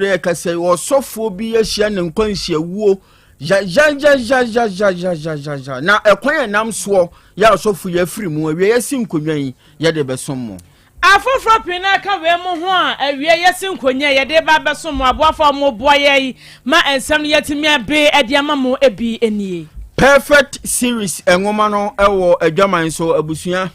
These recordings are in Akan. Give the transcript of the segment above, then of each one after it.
sebre ka say wo sofo bi ahia ne nkwanhia wuo ja na ekwan nam so ya sofo ya firi mu awie yesi nkonwan ye de besom mo afofro pina ka we mu ho a awie yesi nkonya ye de ba besom mo aboafo mo boye ma ensam yetimi abe ade ama mo ebi enie perfect series enwoma no ewo adwaman so abusua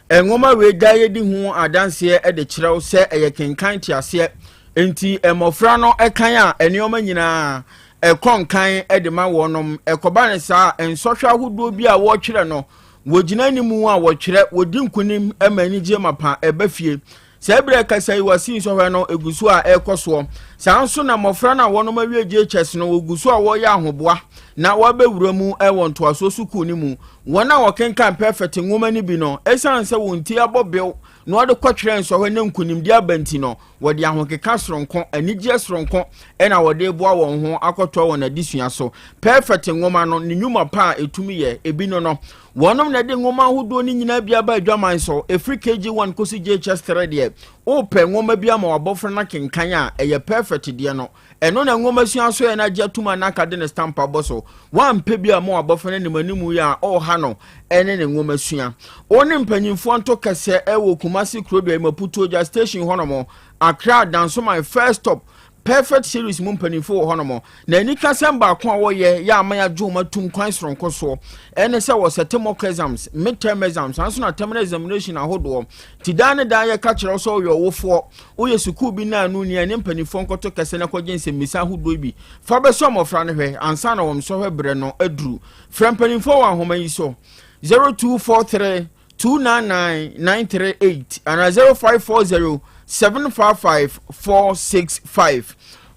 enwoma we daye di hu adanse e de kirew se eye kenkan tiase enti emofra no ekan a enioma nyina ekonkan e de ma wonom ekoba ne sa ensohwa hodo bi a wo twere no wogina nimu a wo twere wodi nkunim emani je mapa ebafie sebre kasai wasi sohwe no egusu a ekoso sanso na mofra na wonom awie je chess no ogusu a wo ya ahoboa na wabewura mu ewo ntoaso suku ni mu wona wokenkan perfect nwoma ni bi no esanse wonti abobew no ade kwatwere nsohwe ne nkunim dia banti no wode ahokeka soronko anigye soronko ena wode boa won ho akoto won adisua so perfect nwoma no ni nyuma pa etumi ye ebi no wonom na de nwoma hodo ni nyina bia ba adwaman so efri kg1 kosi JHS 3 de ope nwoma bia ma wabofra na kenkan a eye perfect de no eno na nwoma sua so ye na gye atuma na kade ne stamp aboso wampe bia ma wabofra ne manimu ya o ha no ene ne nwoma sua oni mpanyimfo anto kase ewo Kumasi Krobea Maputo ja station honomo Accra danso my first stop perfect series mu mpanimfo honomo na ni kasamba ko a wo ye ya amaya dwuma tum kwan soronko so ene se wo sete mock exams midterm exams anso na terminal examination ahodo tidane da ye ka kire so yo wofo wo ye suku bi na anu ni ani mpanimfo nkoto kase na kwagen se misa ahodo bi fa be so mofra ne hwe ansa na wom so hwe bre no aduru fra mpanimfo wa homa yi so 0243 299-938 and 0540-755-465.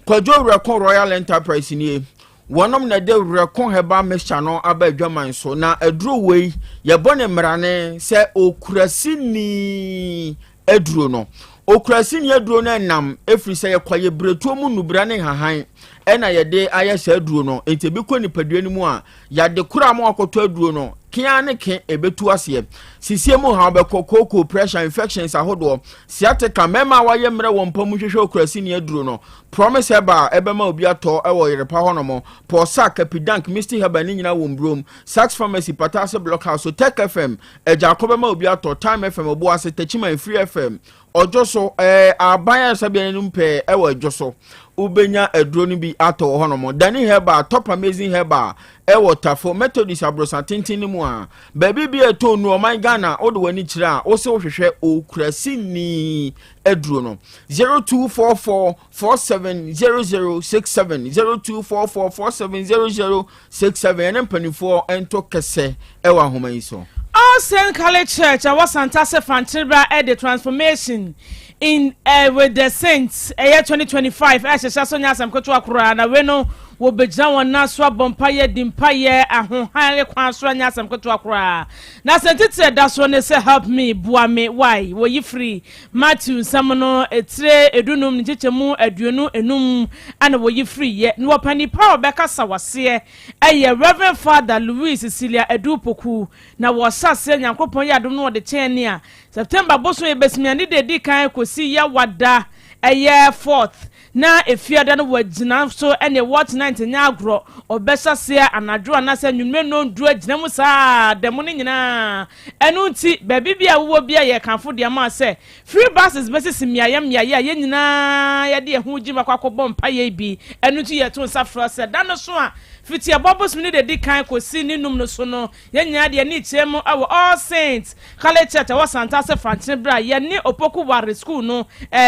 Kwajo Rekon Royal Enterprise ni wonom na de Rekon heba mixture no abadwaman so na aduro wei ye bone mrane se okurasini aduro no okurasini aduro na nam efri se ye kwaye bretuo mu nubra ne hahan ena ye de ayesa aduro no entebi ko nipadua ni mu a ya de kura mo akoto aduro no kia ne ke ebetu ase sisie mu ha be kokoko pressure infections ahodo sciatica mema waye mre wo mpamu hwehwe okurasi ne aduro no promise eba ebema obi ato ewo yerepa honomo posa capidank misty heba ni nyina wo mbrom sax pharmacy patase blockhouse Otec FM ejakobema obi ato time FM obo ase tachima free FM ojoso abaya sabia numpe ewo ejoso ubenya aduro ni bi ato honomo dani heba top amazing heba ewo tafo methodist abrosa tintin mu a baby bi eto nu o my Ghana odo wani kira a wo se wo hwehwe okurasi ni aduro no 0244470067 0244470067 ene mpanifo ento kese ewa homa yi so Asem Church Yaw Asante Fantibra the transformation in with the saints 2025 Asha Sonya Asem Koto Akura na we no wo begina wona so abompaye dimpaye ahohare kwansoro nya Asem Koto Akura na sentete da so ne say help me bua me why wo yi free Matthew samono etire edunum ni chechemu aduonu enum ana wo yi free ye no pani power beka sawase Reverend Father Louis Cecilia Edupoku na wo sase nyankopon ya dum no wo de chen ni a September boso ye besimiani de di kan kosi ya wada 4th na efiada no wagina so ene what 9 nya agro obesa se anadwo anase nwume no ndu agina mu saa demo ne nyina enu nti baby bia wo bia ye kanfo de ma se free buses besis miaya ye nyina ye de ho gima kwakobọ mpa ye bi enu nti ye to nsafra se da no so a fiti abobos mi de di kan kosi ni num no so no ye nyina de ni chemu awo all saints college church Yaw Asante Fantibra ye ni opoku ware school no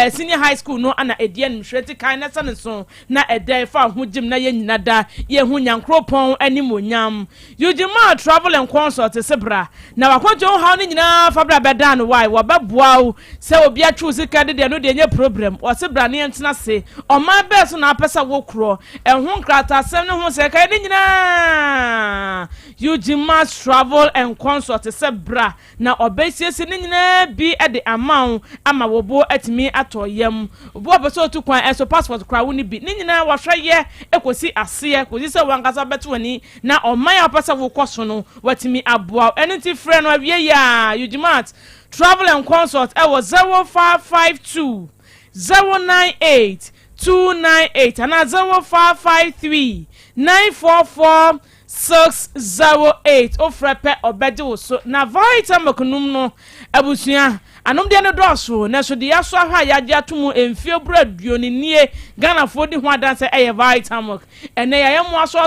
senior high school no ana edien mhweti kan na sane so na edai fa ho gym na ye nyina da ye hu nyankropon animonyam yujima travel and consult sebra na wakwanjo ha ni nyina fa bra beda no why wababua se obi atwu sika de no de nye problem o sebra ne ntena se o ma be so na apesa wo kro ehun krata sem ne ho se kai ni nyina yujima travel and consult sebra na obesiesi ni nyina bi e de amount ama wobo atimi atoyam obo obeso tu kwan eso passport kra woni bi ni nyina wahwe ye ekosi ase kosi se wankasa beto ani na oman apasa wo koso no watimi aboa eniti frɛ no awie ya yujimat travel and consult was 0552 098 298 and 0553 944 608 ofrepe obede so na vitamin kunum no abusuya anom de no doso na so de yaso ha yaje atomu emfie braduo ni nie Ghana fo di ho adanse eye vitamin ene ya yemu aso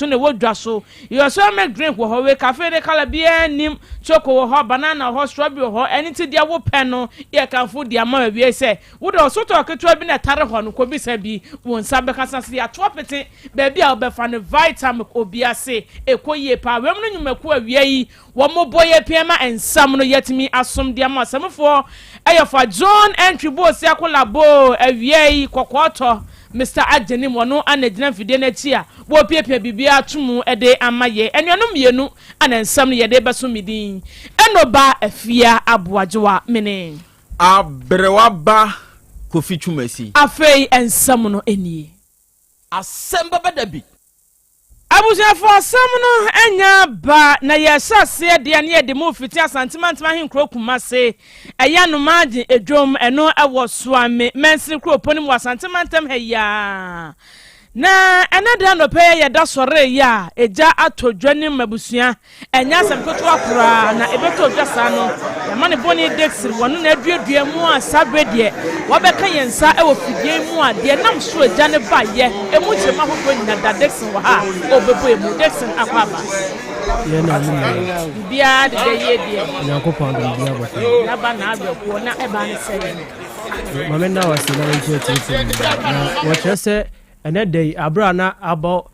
ne wodwa so you so make drink wo ho we cafe de kala bia nim choco wo ho banana ho strawberry ho anything dia wo pen no ye kan fo dia ma bia se wo do so to ketua bi na tare ho no ko bi sa bi won sa be kasa se ya twopete ba bia wo be fa ne vitamin obia se ekoye pa wem no nyumaku awia yi wo mo boye piema ensam no yetimi asom dia ma samfo eyefa John entry bo se akolabo awia yi kokoto Mr. Ajenim wono anagina fide na chi a wo piepia bibia atomu ede amaye enuanom yenu anensam ye de beso midin enoba afia aboajewa mene abrewa ba kofi twumasi afei ensam no enie Asem Beba Dabi abuja for samno enya ba na yesase de ne de mu fiti asantimantma hin kro kumase eya no maji edwom eno ewo soame mensi kro ponim wasantimantem heya na enada no pe ye da sore ya eja atodwani mabusua enya sem koto akura na ebeto dwasa no ya mane boni dexir wono na aduadua mu asabedie wobeka yensa ewo fidie mu a de nam so eja ne ba ye emu chema hokko nyina da dexir wa ha obebo emu dexir akwaba ye na mu bia de ye die yakopon de bia bo na ba na abeko na eba ne sey mamenda wasi na nche tete na wochese day abra na about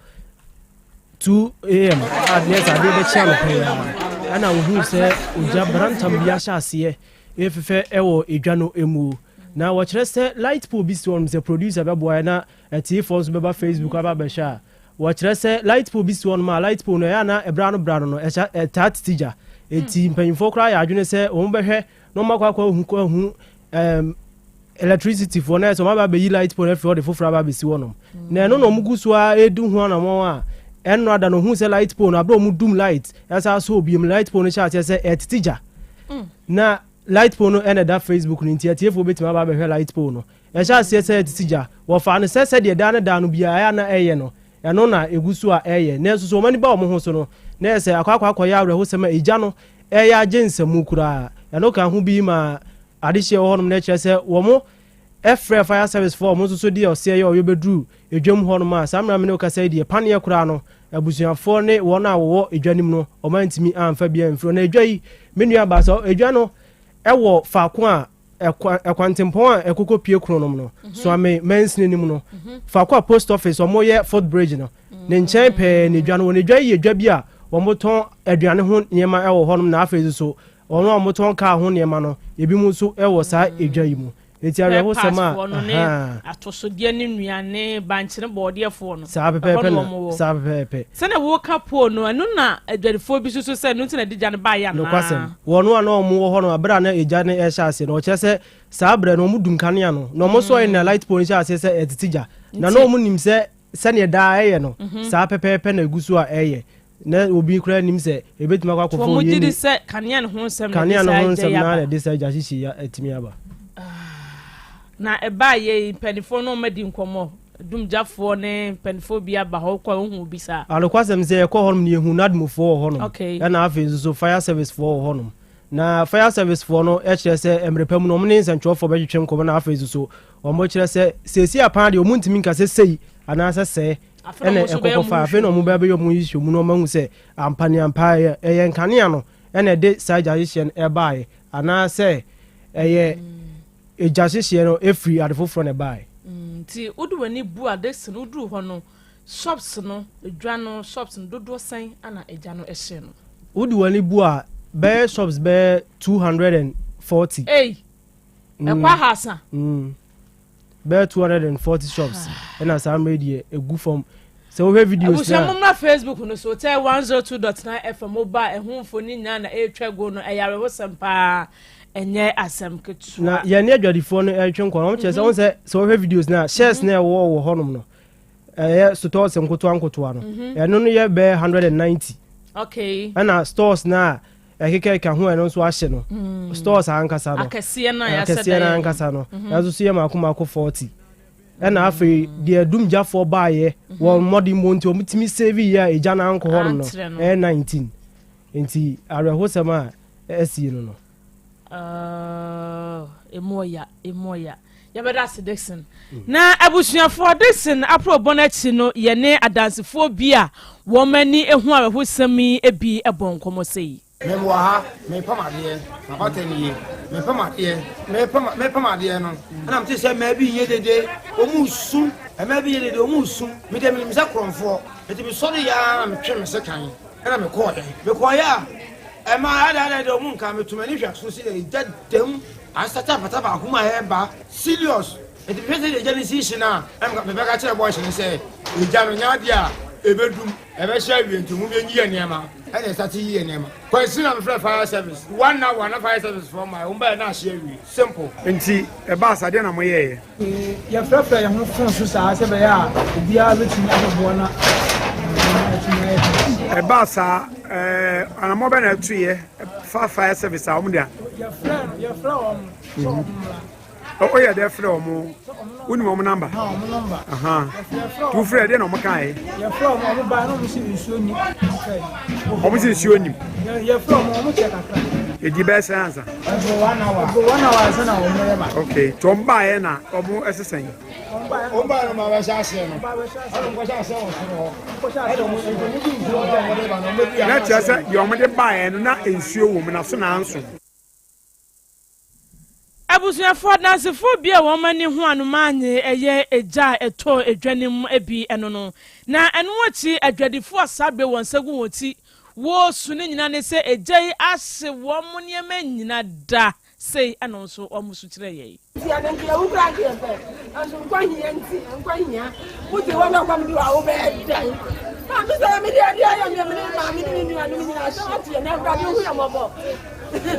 2 a.m. Adnes ade be channel pay ana wo se uja brantam bia sha ase efefe ewo edwano emu na wo kire se light pool bi si won se producer be boy na ati4 so be Facebook aba be sha wo kire se light pool bi si won ma light pool no ya na brano no e tat tija eti mpanyimfo kra ya adwene se wo be hwe no makwa hu electricity for na so ma ba yi light pole for the fofra ba be si wonom na no mugusu a edu hu na mo a enno ada no hu se light pole na bro mu dum light asa so obi light pole no sha se etitija na light pole no ene da Facebook no ntia tiefo betima ba be hwe light pole no e sha se etitija wo fa no se de da no bia ya na eye no eno na egusu a eye na so mani ba mo ho so no na se akwa ya awre ho se ma eja no eya agensam kura eno kan hu bi ma adihye honum na kyerese wo mo efre fire service for mo so die ose ye oyobedru edwam honum a samra me ne okasa die pane kura no abusuafo ne wona wo edwanim no o mantimi amfa bia mfro na edwai menua ba so edwa no ewo faako a ekwantempon a ekoko pie kronom no so ame mensnenim no faako a post office o mo ye Fort Bridge no ne nchen pe ne edwa no ne edwai edwa bi a wo moton aduane ho nyema ewo honum na afezi so ono a moton ka ho nyema no ebi mu so ewo sa edwai mu eti are ho sama atosodie ne nuane banchire boodefo no sabepepe sene wo kapo no anu na adwadefo bi so se no ntina digya ne ba ya na no kwasem wono ana omo wo ho no abra na eja ne e sha ase no chese sabre no mu dunkane ya no mo so na light pole sha ase se etitija na no mu nim se ne da eye no sabepepe na egusu a eye na obi kura nim se ebetima kwa kofo ye mo didi se kania ne ho nsem na de se ja shishi ya etimi aba na eba ye penifo no medi nkomo dumjafo ne penifo bia ba ho kwa hu bisa alokwasem se ye ko honum ne hu nadmufo honum okay na afi so fire service for honum na fire service for no e kire se emrepam no mne nsantwofo be twetwem ko na afi so o mo kire se sesi apan de o muntimi nka se sei ana se ene ekoko fa afi no mo ba be yo mo yisho mu no mahu se ampani ampa ye nkane ano ene de suggestion e bae ana se eye ejasihye no efri adefofro ne bae ti udu wani bu adesi no udu ho no shops no edwa no shops no dodo san ana eja no ehye no udu wani bu a be shops be 240 ekwa hasa be 240 shops ena sam media egu form so we videos na mo na Facebook no so Otec 1029Fm mobile ehunfo ni nya na etwa go no eyare ho sempa enye asem ketu na ya ne adwadifo no etwe nkwa no chese won se so we videos na shares na wo honum no so to se nkoto no eno no ye be 190 okay ana stores na ekeke ka ho eno so ahye no stores ankasa no akese na ya akese na ankasa no yazo so ye makoma ko 40 ɛna afei deɛ dum jafo baaye wɔ mɔdi monti omutimi save ya eja na anko hɔ no 19 enti arehosɛm a ɛsi no emoya yabɛda se Dixon na abusuafo Dixon aprobɔ no akyi no yɛne adansefo bi a wɔmani ehu arehosɛm yi ebi ɛbɔ nkɔmɔ sei me wa me pamade na batani me pamade no na mte se ma bi yedede omusu e ma bi yedede omusu me dem me se kronfo eti me sori ya me twe me se kan na me ko ya e ma ada de omu nka me tumani hwa so si de dadam asata pataba kuma he ba serious eti me se de jani na em me be ka kire boy shi se e ja no nya dia ebedum ebe sha wi ntumu be nyi enema ene sati yi enema kwesi na me fire service 1 hour na fire service for my umba na sha wi simple nti e ba asade na mo ye ye frefre ye ho fon so sa se be ya obi a betimi abobo na e ba sa ana mo be na tuye fire service a mo dia ye frɛ o o ya de frɛ o mo uni mo number aha tu frɛ de na mo kan ye frɛ o mo ba na mo si nsuo ni o mo si nsuo ni ye frɛ o mo check akra e di be sense 1 hour sana o mo ye ba okay to mba ye na o mo esesen o ba no ma ba sha se no ba sha se o sha se o so o sha se o mo di nsuo o mo ba no mo bi na chese yo mo de ba ye no na nsuo wo mo na so na anso abusuafo dansefo bi a wɔn mani ho anomanye ɛyɛ egya ɛtɔ edwanim ebi ɛno no na ɛno akyi adwadifo asabe wɔn segu wɔn ti wo su ne nyina ne sɛ egya yi ahye wɔn mo nneɛma nyina da sei ɛno nso wɔn so kyerɛ yɛ ti adanti awu kra ke fɛ aso nkwahiya wuti wɔn na kwam di wa wo bɛ dan ma mi sɛ mi di adi ayɛ mi ma mi ni ni anu nyina sɛ ati na kra bi hu ya mɔbɔ adi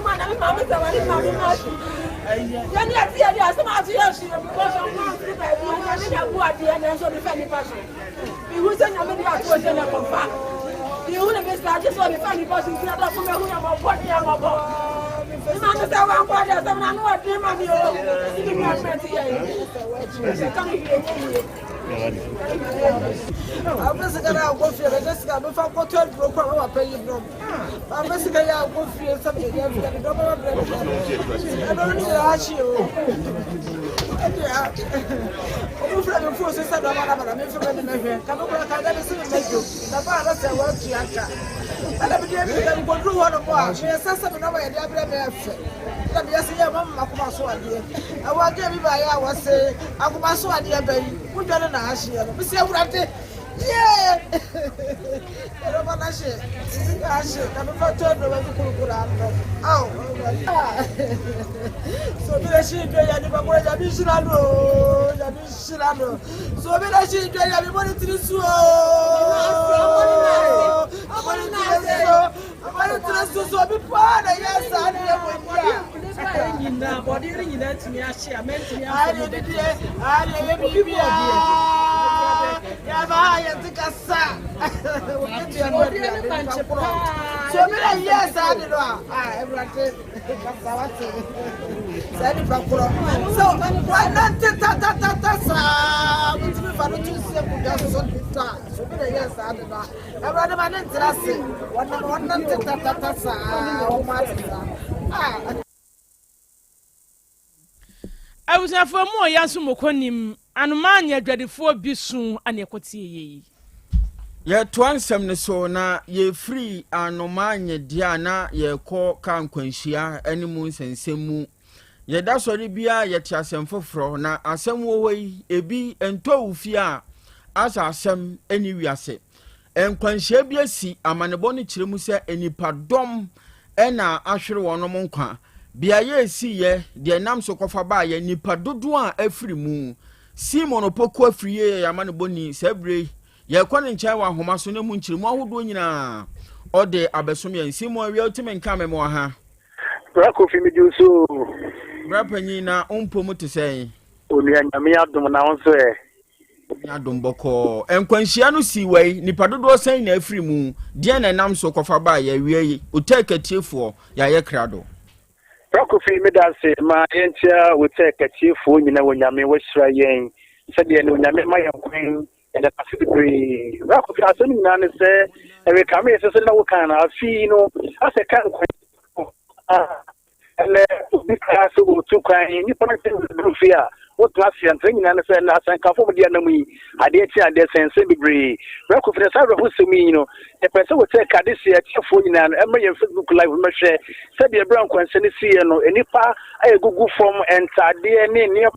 ma na mi ma mi sɛ wani ma mi ma si yani ati adi asɛm ati yɛ si because of one three by one yani na bu adi na so mi fɛ ni pa so mi hu sɛ nyame di ato o sɛ na kɔfa mi hu na mi sɛ adi so mi fɛ ni pa so ti ada ko mi hu ya mɔbɔ ni ya mɔbɔ mi ma mi sɛ wa nkɔ adi asɛm na no adi ma mi o si mi ma fɛ ti yɛ yi kan mi yɛ yi Abesika go fie le desika be fa ko 12 bro kwa wa pay bro abesika ya go fie sa be ya fie do ba bre I don't need to ask you o fre me fo se sa do ba me fo me me ka bo ka da se me mejo da ba da se wa tu aka ada be dey be go dru ho no bo me sa sa me no ba ya da bre me afa da be se ya mama kuma so ade awa ge bi ba ya wa se akuma so ade ba yi wo dwale na ahye no be se awurade yeah roba na she ahye ka be fa to do ba kukura no aw so be she do ya ni ba mo ya bi shiralo so be she do ya bi mo ni trisu amani trisu so bi pa na yes ani e mo ya nyina body nyina timi ahye amenti ali bi ya ba ya tikasa so me la yes ani no everything kasa wate sani pakuro so why not ta sa we timi fa no tu se ku da so ta so me la yes ani no everyone man interest wannan ta sa o ma ta abusafo mu ya so mokonim anomanya adwadifo bi su ane ekotie yi ye toansem ne so na ye free anomanya dia na ye kɔ ka nkwanhia animu nsensemu ye da sori bia ye ti asem foforo na asem wo hoi ebi ento ufi a asa asem eni wiase nkwanhia bi asi amanebo ne kiremu se enipa dom ena ahwere wonom nkwa bia ye esi ye de nam so kofa ba ye nipa dodo a afiri mu Simon poko afiri ye amanebo ni sebre ye kwani nkyai wa homa so ne mu nkiremu ahodo nyina ode abesom ye Simon wi otime nka me mo ha Brako fi mi juso brapanyi na umpo mu te sɛn onua nyame adom na won so adom bɔkɔ nkwanhyia no si wei nipa dodo sɛn na afiri mu de na nam so kofa ba ye wie Otec 1029Fm ya ye krado Rokofi me dance ma entia we take a chief when you know when Yami was trying. Said the Yami my queen and the Pacific Free. Rokofi has any man say, and we come here, so no can I see, you know, as a can. And big class of two crying, you put it with the fear. What class and thing and say, and come from the enemy. I did say, there's a degree. Rokofi the Sarah who's to me, you know, the person would take this year, phone and every Facebook live share. Said the brown question is here, no, any pa, I go from and DNA near.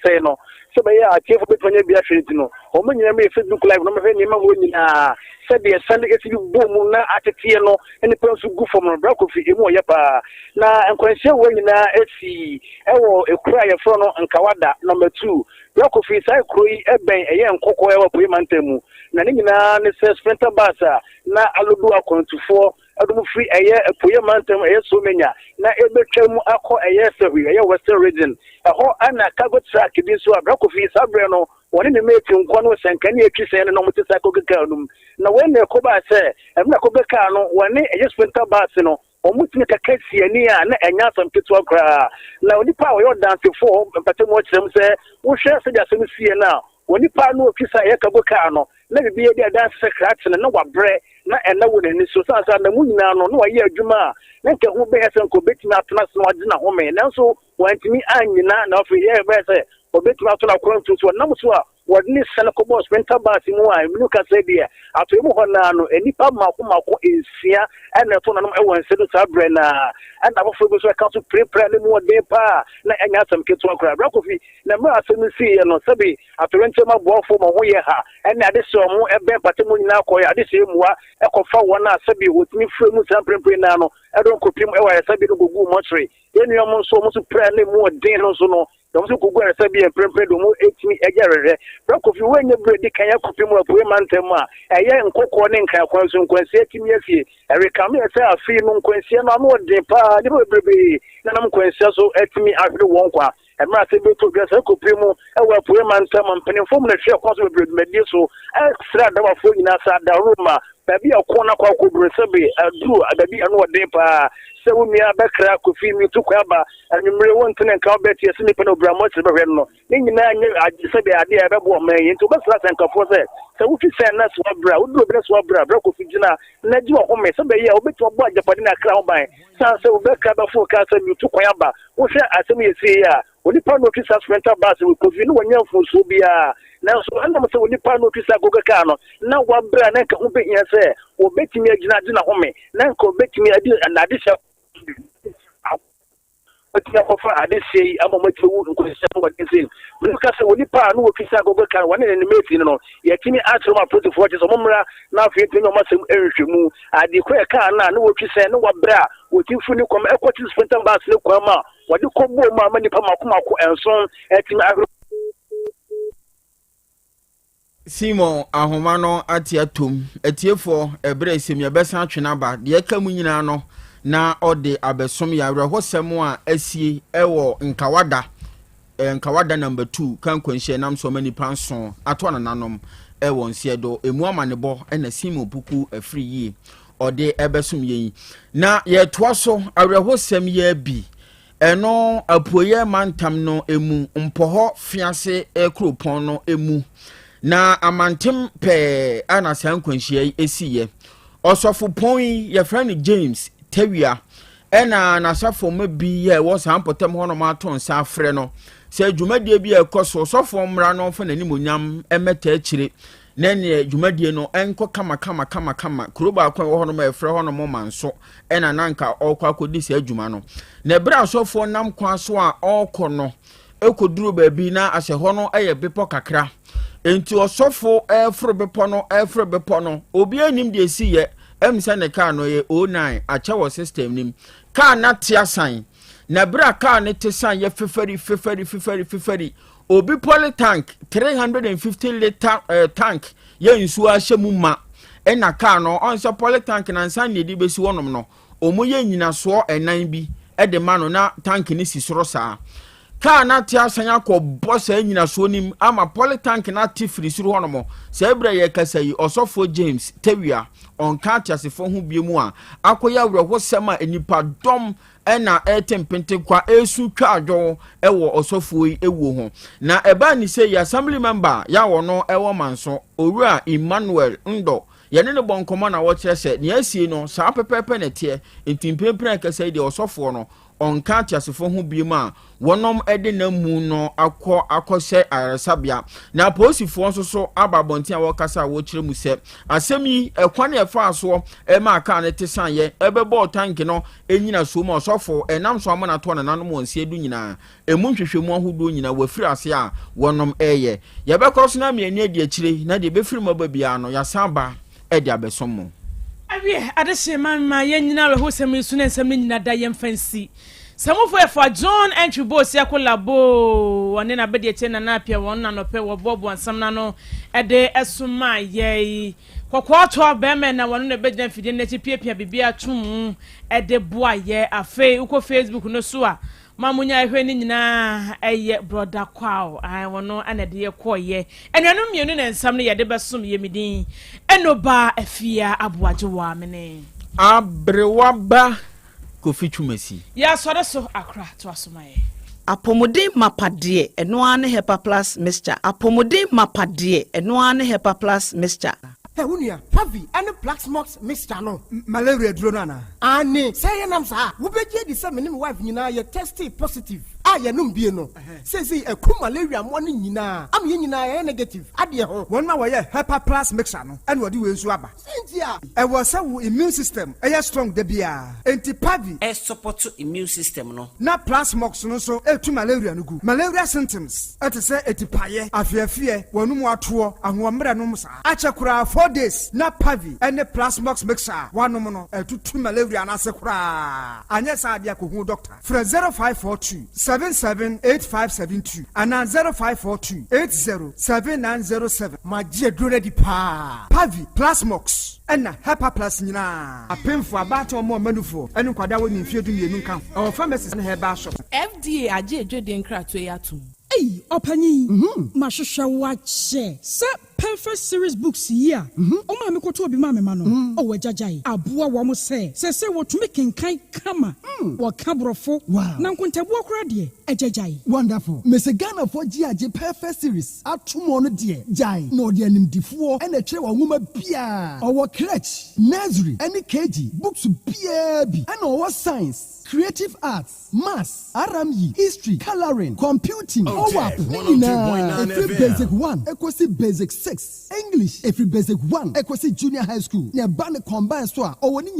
Say no. So, yeah, I care for the 20 years, no. How many Facebook live, no, said the Sunday gets you boom, at a piano, and the person go from a Rokofi, yapa. Now, and question when you now, see, a cry from and Kawada, number 2. Rokofi, I cry, a bang, a young cocoa, Pimantemu. Nanina, says Spenta Bassa, na Aludua, to 4. I don't free a year, a poor mountain, a so many. Now, every term I call a year, a Western region. A whole Anna Cago track, this was Rokofi, Sabrano, one in the making, Quanos and Kenya Kisan and Omotisaco Gacalum. Now, when the Koba say, I'm not Cobacano, one day I just went to Bassino, or Mutina Cassia near and Yasan Pitwakra. Now, the power you're dancing for, but to watch them say, who shall say that see now? When you partner with Kisa Yakabocano, let it be a dance secret and no bread. Na ena wo ne so sa na mu nyina no no aye adwuma na nke ho be ese nko betimi atena so ade na home na so wantimi anyina na ofi ye be se obetimi atona kronto so na so a wodni sene ko boss mental bass mu a mu ka se dia ato mu ho na no enipa mako ensia ena to na no e won se do sa bre na ena bo fo so ka so prepare ne mu de pa na enya asem keto akra Rokofi na ma asem si ye no sabi ato rente ma bo fo mo ho ye ha ena ade so mo e be pate mu nyina ko ya ade se muwa ekofa wona sabi wotimi frɛ mu samprempre na no ɛdon kopim ɛwa sabi no gugu motre enu mo so mo so pra na mu odin no so no dom so gugu sabi emprempre do mo etimi ɛgyarere Rokofi wenye bredi kan yakopim apoe mantem a ɛyɛ nkokɔ ne nkan kwan so nkwansi etimi afie ɛrekame ɛsɛ afie no nkwansi no no odin pa de bebrebe na nam nkwansi so etimi ahwere wɔn kwa Emra se be to dress ko primo e wa poe man tam mpanin fom na hwe kwa so bebrebe medi so extra da wa fo nyina sa da roma baby akona kwa ko brese be aduru adabi anu ode pa se wo mia bekra ko fi mi to kwa ba anwumre won tene ka obeti ese ni peno bramo se be hwe no ni nyina anye se be ade e be bo man yin to be sla sen ka fo se wo fi sen na so bra wo do be so bra ko fi gina na ji wo ho me se be ye obeti obo ajapade na kra ho ban san se wo bekra ba fo ka se mi to kwa ba wo hwe asem ye se ya oni pa no kisa sprinter bus we kofi no wanya mfonso bia na so anda mo se oni pa no kisa gogaka no na wa bra na ka ho be hia se obetimi agina home na ka obetimi adi na ade sha otia kofa ade sei amamatu nkwese wa kizin buka se oni pa no kisa gogaka wane ne meti no yetimi atro ma protocol so momra na afi etimi no masem ehwehwemu ade ko e ka na wo kisa no wa bra wotifu ni kom ekoti sprinter bus le kwama wadi kobo ma mani pa mako enson etimi agro Simon ahoma no ati atom etiefo ebre esem ye besa atwena ba de ka mu nyina no na ode abesom ya rehosem a asie ewo nkawada number 2 kan kwanhye nam so mani panson ato na nanom ewo nsiedo emu amanebo na Simon puku afri yi ode ebesom yen na ye toaso arehosem ya bi eno apoye mantam no emu mpoho fiase ekropon no emu na amantem pe ana sankwanhye esiye osofo pon ye friend James Tewia ena na safo mabi ye wo sampotem hono ma ton sa afre no se dwumadie bi ekoso osofo mra no fa nani monyam emeta akire na ne dwumadie no enko kama Krobea akwa wo hono ma efre hono mo manso ena nanka okwa kodi se adwuma no na bra osofo nam kwa so a okọ no ekoduru baabi na ahye hono eye bepo kakra enti osofo efre bepo no obi anim de si ye emse ne car no ye 09 achewo system nim car na tia san na bra car ne te san ye feferi obi poly tank 350 liter tank ye nsu a hyemu ma ena car no onso poly tank na san ne di besi wonom no omo ye nyina so enan bi e de ma no na tank ni si soro saa car na te asanya ko boss anyina so nim ama polytank na te firi suru hono mo se ebra ye kasa yi osofo James Tewia on ka tiasefo ho biemu a akoya wreho sema enipa dom ena etempente kwa esu twa adwo ewo osofo yi ewo ho na eba ni se ya assembly member ya wono ewo manso owura Emmanuel Ndo yene ne bonkomo na wo kire se ne asie no saa pepepe ne tie ntimpempren kasa de osofo no on ka tiasefo ho biemu a wonom ede na mu no akose aresabia na posifo nso so ababonti a wokasa wo kire mu se asemi ekwane efa aso e ma aka ne tesan ye ebebo tank no enyina so ma osofo enam so amana to na nanom onse edu nyina emu hwehwemu ahodo nyina wafiri ase a wonom eye ye bekoso na me ni adi akire na de befiri mababia no yasaba e de abesomo awie adehye mamma yenyina lo hosem su na nsem nyina da yem fancy Samufo for John entry boss yakolabo one na bede chena na pia won na no pe wo bobo ansam na no ede esuma ye kwakwato abeme na won na bede fide na ti pia bibia tum ede boa ye afi uko Facebook no so a mamunya ehwe ni nyina eye brother kwao ai wono anade ye koye enwanu mienu na nsam no ye de besom ye midin enoba afia aboaje wa mene abrewaba Kofi Chumesi. Ya so akra to asomaye. Apomodin mapade eno ane Hepa Plus mixture. Apomodin mapade eno ane Hepa Plus mixture. Hey, unia, Pavi, and Plaxmox mixture no. Malaria dronana. Ani, say nam sa. Ubeje di sa menim wife nyina ye tested positive. Ya num bie no. Say a ku malaria mo ni nyina. Am ye nyina ye negative. Ade ho. Won ma wo ye Hepa Plus mixture no. And wodi we nsu aba. Sentia. E wo sa wo immune system. E strong de bia. Enti Pavi E support immune system no. Na Plasmox no so e tu malaria no gu. Malaria symptoms. E te say etipaye, afiafie, wonum ato, ahomre no msa. Achakura 4 days na Pavi and Plasmox mixture. Wanom no e tu malaria na se kura. Anya sa dia ko hu doctor. Fra 0542 778572 and 0542 807907. Magie drone di pa. Pavi Plasmox and Hepa Plus nyina. Apemfo abato mo manufo. Enu kwada woni mfiedu mienu kan. Our pharmacies and herbal shop. FDA aje edwede nkrato yatum. Hey, opanyi. Mashusha wache. Sa perfect series books here. Oma me koto obi ma me ma no. O wajajai. Aboa wo mo se wo tumi kenkan kama. Wo kabrofo. Na nkontabu akura de ejajai. Wonderful. Mese Ghana for GAJ perfect series. Atumo no de jai. No de animdifo e na kire wo nwoma bia. Owo crèche, nursery, any KG, books bia bi. And owo science, creative arts, maths, RME, history, coloring, computing. Every basic 1, equals basic 6. English, every basic 1, equals junior high school. Ne bane combine so or ni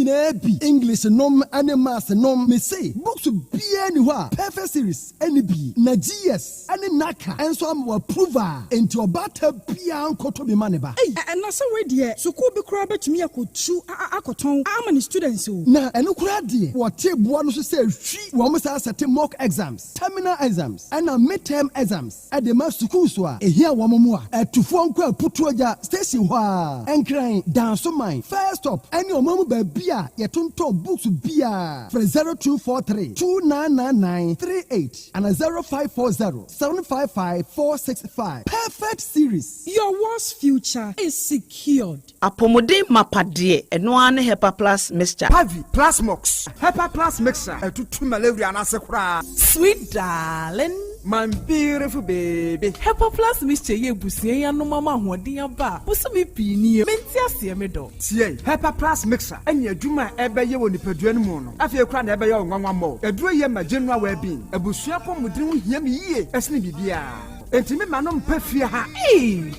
English nom and maths nom me say books be anywhere. Perfect series, NB, na GS, and Naka, and so I'm approver into a batter pian koto be maneba. And na so we dear, so could be crab to me akotu akoton. How many students who na and cradi what tape one so say she almost has a mock exams, terminal exams, and a midterm exams at the master school so a here wamamua at to phone call putuaja station wa and crying down so mine first stop and your mama beer yet to books beer for 0243 299938 and a 0540 755 465. Perfect series. Your worst future is secured. Apomodin mapade eno ane Hepa Plus mixture. Pavi Plasmox Hepa Plus mixture to malaria na se kura. Sweet darling, my beautiful baby. Hepa Plus mixture ye busie ya no mama hoden aba. Buso bi pini menti ase me do. Tie Hepa Plus mixture enya adwuma ebe ye woni padua no mu no. Afie kura na ebe ye nwanwa mo. Eduro ye ma general well being. Abusua pomudin ho hia me yie. Esne bibia. Enti me ma no mpa fie ha.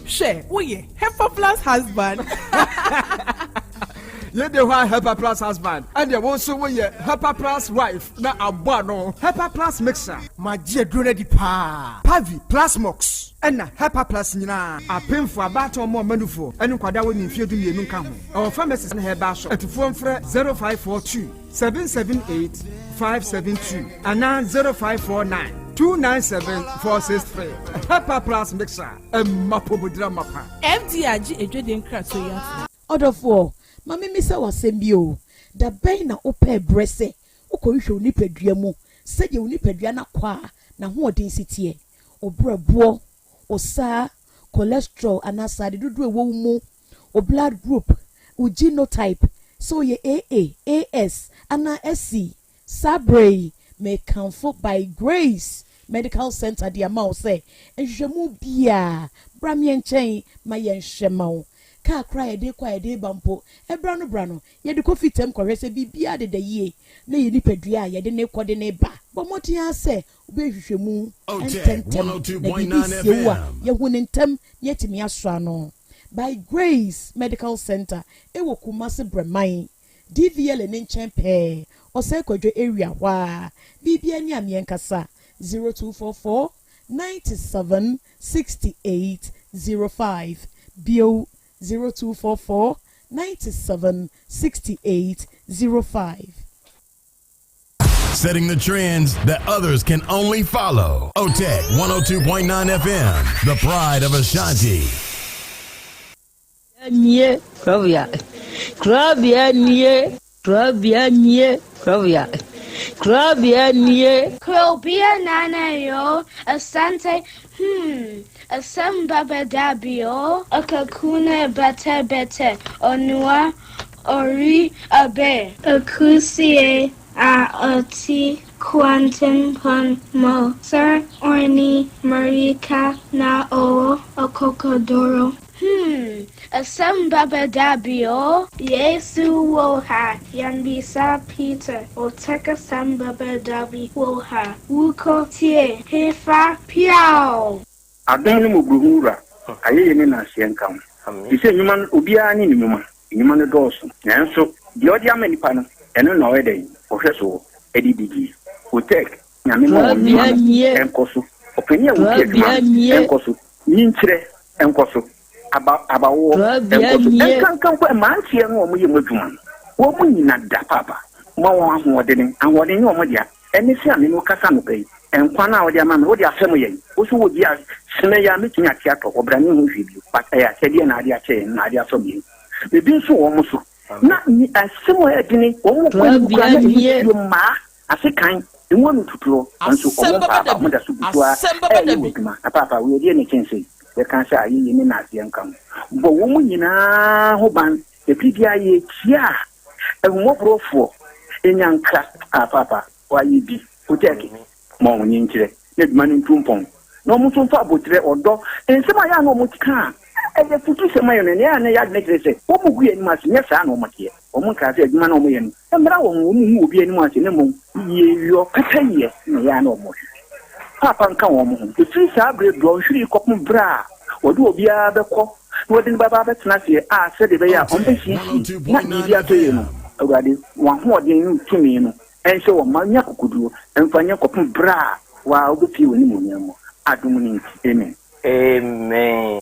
She wo ye Hepa Plus husband. You the one Hepa Plus husband, and you also we Hepa Plus wife. Na abano Hepa Plus mixer. Magie drone di pa. Pavi Plasmox. And Hepa Plus nyina. Apemfo abato mo manufo. Enu kwada woni mfiedu mienu kan ho. Our pharmacies and herbal shop. Etufo mfre 0542 778 572 and 0549 297-463. Hepa Plus mixer. Mapobudra mapa. FDAG edwede nkrato ya. Odofo, mama mi se wasem o. Da ben na ope brese. Ukohwe onipadua mu. Se je onipadua na kwa na ho density o brabo o sa cholesterol anasa de dodo ewo mu o blood group o genotype so ye AA AS ana SC Sabre may comfort by Grace Medical Center the amount say enhwemu bia bramien chen mayen hwemao ka cry de kwa de bampo brano ye de coffee tem kwese bibia de ye na ye nipadua ye de ne kode ne ba bomotia se obehwehwemu Otec 1029Fm ye hunentem yetimi asra no by Grace Medical Center ewo Kumasi Bremai DVL ne nchen pe ose kwadwo area wa bibia ni amienkasa 0244 97 68 05 bio 0244 97 68 05. Setting the trends that others can only follow. Otec 1029 FM, the pride of Ashanti. Krobea nana yo asante Asem Beba Dabi akakune bete onua ori abe akusie oti quantum pon mo sir orni marika na o akokodoro Asem Beba Dabi Yesu woha yanbisa Peter Otec Asem Beba Dabi woha wuko tie hefa piao Adon mu buhura ayeye ne na hyenkam ise nyuma obia ni nyuma no doso nanso de odi amanipa no eno na wede ohweso edidigi Otec nyame mo enkoso openya wuke enkoso nyinkyere enkoso abawo enkoso enkankan kwa mantie no omo yemadwuma wo mu nyina da papa mo won ahoɔden ni omo dia eni se ame no kasa no bai enkwa na wo dia ma me wo dia asɛm yɛ wo so wo dia sene ya me tinya tia to obrani hu hwibio pata ya sɛdeɛ na ade akyɛ na ade asɔ bi bebi nso wo mo so na ni asɛm yɛ dini wo mo kwa na ni ma asekan enwo no tuturo nso omo papa mo da so butua papa wo die ne kyense ye kan sha ayi ni na ase nkam bo wo mu nyina ho ban e bibia ye tia ehwo brofo enyanka papa wa yi bi Otec mo woni nkyere ne dman ntumpon no mo so fa botre odo ensema ya no mo tika e futu sema yo ne ya ne ya ne kire wo mo gu ani mas nya sa no mo tie wo mo ka se adwuma na mo ye no emra wo mo mu obi ani mas ne mo ye yo kata ye ne ya no mo papa nka wo mo ho fi sa bre do hwiri kopum bra wo do obi a bekọ wo de baba betena se a se de be ya on be si na ni bia to ye no awade wa ho de ni tumi no ense wo manya kokuduo emfanya kopum bra wa obi woni mu nyamo adum ni amen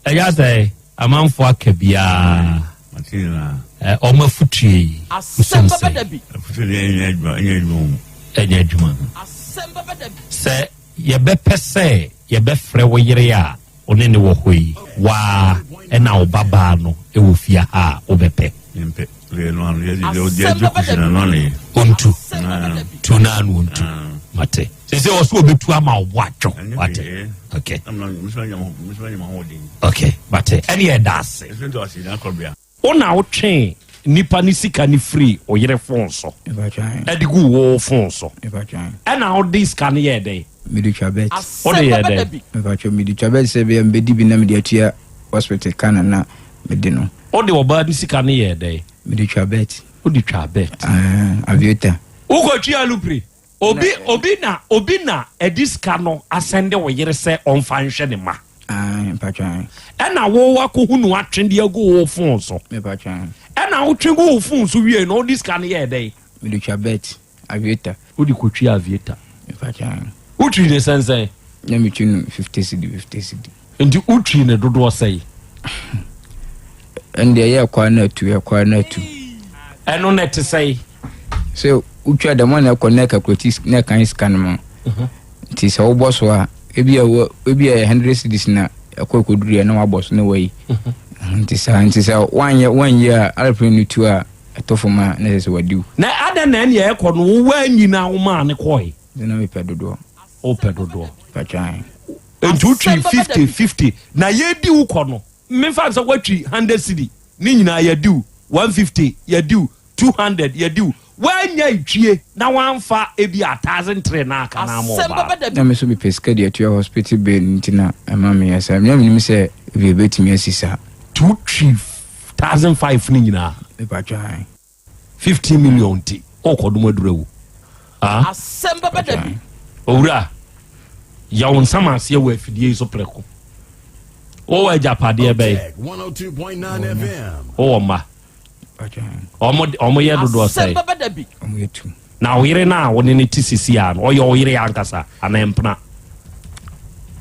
ya say amanfo akabia matina omo futue Asem Beba Dabi enye adwuma se ye be pese ye be frɛ wo yere a one ne wo hoi wa na wo baba no e wo fia ha wo bepe mpe le no anu ye de no le ontu tunanu ontu mate se o so obetu ama wo atwo mate okay okay mate any edase ona wo twen nipa ni sika ni free o yere fonso edigu wo fonso na o dis kan ye dey Midichabet. What are you there? Midichabet say be embedi bi na mediatia hospital kana na medino. O de oba ni sika na ye dey. Midichabet. O di chabet. Avieta. O go twa lupri. Obi na ediska no asende wo yere se onfa nhwe ne ma. Mpatwan. Na wo wakohunu atwende agu wo fon so. Mpatwan. Na wo twego wo fon so wie no diska na ye dey. Midichabet. Avieta. O di ko twa avieta. Mpatwan. Utri ne sense na mi tunu 50 cedi ndi utri ne dodo sei ende ya kwa na tu eno net sei so utwa da mo na kwa ka crotis na kan scan mo ti se wo boss wa ebi ya 100 cedis na akokoduru na wa boss na wai nti sa one year alpre ni tu a etofoma na se wadiu na ada na ne ye ko no wa nyina wo ma ne koi na me pedodo open dodo patran entu twi 50 na ye di wo kono me fa so watwi 100 cedi ni nyina ye di 150 ye di 200 ye di wanya itwie na wanfa ebi 1003 na aka na mo ba na me so be pesca dia to hospital bill ntina ama me yasa me say we betimi asisa 2,500 ni nyina e patran 50 million ti okodum adurawu Asem Beba Dabi owura Yaw Asante we afidie so preko o wa japade be 102.9 FM o ma omo ye dodo say Asem Beba Dabi omo yetu na oyire na woni ne tisisi a no oye oyire ankasa anempna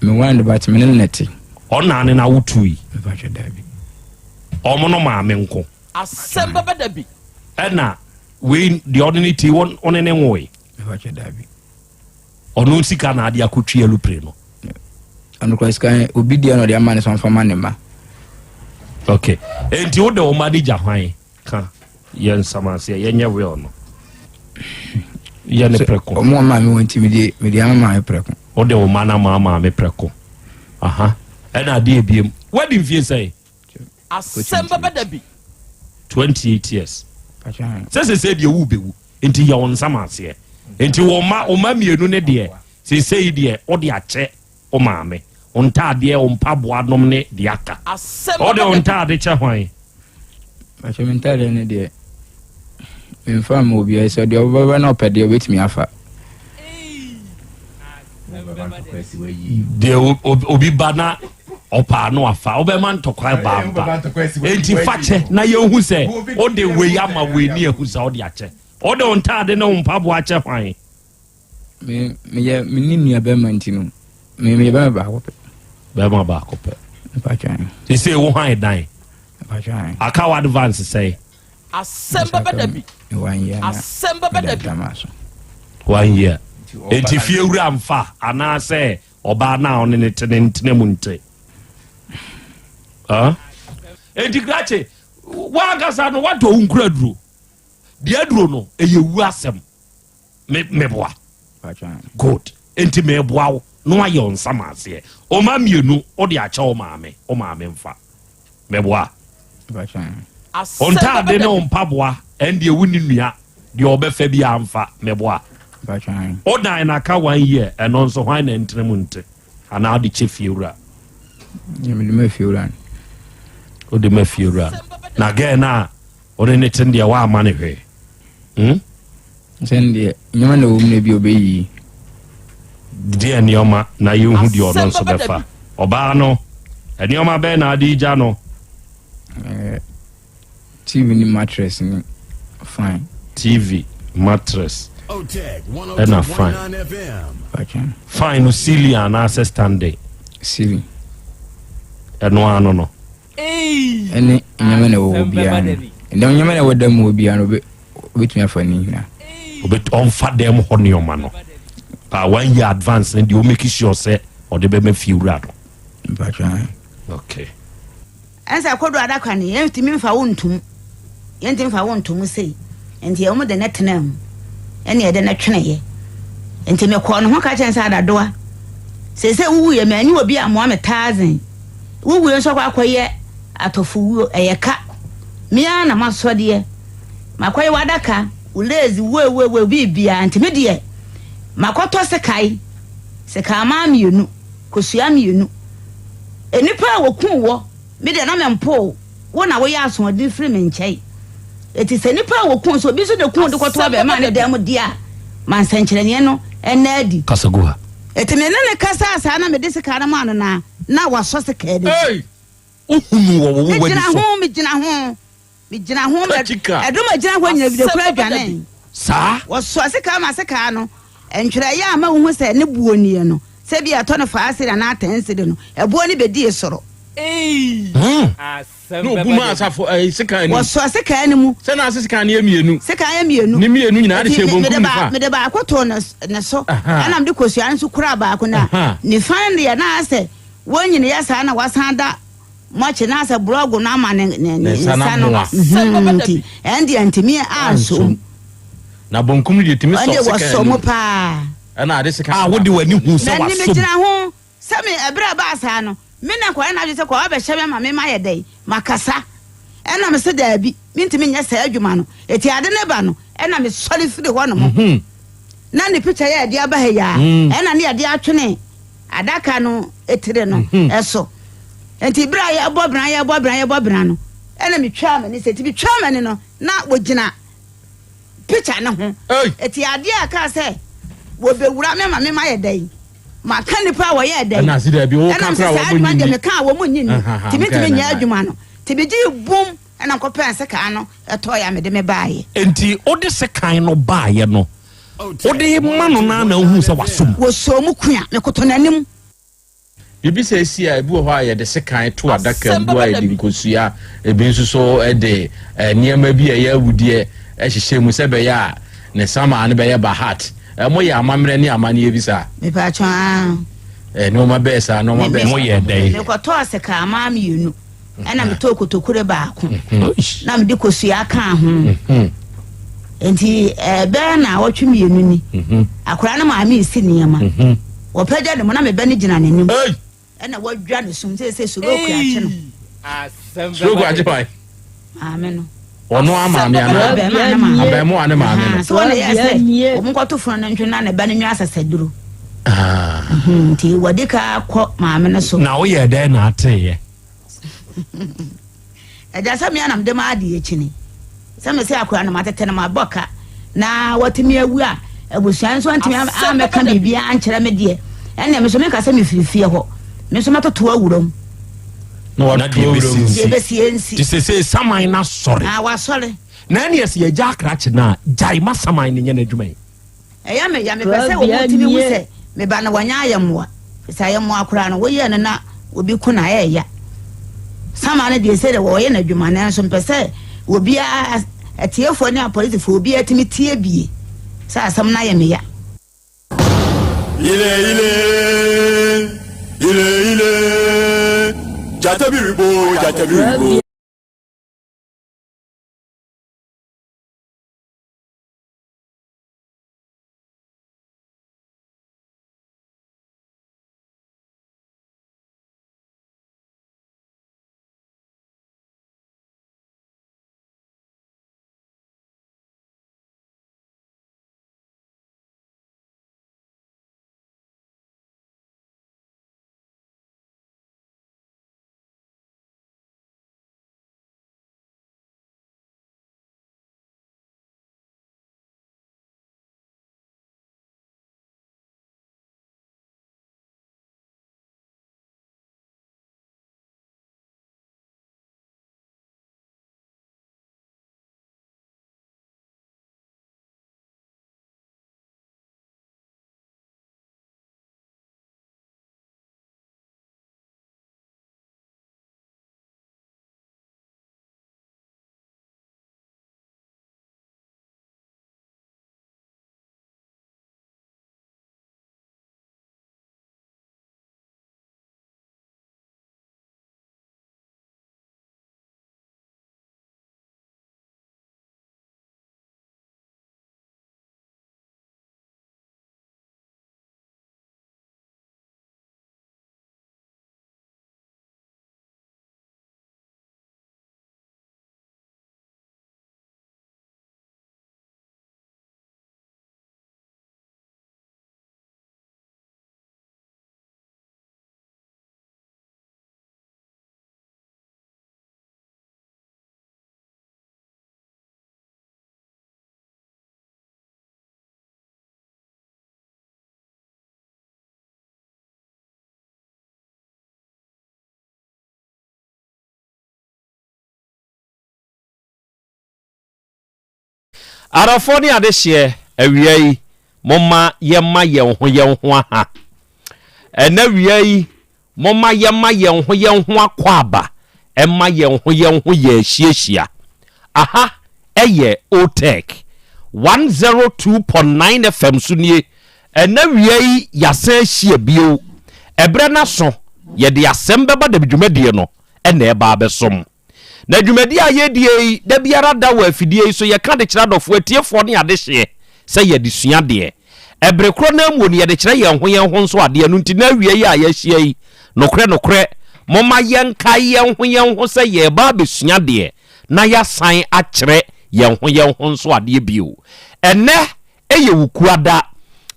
me wand bat me neti ona ne na wutui me ba dabi omo no ma me nko Asem Beba Dabi na we the ordinary one one ne nwoe me ba dabi onu sika na ade akotwi alupre no anu kwa sika obi dia no de amane so fama ne ma okay enti wo de o ma de jahwan ka yen samase yen yewe ono yen preko o mo ma me wonti me de ama me preko o de o ma na ma me preko aha e na de ebiem wedding fee say Asem Beba Dabi 28 years patran se de wu bewu enti Yaw Asante enti wo ma mienu ne de se de o de ache o ma me onta de o mpaboa nom ne de aka o de onta de che hwan patran mentale ne de me fa mo bi eso de obaba na opede obetimi afa de obi bana opa no afa obeman tokwa bamba enti fache na ye hu se o de we ama we ni ehu se o de ache o de onta de no mpabo ache hwan me ni nua be mantino me ba ba ko pe patran they say wo hwan dan patran aka advance say Asem Beba Dabi 1 year Asem Beba Dabi 1 year enti fie wura mfa ana say oba na on ne tene munte enti grache wa gasa no wato unkura duro de aduro no eyewu asem me boa patran good enti me boa wo no aye on samase o ma mienu o de acha o maame mfa me boa patran onta de no mpaboa and de wuni nua de obefa bi amfa me boa patran o dan na ka 1 year and onso hwan na entremunte ana de chefiura me me fiuran o de mafiura na ge na o ne tende wa amane hwe sende nyama na wo mne bi obeyi de nioma na yehu de ono so befa oba no enioma be na adija no TV ni mattress ni fine TV mattress Otec and a fine 1029 FM patran fine no ceiling na access standing ceiling eno ano no ene nyama na wo bia no nyama na wo dam wo bia no betumi afani na obet on fa dem ho nioma no 1 year advance and you make sure say or the be mafiura no patran okay ansa kodo adakwa ne yentimi mfa wontum yentimfa wontum sei enti ye mo de netenam ene ye de na twene enti me ko no ho ka chen sa adadoa sese wuwu ye mani obi amo am 1000 wuwu ye so kwa akoye atofu eyeka mia na masode makoye wadaka ulezi we bibia enti me de makoto sekai ma mienu kosua mienu enipa wokun wo me de na mempo wo na wo ya aso de free me nchai eti se nipa wokun so bi so de kun de koto be ma ne dem dia man sankyerene no enadi kasaguha eti me ne kasa asa na me de sika na ma no na waso sika de hey ohunu wo wo me gina ho eduma gina ho nyina bi de kura dwane sa waso sika ma sika no entwere ya ma wo hu se ne buonie no se bi ato no fa asira na atense de no ebuo ni be die soro no buma asafo sika ni waso sika ni mu se na sika ni emienu ni mienu nyina de chebo nkum fa me de ba akoto na so ana mde kosua nso kura ba ko na ni fan ya na ase wonyine ya sa na wasanda moche na ase blog na ma ne sano endi antimi anso na bonkum de timi so sika waso mo pa ɛna ade sika a wode wani hu sɛ wasom na ni gyina ho sɛ me ebra ba asa no me na kwa na agye sɛ kwa ba hyɛ me ma me ma yɛ dai makasa ɛna me se daabi mintimi nyɛ sɛ adwuma no eti ade ne ba no ɛna me sɔre firi hɔ no mo na ne picture yɛ ade aba ha ya ɛna ne ade atwene adaka no etire no ɛso enti bra yɛ bɔbran no ɛna me twa me ne sɛ ti bi twa me ne no na wogina picture ne ho eti ade aka sɛ wo bewura me ma me ma yɛ dai maka nipa wo yɛ dai ɛna si daabi wo ka kra wo mo nyini me ka wo mo nyini timi nya adwuma no tibi gi bom ɛna nkɔpɛ sɛ ka no ɛtɔ ya me de me baaye enti ode sɛ kan no baaye no ode ma no na hu sɛ wasom wo so mu kua me koto nanim bibi sɛ si a ebi wɔ hɔ a yɛde sekan to adaka mbu a yɛde nkosua ebi nso so ɛde nneɛma bi a ɛyɛ awudie ɛhyehyɛ mu sɛ bɛyɛ a ne sama ne bɛyɛ bahat mo yɛ amammerɛ ne amane bi sa me pa twa nneɛma bɛɛ sa nneɛma bɛɛ mo yɛ dai me koto aseka ama mienu ɛna me to kotokure baako na me de kosua ka ho enti bɛɛ na wɔtwe mienu ni akora na maame isi nneɛma wɔpɛgya de mo na me bɛ ne gyina n'anim ɛna wɔdwa no sum sɛ soroku akye no soroku akye pai maame no ɔno ama me ana abɛmo ane maame no so wɔn yɛ sɛ wɔn kɔto funu no ntwe na ne ba ne nwa asasaduro nti wɔde ka kɔ maame no so na woyɛ dɛ na ateyɛ ɛgya sɛ me anam de ma ade ekyini sɛ me sɛ akora no matete no mabɔka na wɔtemi awu a abusua nso antimi amɛka bibia ankyerɛ me deɛ ɛnna me so me ka sɛ me firifie hɔ me so matoto awuram na wɔna de besie nsi te sɛ saman na sɔre wasɔre na ɛne ɛsɛ yɛgya akrakye no a gyae ma saman ne nyɛ no adwuma yi ɛyɛ me ya mepɛ sɛ wɔmɔtumi wu sɛ meba na wɔnyɛ ayɛ mmoa sɛ ayɛ mmoa koraa no woyɛ no na obi ko na ɛyɛ sama no deɛ sɛ dɛ wɔyɛ no adwuma no nso mpɛ sɛ obiaa atiefoɔ ne apolisifoɔ obiaa tumi tie bie sɛ asɛm no ayɛ me ya ile jatabiribo arafo ne ade hye awia yi momma yemma yen ho aha ena awia yi momma yemma yen ho akwaba emma yen ho ye hyiehia aha eye Otec 1029 FM sunie ena awia yi yasan hie bio ebre na so ye de Asem Beba Dabi dwumadie no ena eba abesom na dwumadi ayedie da biara da wa afidie so ye ka de kira dofo atiefo ne ade hye se ye de sua de ebrekro na mu ne ye de kire ye ho nso ade no nti na wie yi a ye hia yi nokre moma yenka ye ho se ye ba besua de na ya san a kire ye ho nso ade bio ene eye wukuada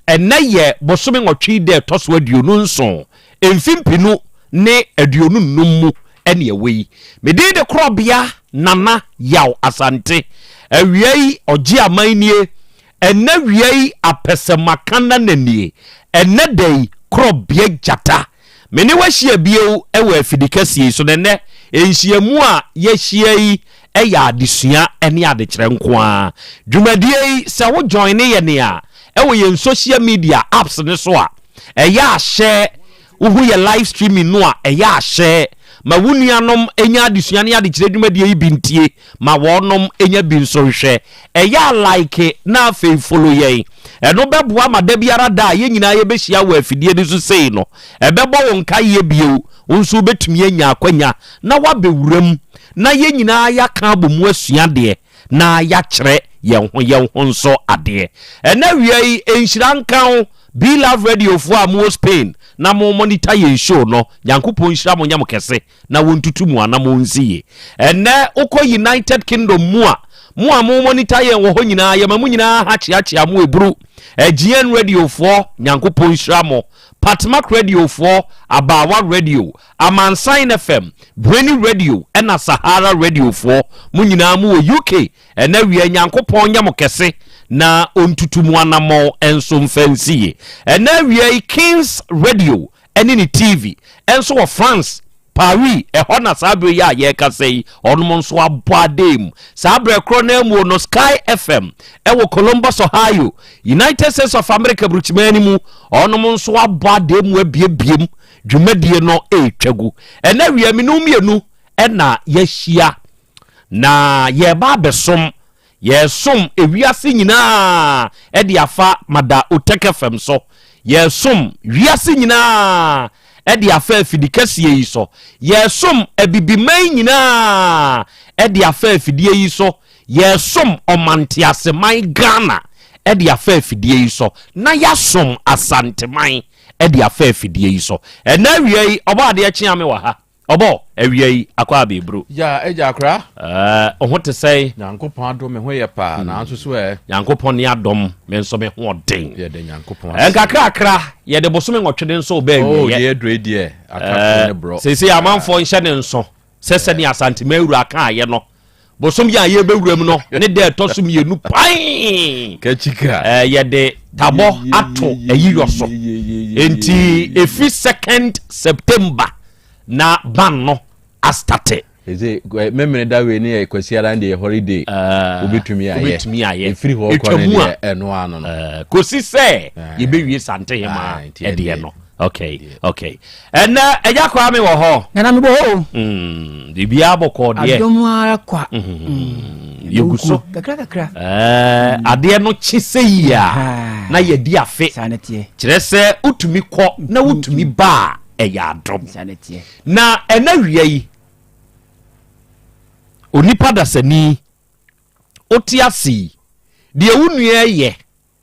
ene ye bosome nwotwe de toso aduonu nso emfimpinu ne aduonu nnum ene ewe mede de Krobea nana Yaw Asante awiei oji amanie ene wiei apesemakana nanie ene dei Krobea jata meni wahia bio ewe afidikasie so nene enhiamu a yehia yi eya adesua ene adekere nkoa dwumadie yi se wo join ne ye ne a ewe ye social media apps ne so a eya share wo ye live streaming no a eya share ma wunianom enya adesua ne adekere dwumadie yi bintie ma wonom enya bi nso hwe eya like na fe follow ye eno beboa ma da biara da ye nyina ye behia wo afidie ne so sei no ebebo wo nka ye bio unsu betumi anya akwanya na wabewuram na ye nyina ya ka abomu asua de na ya kire ye ho nso ade ena wiei enhira nkan Be Love Radio for Amo Spain na mo monitor ye show no Yankopon nhira mo nyam kese na wontutu mu ana mo nsiye ene uko United Kingdom mu a mo monitor ye wo ho nyina ye mamu nyina ha chiachia mo ebru GN Radio for Yankopon nhira mo Patmak Radio for Abawa Radio Amansan FM Bweni Radio ena Sahara Radio for mu nyina mu UK ene wi Yankopon nyam kese na ontutumu anamo enso mfansiye ena wi Kings Radio eni ni TV enso wa France Paris ehona sabre ya ye kasei onmo nso abadem sabre kronam no Sky FM ewo Columbus Ohio United States of America bruchimani mu onmo nso abadem abiebiem dwumadie no etwagu ena wi minumienu ena yehia na ye ba besom Yesum ewiase nyina edi afa mada Otec FM so yesum wiase nyina edi afa afidikasie yi so yesum ebibiman nyina edi afa afidie yi so yesum omantiaseman Ghana edi afa afidie yi so na yasum asanteman edi afa afidie yi so ena wiei oba de akye ame wa ha obo ewiei akwa bebro ya eja akra ohote sei Nyankopon adom me ho ye pa na anso so Nyankopon ne adom me nso me ho den ye de Nyankopon kakra akra ye de bosome nwotwede nso oba ewie ye dre die akra ne bro sei amanfo nhye ne nso sese ne Asante mawuru aka aye no bosom ya ye bewuram no ne de tosum ye nu pan kachika ye de tabo ato ayiro so enti efi 2nd September na ban no astate eze memene da we ne kwasiara ndi holiday obetumi aye efiri ho ko ne eno ano no kosi se ye bewie sante hema ede no okay and eja kwa me wo ho na me bo ho de bia boko de adomara kwa yeguso kakra ade no chiseya na ye di afe sanete kire se utumi kọ na utumi ba eya adom na ena wiei onipa dasani otiasi de ewunua ye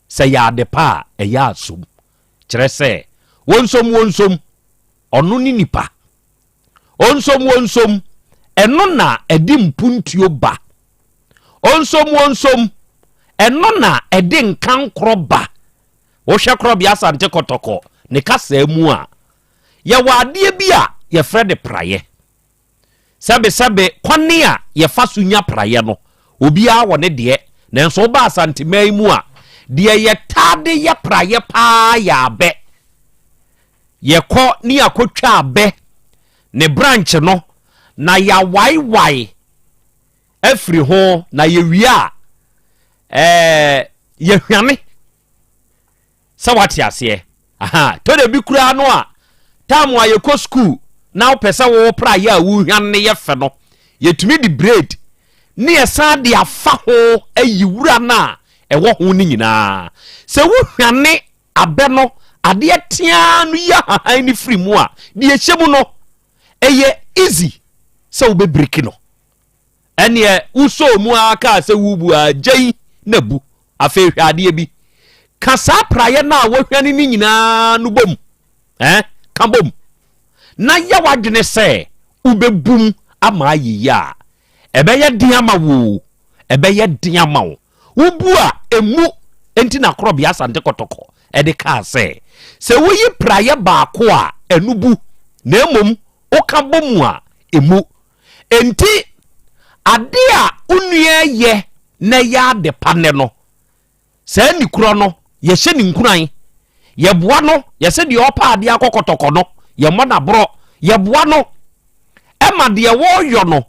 se ya adepa eya asum kire se wonsom onu ni nipa wonsom eno na edi mpuntuo ba wonsom eno na edi nkan kroba wo hwe Krobea Asante kotoko ne kasa mu a ya wade bia ye frede praye sabe kwane a ye fasunya praye no obia wone de nanso ba Asante mai mu a de ye tade ye praye pa ya be ye ko ni akotwa be ne branch no na ya wai afri ho na ye wia ye hwane sawati ase to de bi kura no a tamu aye ko school na opese wo pra ya wu hwan ne ye fe no yetumi di braid ne yesa de afa ho ayiwura na ewo ho ni nyina se wu hwane abe no ade atia no ya han ni free mu a de ehyemu no eye easy se wo be break no ene uso mu aka se wu bu ajai na bu afa hwade bi ka saa praeɛ na wohwane ni nyinaa no bom ka bom na ya wadwene sɛ ubebum ama ayi a ɛbɛyɛ den ama wo ɛbɛyɛ den ama wo wobu a emu enti na Krobea Asante kɔtɔkɔ ɛde ka sɛ woyi praeɛ baako a enubu na emom woka bom a emu enti ade a unua ye na ya de pane no saa ni kuro no ye hye ni nkuran ye boa no ye se de opa ade akokotoko no ye mo na bro ye boa no e ma de wo yo no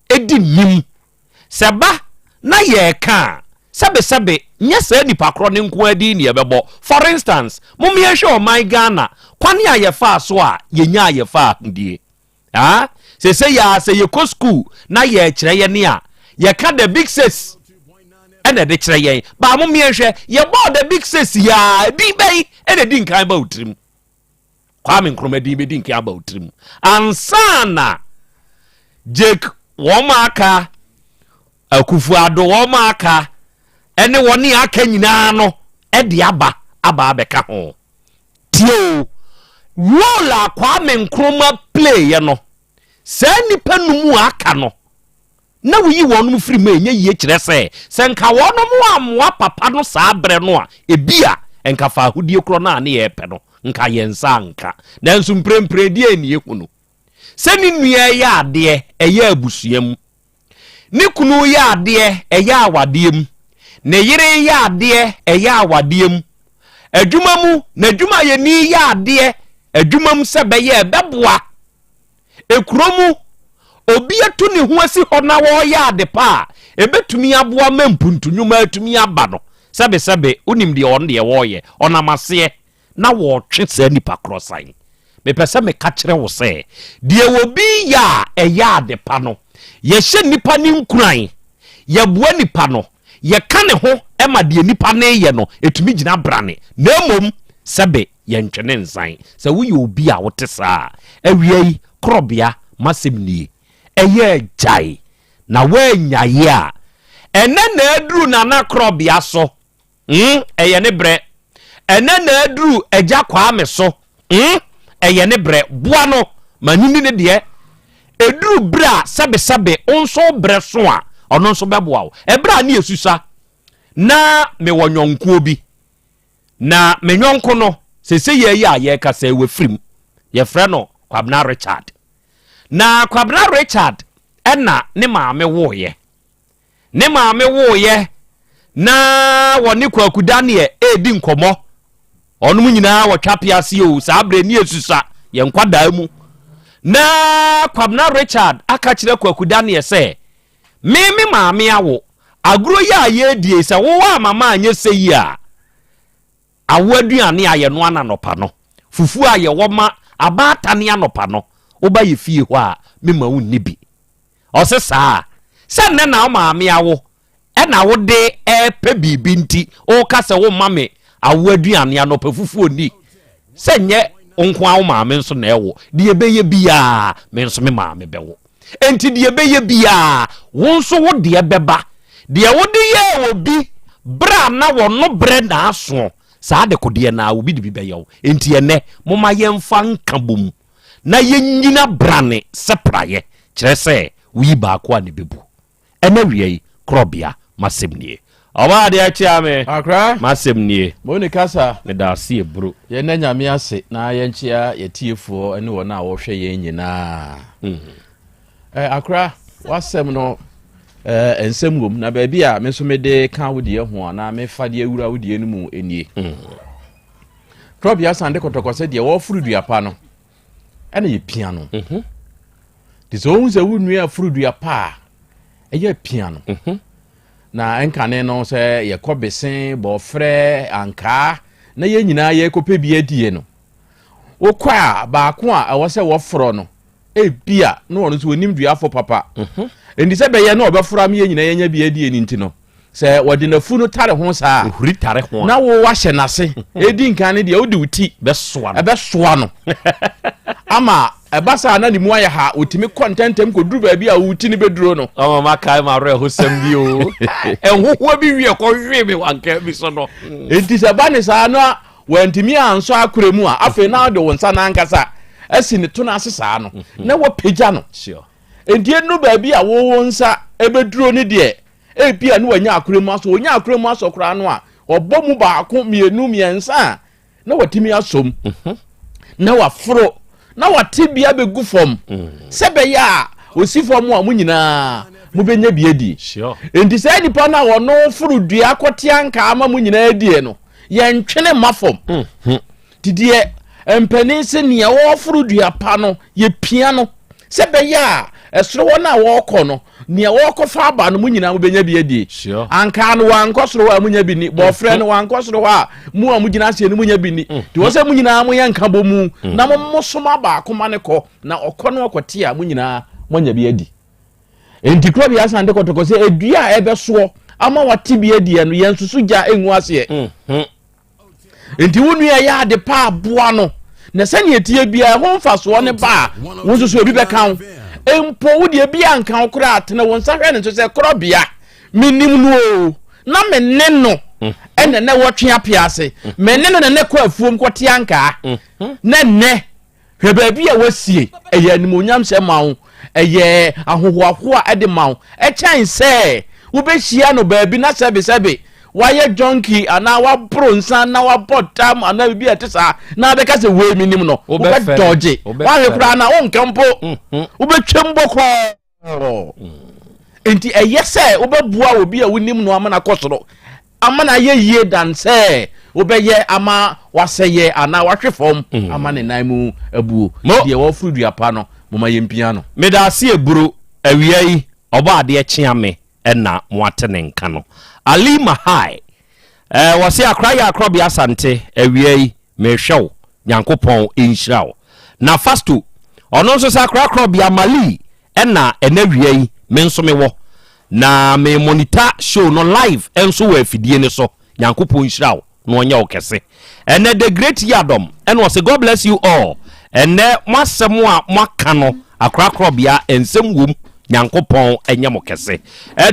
edi nim seba na ye ka sebe nye saa nipa kro ne nko adi ne ye bebo. For instance mum ye hwe o man Ghana kwane a ye fa so a ye nya ye fa ndie se ya se ye ko school na ye kire ye ne a ye ka the big sis ene de kire ye ba mum ye hwe ye bo the big sis ya di bai ene di nkan ba utrim Kwame Nkrumah di be di nkan ba utrim ansana Jake womaka Akufo-Addo womaka ene woni aka nyina no e de aba abeka ho tio wola Kwame Nkrumah play ye no sa nipa numu aka no na wuyi wonum firi ma enye ye kire se nka wonum amwa papa no saa bre no a ebia enka fa ahudie kro na ne ye pe no nka yensa nka nanso mprempre die eni ehunu se ni nua ya ade eye abusuam ni kunu ya ade eye awadiem ne yire ya ade eye awadiem adwuma mu na adwuma ye ni ya ade adwuma mu se be ye beboa ekromu obi etu ne ho asi ho na wo ya ade pa ebetumi aboa mampuntunwuma atumi aba no sebe unim de on de wo ye onamase na wo twe sa nipa crossan me pese me ka kire wo se de wo bi ya eya ade pa no ye hye nipa ni nkuran ye boa nipa no ye ka ne ho e ma de nipa ne ye no etumi gina brane na mom sebe ye ntwene nsan se wo ye obi a wo te saa awiei Krobea masemni eye jai na wenyaye a ene na aduru na Krobea so eye ne bre ene na aduru eja Kwame so eye ne bre boa no manini ne de eduru bra sebe onso bre so a ono nso beboa wo ebra na esusa na me wonyonko bi na me nyonko no sese ye ya ye kasa we frim ye frɛ no Kwabena Richard na Kwabena Richard ena ne maame woye na woni kwakuda ne edi nkomo onum nyina wotwa piase o saa bre ne esusa ye nkwada mu na Kwabena Richard aka kire kwakuda ne se me maame awo agro ya ye die se wo wa mama anye seyi a awaduane aye no ananopa no fufu aye woma abata ne anopa no oba ye fie ho a me ma wo nibi ose saa se ne na maame awo e na wo de pe bibi nti o ka se wo mame awaduane anopa fufu oni se nye onko awo maame nso na ewo de ebeye bia me nso me maame bewo enti de ebeye bia wo nso wo de beba de wo de ye obi bra na wo no bre na aso saa de kodie na obi de bibeyew enti ene moma yemfa nkabom na yenyina brane sepraye kire se wi ba ko ane bebu ene wiei Krobea masemnie oba de achiame akra masemnie moni kasa ne da se ebru ye na nyame ase na ye nchia ye tiefo ene wona wo hwe ye nyina akra wasem no ensem wom na ba bia me so me de kan wodie ho na me fa de awura wodie no mu enie Krobea Asante kotokose de wo furudua pa no ene ye piano de so unse wunua furudua pa eye piano na enkane no se ye kobesen bo frɛ anka na ye nyina ye kopɛ bi adie no wokwa ba ko a ɛwɔ sɛ wɔfrɔ no bia no wono so onim dua fo papa endi sɛ bɛyɛ no obɛfra me ye nyina ye nya bi adie ni nti no sɛ wɔde na fu no tare ho saa ohuri tare ho na wo wahyɛ nase edi nkane de wodi uti bɛsoa no ama ebasa na ni mu aye ha otimi contentem ko duru ba bi a wuti ni beduro no o ma kai ma re ho sem bi o enhoho bi wie ko hwe me wanka bi so no enti se ba ni sa no wantimi anso akoremu a afi na de wonsa na ankasa asi ne to na asesa no na wo pagya no sure enti enu ba bi a wo wonsa ebeduro ni de ebia no wanya akoremu aso wonya akoremu aso kora no a obomu ba ko mienu miensa na watimi asom na waforo na watibia begu fom sebe ya osifom a munyina mubenya biedi sure enti say nipa na wono furu dua kotianka ama munyina die no ye ntwene mafom tidie empenise ne wo furu dua pa no ye pia no sebe ya esoro wona wo kɔ no ne wo kɔ fa ba no munyina mubenya biedi sure anka no wankɔsoro wa munya bi ni bɔfrɛ no wankɔsoro wa mu a mugina se no munya bi ni ti wo se munyina mo yɛ nka bomu na mo soma ba akoma ne kɔ na ɔkɔ no ɔkɔte a munyina monya bi adi enti Krobea Asante kɔtɔkɔ se edua a ɛbɛsoɔ ama wate bi adi no yɛn susu gya engu ase enti wonu ya ade pa aboa no na sɛ ne etie bia ho mfasoɔ ne ba wo susu obi bɛka empo wode bia anka okura atena won sahwe ne se Krobea minim no na menne no ene ne wotwe apiase menne no ne kwa afuom kwete anka na ne hwe ba bia wasie eye animonyam se mawo eye ahohoaho a ede mawo e chan se wo be hia no ba bi na sebe waye junkie ana wa bronsa na wa botam ana bi etesa na be ka se we minim no wo be dodge wa he kura na wo nkampo wo be twembo ko enti eyese wo be bua obi a wonim no amana kosoro amana ye yie dan se wo be ye ama waseye ana wahwefom amana nanmu abuo de wo furudua pa no moma yempia no meda ase eburu awia yi oba ade kyeame na moatene nka no Ali Mahai wase akra ya Krobea Asante awia yi mehwew Nyankopon enhyirawo na fasto ono nso sa akra Krobea Mali na enawia yi me nso mewo na me monitor show no live enso wa afidie ne so Nyankopon enhyirawo no onya okese ene the great yadom and was God bless you all ene mwasem a mwaka no akra Krobea ensem wom Nyankopon enye mokese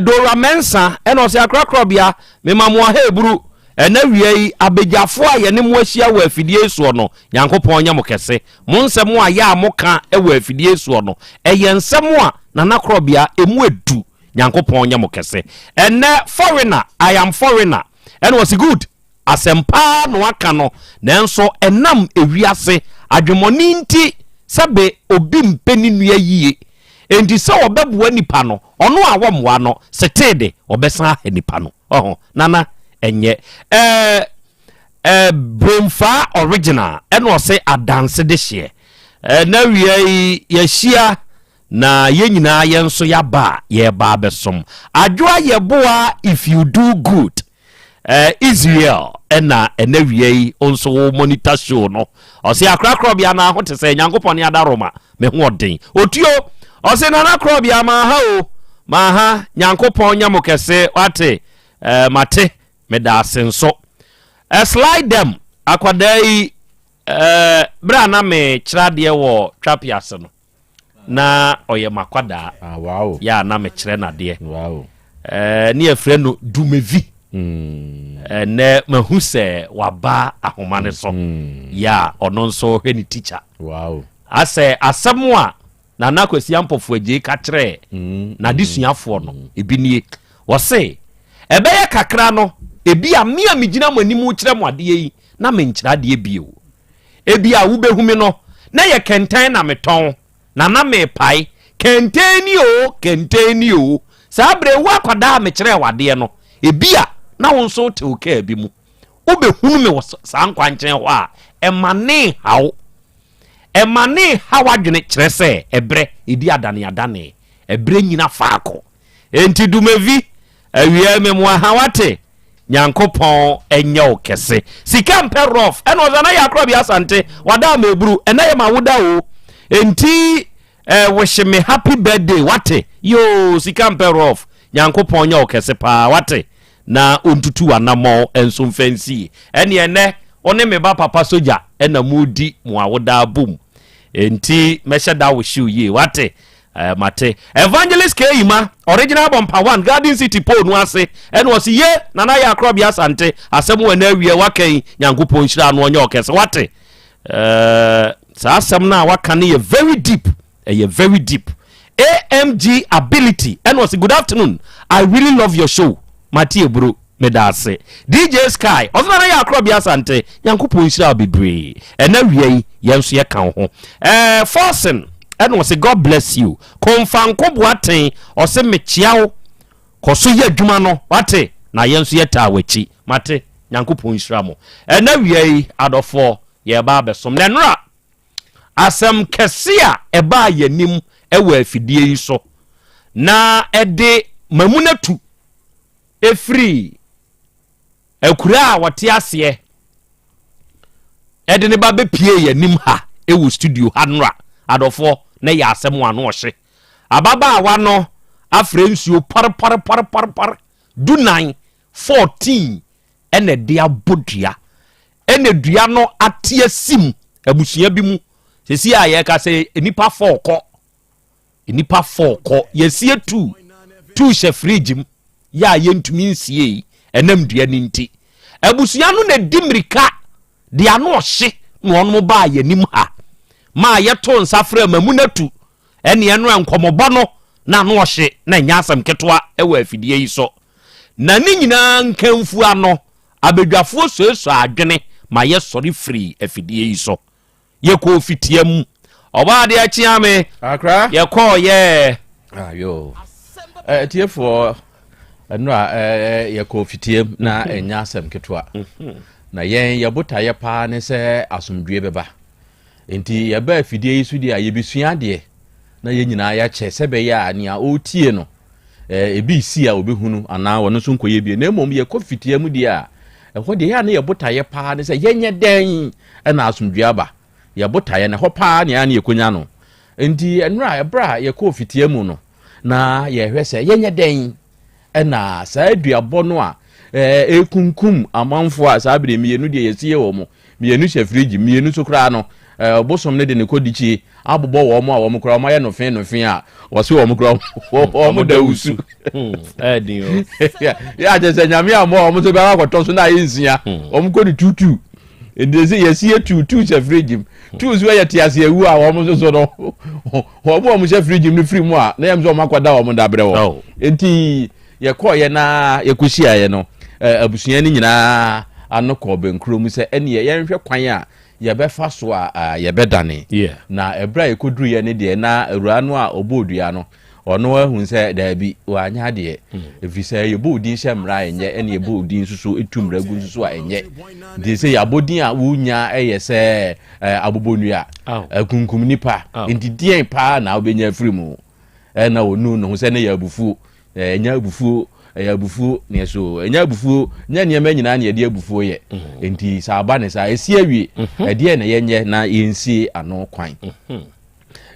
Dora Mensa eno se akra Krobea me mamoa heburu ena wiei abegyafo a ye ne mo ahia wa afidie so no Nyankopon enye mokese monsem a ya amoka e wa afidie so no eye nsem a na Krobea emu edu Nyankopon enye mokese ene foreigner I am foreigner eno was good asempa no aka no nanso enam ewiase adwemoni nti sabe obi mpeni nua yie enti se obebua nipa no ono a womwa no setede obesa nipa no nana enye Bromfa original eno se adanse de hye na wiei yehia na yenyina yenso yaba ye ba besom adwoa yeboa if you do good Israel ena wiei onso monitor show no o se akra Krobea na ho te se Nyankopon ya daroma me ho odin otuo o se na Krobea ma ha Nyankopon nya mokese wate mate meda senso slide them akwadai bra na me kira de wo twapiase no na oye makwada wow ya na me kire na de wow ni afre no dumevi ne mahu se waba ahomane so ya ono nso hwe ni teacher wow ase asemwa na nakwasi ampofo agi ka kire na disuafo no ebi nie wo se ebeye kakra no ebi a me amigina manimu kire mo ade yi na me nkira de bio ebi a wo behumi no na ye kentan na meton na me pai kenteni o sabre wo akwada me kire wade no ebi a na won so te oka bi mu obehunu me sa nkwankyere ho a emane hawadwene kire se ebre edi adane ebre nyina faako enti dumevi awia me mo hawate Nyankopon enye okese sika mperof eno zana ya Krobea Asante wada meburu enaye mawuda o enti wish me happy birthday wate yo sika mperof Nyankopon enye okese pa wate na ontutu anamo enso mfansi ene one me ba papa soja ena mudi mu awoda bum enti mesha da wo show ye wate mate Evangelist Keima original bumper 1 Garden City Pole no ase and was ye nana ya Krobea Asante asem we na wie wakan Nyankopon hira no onye okese wate sa asem na waka ne ye very deep very deep AMG ability and was good afternoon I really love your show Mattie bro medase DJ Sky osana ya Krobea Asante Nyankopon hira bebre na wie yenso ye kan ho forcing and was God bless you konfan ko boaten o se mechiawo koso ye adwuma no wate na yenso ye ta wachi mate Nyankopon hira mo na wie adofo ye ba besom na nra asem kesia eba yanim ewa afidie yi so na ede mamunatu efri ekura wate ase ede ne ba be pie yanim ha ewu studio ha nra adofo na ya asem wano ohye ababa awa no afrensuo par du 9 14 ene dia bodua ene dua no atia sim abusua bi mu sesi aye ka se enipa 4 ko yesie 2 she fridge mu ya yentumi nsie enam dua ni nti abusua no na dimrika dia no ohye no ono ba yanim ha ma yeto nsafra mamunatu ene eno enkomobo no na no ohye na nya asam ketwa ewa afidie yi so na ni nyina nkamfu ano abedwafo soso adwene ma ye sori free afidie yi so ye ko fitiam oba de achia me akra ye ko ye ayo tiefo eno ye ko fitiam na enya asam ketwa na yen ye botaye pa ne se asomdwe beba enti ye ba afidie yi so dia ye besua de na ye nyina ya che sebe ya ania otie no ebi si a obehunu ana wono so nkoye bi na emom ye ko fitiam dia ho de ya na ye botaye pa ne se yenye den na asomdwe aba ye botaye na ho pa ne ya na ye konya no enti enra ebra ye ko fitiam no na ye hwese yenye den na sa aduabo no a ekunkum amanfo a sa bere mienu de yesie wo mo mienu hye fridge mienu so kra no bosom ne de ne kodichi abobo wo mo a wo mo kra mo ye no fin a wo se wo mo kra wo mo da usu dio ya je se nyame a mo so ba akoto so na yinsia wo mo kodi tutu endeze yesie tutu hye fridge tu so ye tiase ewu a wo mo so no wo mo hye fridge no free mo a na yem so mo akwada wo mo da bre wo enti ye ko ye na ye kushia ye no abusua ni nyina anoko benkrom se ene ye nhwe kwan a ye befa so a ye bedane na ebra ye koduru ye ne de na awura no a obodua no ono ahun se da bi wanya de efise ye bodin hyemra enye ene ye bodin susu etumra gu susu a enye de se ya bodin a wunya eye se abobonua akunkum nipa ndidien pa na obenya afrimu na onu no se ne ya abufu enya abufu ne so enya abufu nya ne ma nyina ne de abufu ye enti sa aba ne sa esi awie de ne yenye na yensi ano kwan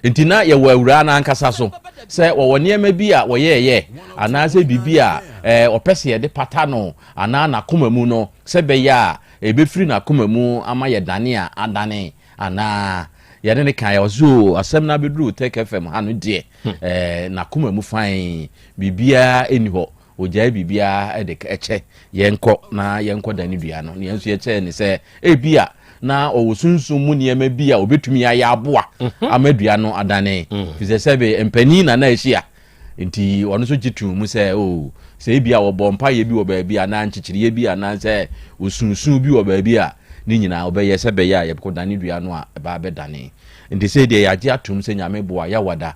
enti na ye wawura na ankasa so se wo ne ma bi a wo ye ana se bibi a opese ye de pata no ana na komamu no se be ya ebefiri na komamu ama ye dane a adane ana yade ne kan yozo asem na bedru Otec FM hanu de na komamu fan bibia eni ho oja bibia de eche yenko na yenko dani bia no ne yenso ye che ne se ebia na owosunsun mu ne ma bia obetumi ya aboa amadua no adane fise sebe empani na ehia enti ono so gitu mu se o se ebia wo bompa ye bi wo ba bia na nchichiri ye bia na se osunsun bi wo ba bia ni nyina obeye sebe ya ye ko dani dua no a ba be dane enti se de ya gi atum se nyame boa ya wada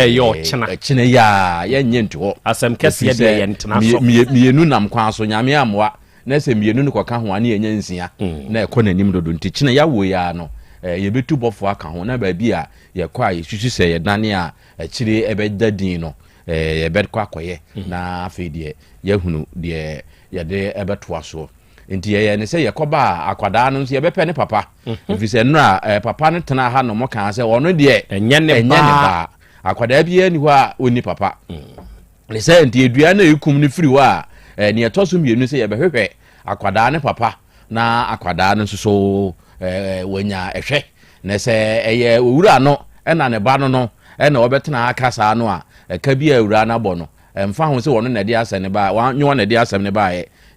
yo chine ya yenye nto asem kese ye de ye ntena so mienu nam kwa so nyame amwa na se mienu no koka ho ane yenye nsia na ekọ nanim dodo nti chine ya wo ya no ye betu bofo aka ho na ba bi a ye kwa ye hwehwe se ye dane a chire ebedadin no ye bed kwa akoye na afedie ye hunu de ye de ebeto aso nti ye ne se ye koba akwada no se ye bepe ne papa mfise nra papa ne tena ha no mo kan se ono de enye ne ba akwada bia ni ho a oni papa le se nti edua na ekum ne firi ho a ne etoso mienu se ye behwehwe akwada ne papa na akwada no so wanya ehwe na sɛ ɛyɛ owura no ɛna ne ba no ɛna wɔbɛtena aka saa no a ɛka bi a owura no abɔ no ɛmfa ho sɛ wɔno na de asɛm ne ba wɔn na de asɛm ne ba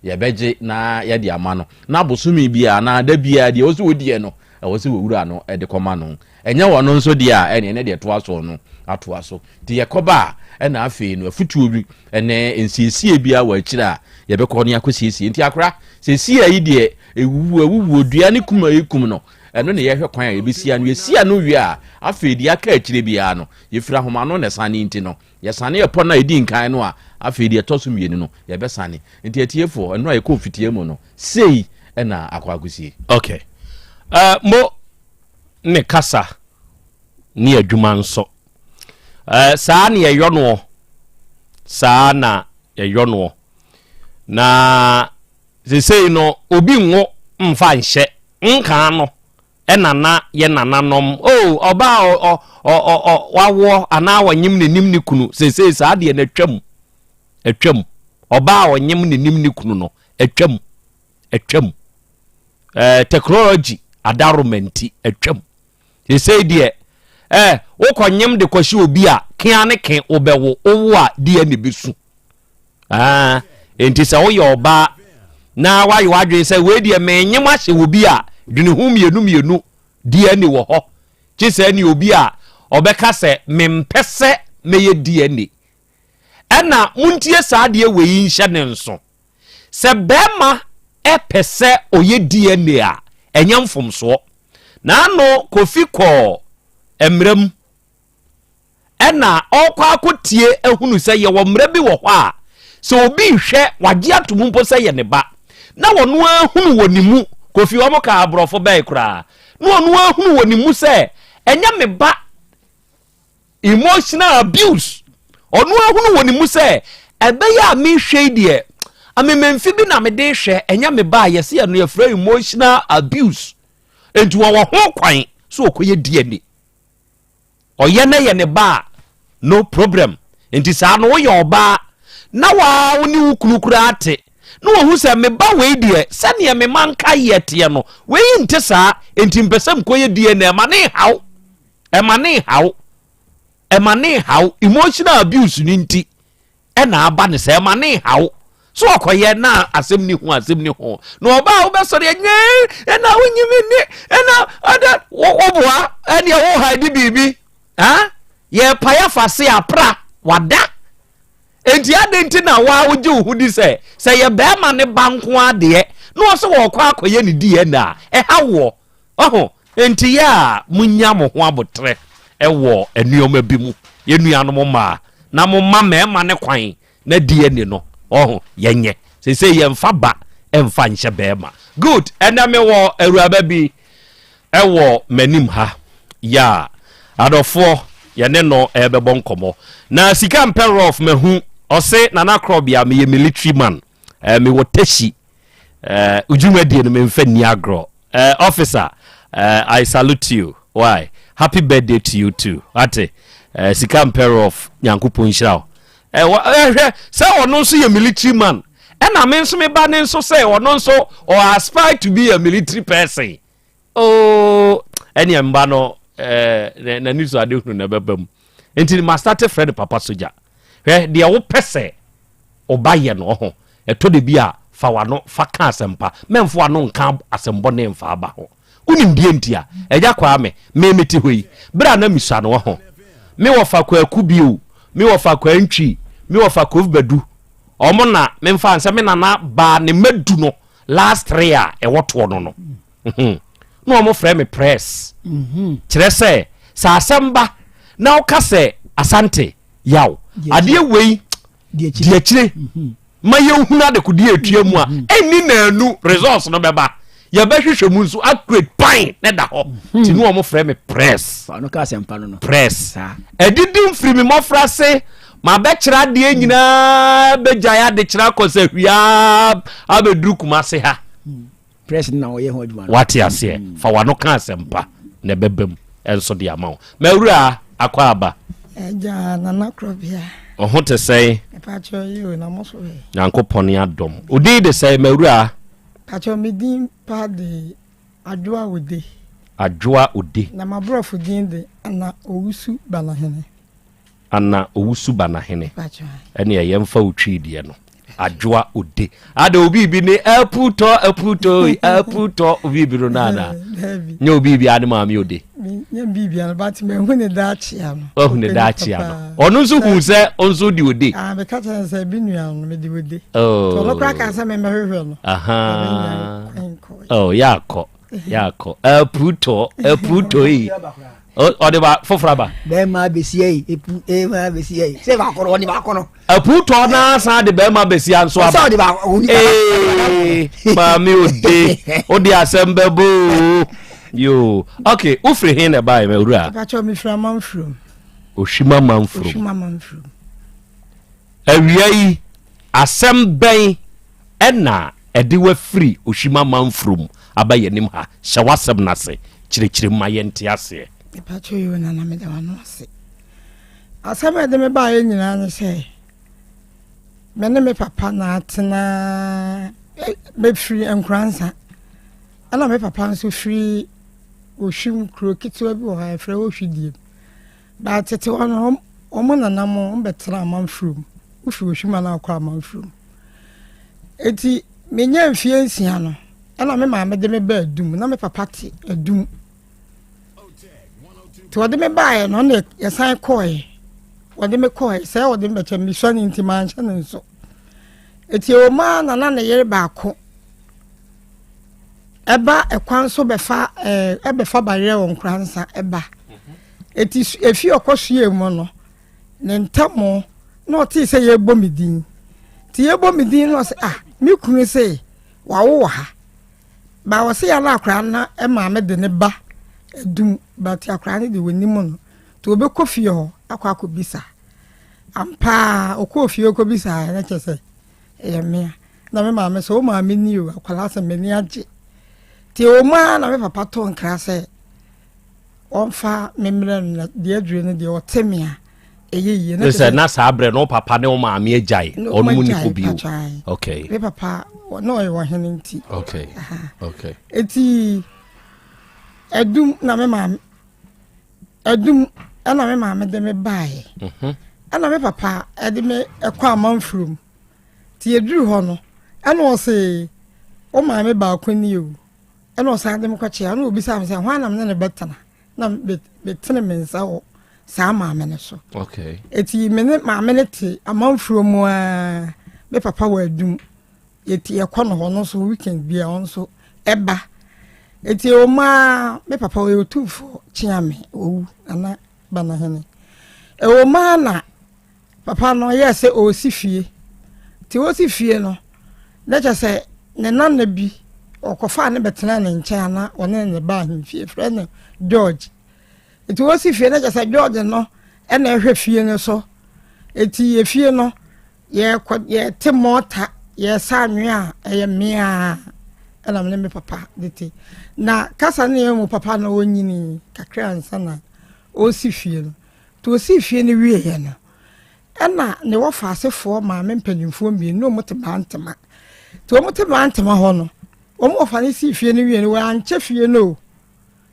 yɛbɛgye na yɛde ama no na bosome bia na da bia deɛ wɔsɛ wɔdie no ɛwɔ sɛ owura no ɛde kɔma no ɛnyɛ wɔno nso deɛ a ɛne deɛ toa so no atoa so nti yɛkɔba a ɛna afei no afutuo bi ɛne nsiesie bia wɔ akyire a yɛbɛkɔ ne akɔsiesie nti akora siesie yi deɛ ɛwuwu dua ne kum a yɛkum no ɛno ne yɛhwɛ kwan a yɛbɛsia no yɛsia no wie a afei deɛ aka akyire biara no yɛfiri ahoma no ne sane nti no yɛsane yɛpɔ no a ɛdi nkan no a afei deɛ ɛtɔ so mmienu no yɛbɛsane nti atiefoɔ ɛno a yɛkɔ mfitie mu no sei ɛna akɔakosie okay mo ne kasa ne adwuma nso saa ne yɛyɔ no saa na yɛyɔ no na sesei no obi nwo mfa nhyɛ nka no ɛnana yɛ nananom ɔba wawo ana wanyim ne nim ne kunu sesei saa deɛ na atwam ɔba wanyim ne nim ne kunu no atwam technology adaromenti atwam sesei deɛ wokɔnyim de kɔhye obi a kea ne ke wobɛwo owo a deɛ ne besu enti sɛ woyɛ ɔba na wayɛ wadwen sɛ wei deɛ menyim ahyɛ obi a dwene hu mienu deɛ ne wɔ hɔ kye sɛ ne obi a ɔbɛka sɛ mempɛ sɛ mɛyɛ DNA ɛna muntie saa deɛ wei nhyɛ ne nso sɛ bɛma ɛpɛ sɛ ɔyɛ DNA a ɛnyɛ mfomsoɔ na ano kofi kɔ emrem ɛna ɔkɔ akɔtie ehunu sɛ yɛ wɔ mrɛ bi wɔ hɔ a sɛ obi hwɛ wagye ato mu mpo sɛ yɛ ne ba na wɔno ahunu wɔ ne mu kofi wɔn ka aborɔfo bɛɛ koraa na wɔno ahunu wɔ ne mu sɛ ɛnyɛ me ba emotional abuse ɔno ahunu wɔ ne mu sɛ ɛbɛyɛ a mehwɛ deɛ amememfi bi na mede hwɛ ɛnyɛ me ba yɛse yɛ no yɛfrɛ emotional abuse enti wɔwɔ ho kwan so ɔkɔyɛ DNA ɔyɛ na yɛ ne ba no problem enti saa no woyɛ ɔba na waa wo ne wo kunukura ate na wo hu sɛ me ba wei deɛ sɛnea me manka yɛ teɛ no wei nte saa enti mpɛsɛm kɔyɛ DNA ɛma ne haw emotional abuse ni nti ɛna aba ne sɛ ɛma ne haw so ɔkɔyɛ na asɛm ni ho na ɔba wo bɛsɔre nyɛ ɛna wonyimi ne ɛna ada wɔboa ɛne wo hide bibi yɛ paya fase apra wada enti adenti na wa wogye wo hudi sɛ yɛ bɛma ne banko adeɛ na ɔso wɔkɔ akɔyɛ ne DNA ɛha wo enti ya munya mo ho abotre ɛwɔ anuoma bi mu yɛnuanom ma na mo ma mɛma ne kwan na DNA no yenye sese yemfa ba emfa nhyɛ bɛɛma good ɛna me wɔ awuraba bi ɛwɔ manim ha ya adɔfoɔ yɛne no ɛbɛbɔ nkɔmɔ na sika mpɛrof mahu ɔse nana Krobea me military man me wɔ tashi ujumadi no me mfa ni agro officer I salute you why happy birthday to you too ate sika mpɛrof nyankopɔn hyira sɛ ɔno nso yɛ military man ɛna me nso me ba ne nso sɛ ɔno nso or aspire to be a military person ɛne mba no na niso ade hunu na bɛbam enti ma start friend papa soja hwɛ deɛ wo pɛsɛ ɔba yɛ no ho ɛtɔ de bi a fa wano fa ka asɛmpa memfo ano nka asɛmbɔ ne mfa aba ho unim die ntia ɛgya kwa me meti hɔ yi bra na misua no ho me wɔ fa kwa kubio me wɔ fa kwa ntwi me wɔ fa kof badu ɔmo na me mfa nsɛ me nana ba ne madu no last 3 a ɛwɔ to no no ɔmo frɛ me press kyerɛ sɛ sa asɛmba na ɔka sɛ asante yaw adeɛ wei die kyire ma yɛhuna de kodie atua mu a ɛni naanu results no bɛba yɛbɛhwehwɛ mu nso accurate pine ne da hɔ ti no ɔmo frɛ me press no ka asɛmpa no press ɛdidi mfiri me mɔfra se ma bɛkyerɛ deɛ nyinaa bɛgya de kyerɛ akɔsɛ hwia abɛduru kuma se ha press na ɔyɛ ho adwuma wate aseɛ fa wano ka asɛmpa na bɛbam ɛnso de ama wo mawura akɔ aba ɛgya nana Krobea ɔho te sɛ pacho yo na moso we nyankopɔn adom odi de sɛ mawura pacho medin pa de adwoa wode adwoa ode na mabrofo din de ana owusu banahene ene yemfa utwi de no adwoa ode ada obi bi ne aputo obi bi no nana nya obi bi ade maami ode nya bibi an but me hu ne daachia no ono nso hu se onso di ode be ka tan se bi nua no me di ode to lo kra ka se me hwehwe no yako aputo yi o de ba fofraba be ma besie se ba koro ni ba kono aputo na sa de be ma besia nso aba so de ba ma mi odi Asem Bebo yo okay ufre hin na ba me ura ba cho mi fra manfrom oshima manfrom awia yi Asem ben ena edi wa free oshima manfrom aba yenim ha hyawasem na se kirikiri ma yente ase pa cho yo na me da wano ase Asem ede me ba ye nyina ne se me ne me papa na atena be free enkransa ana me papa nso free oshim kro kitwa bi wo ha fra ohwidie ba tete wono omo nana mo betra manfrom ufi oshima na akwa manfrom eti menya mfie nsia no ana me ma me de me ba adum na me papa ti adum to wode me ba no na yesan koe wode me koe se wode me cha mi so ni ntima ancha nso eti o ma na na yere ba ko eba ekwan so befa ebefa barrier won kransa eba eti efi okosue mu no ne ntamo na oti se ye bomidin ti ye bomidin no se mi kunu se wa wo ha ba wo se ya na akra na e ma me de ne ba edum ba ti akra ne de woni mu no to obekofie ho akwa akobisa ampa okofie okobisa na chese me na me ma me so ma me ni o akwala se me ni age ti o ma na me papa to nkra se onfa memre na de adure ne de otemia eyeye na se na sa abre no papa ne o ma me agai onu mu ni ko bi okay me papa no e wo hene nti okay eti edum na me ma edum ana me ma me de me bae ana me papa ede me ekwa manfrom ti eduru ho no ana o se o ma me ba kwani o ana o sa de me kwache ana obi sa me se hwana me ne betana na betene me nsa ho sa ma me ne so okay eti me ne ma me ne ti amanfrom a me papa wa adum yeti ekwa no ho no so weekend bia on so eba eti o ma me papa we otufo chiame owu ana bana hene o ma na papa no yese o si fie ti o si fie no na cha se ne nanna bi okofa ne betena ne ncha na one ne ba himfie frɛ ne George eti o si fie na cha se George no e na ehwɛ fie ne so eti ye fie no ye te mota ye sa nwa ye mia ana me papa dete na kasa ne mu papa na wonyini kakra ansa na o si fie no to o si fie ne wie ye no ana ne wo fa asefo ma me mpanimfo mbi no mo te bantema to mo te bantema ho no o mo fa ne si fie ne wie ne wa anche fie no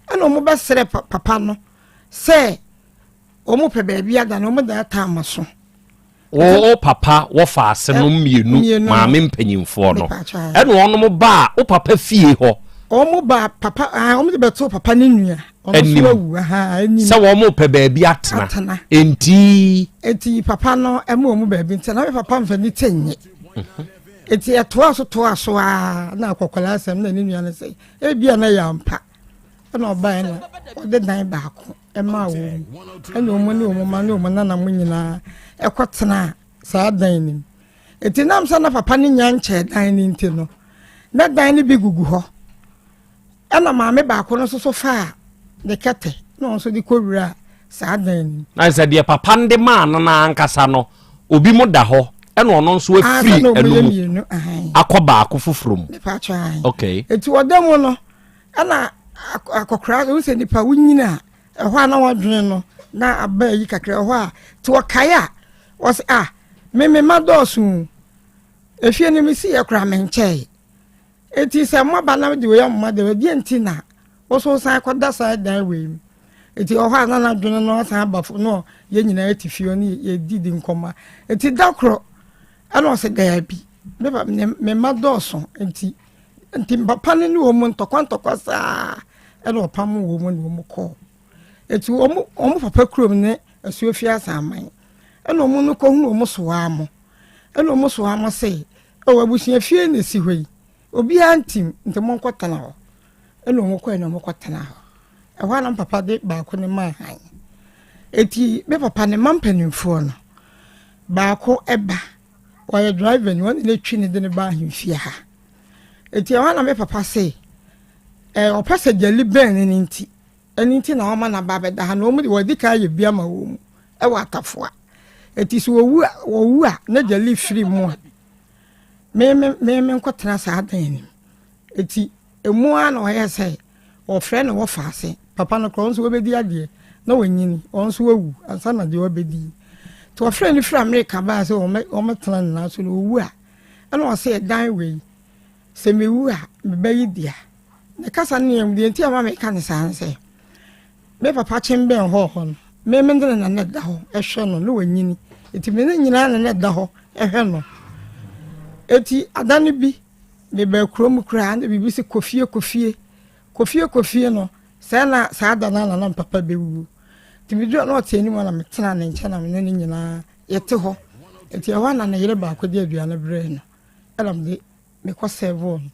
ana mo be sere papa no se o mo pe ba bia da no mo da ta amaso o papa wo fa ase no mienu ma me mpanyimfo no ene ono mo ba o papa fie ho o mo ba papa o mo de beto papa ne nua ono so awu enim se wo mo pe ba bia atena enti papa no e mo ba bia ntena me papa mfa ni tenye eti etoa so na akokola asem na ne nua ne se e bia na ya mpa na oba na o de dan ba ko e ma wo ene o mo ne o mo ma ne o mo na mo nyina ekotena sa dan nim eti nam sa na papa ne nya nche dan ni nti no na dan ni bi gugu ho ana ma me ba ko no so fa de kete no so di kowura sa dan nim na se de papa nde ma na ankasa no obi mo da ho ene ono nso afiri enu akoba akofofrom okay eti wodam no ana akokra so se nipa wunyina ehwa na wadwene no na aba yi kakra ehwa to wakaya was me madosu efie ni mi si yakra menche eti se mo ba na de we mo de we di entina also san kwada side dan we eti oha na na dwene no san abafo no ye nyina etifio ne ye didi nkoma eti dakro ana se ga bi me madoso enti papa ne wo mu ntokwa saa ana opam wo mu ne wo mu ko eti omu papa krom ne asuofia asaman ana omu no ko hu omu so wa mo ana omu so wa mo se o wabusia fie ne si hoi obi antim ntemo nkotana ho ana omu ko na omu kotana ho ehwa na papa de ba ko ne ma han eti me papa ne mampanimfo no ba ko eba wa driver ni won le twi ne de ne ba himfia ha eti ehwa na me papa se opasa jali ben ni nti eni nti na oma na ba be da ha no mu de wadi ka ye bia ma wo mu e wa atafoa eti so owu a na jali free mu me nkotena sa adan ni eti emu a na o ye se o frɛ no wo faase papa no kro nso obedi ade na wanyini onso wawu ansa na de obedi to frɛ ni fra America ba se o metena na so no owu a na o se dan we se mewu a me bayi dia ne kasa ne yam de nti ama me ka ne san se me papa chembe ho no me ndene na ne da ho ehwe no na wanyini eti me ne nyina na ne da ho ehwe no eti adane bi me ba krom kra na bibi se kofie no sana saada na papa bewu ti mi do na o teni mo na me tena ne ncha na me ne nyina yete ho eti e wa na ne yere ba ko de aduane bre no elam de me ko serve on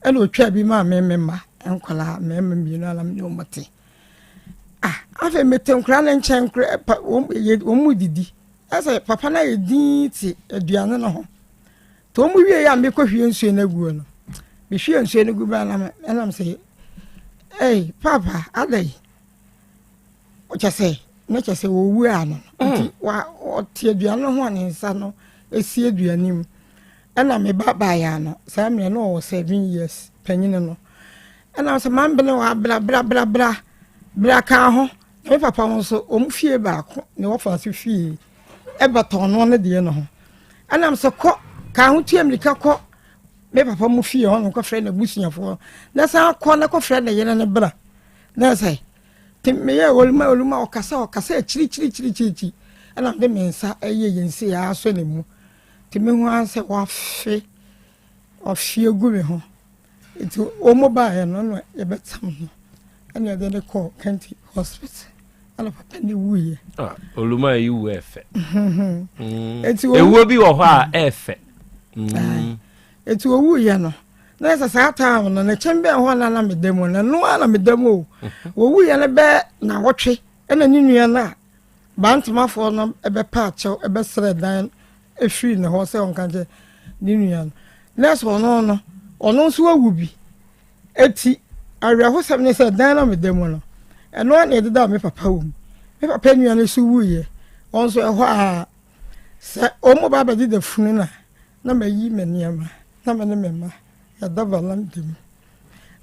ela otwa bi ma me enkwala me bi no alam de o mate afa mete nkra na ncha nkra o mu didi asa papa na ye din ti aduane no ho to mu wie ya me ko hwie nsuo na guo no me hwie nsuo na gu ba na elam se papa adai o chase na chase wo wu ano nti wa o tie aduane ho ne nsa no esi aduane mu ana me baba ya no sa me no 7 years panyin no ana se man bele wa bra ka ho me papa ho so o mu fie ba ko ne wo fa so fie e baton no ne de no ho ana me se ko ka ho tie America ko me papa mu fie ho no ko frɛ na busuafo na sa ko na ko frɛ na yene ne bra na sai tim me ye oluma okasa chiri ana de me nsa eye yense ya so ne mu tim me hu anse wa fe ofie gu me ho iti o mo ba ye no ye betam no ana de ne ko kanti hospital ala papa ni wuye oluma yi wu efe ewo bi wo ho a efe eti owu ye no na esa sa ta no na chembe ho na medemo na no na medemo owu ye ne be na wotwe na ni nua na bantamafo no ebe pa achew ebe sere dan efiri ne ho se onka je ni nua na so no ono so awu bi eti awia ho sem ne se dan na medemo no eno na edida me papa wo me papa nua ne so wu ye onso e ho a se o mo ba di de funu na mayi meniama na mene mema ya davalam dim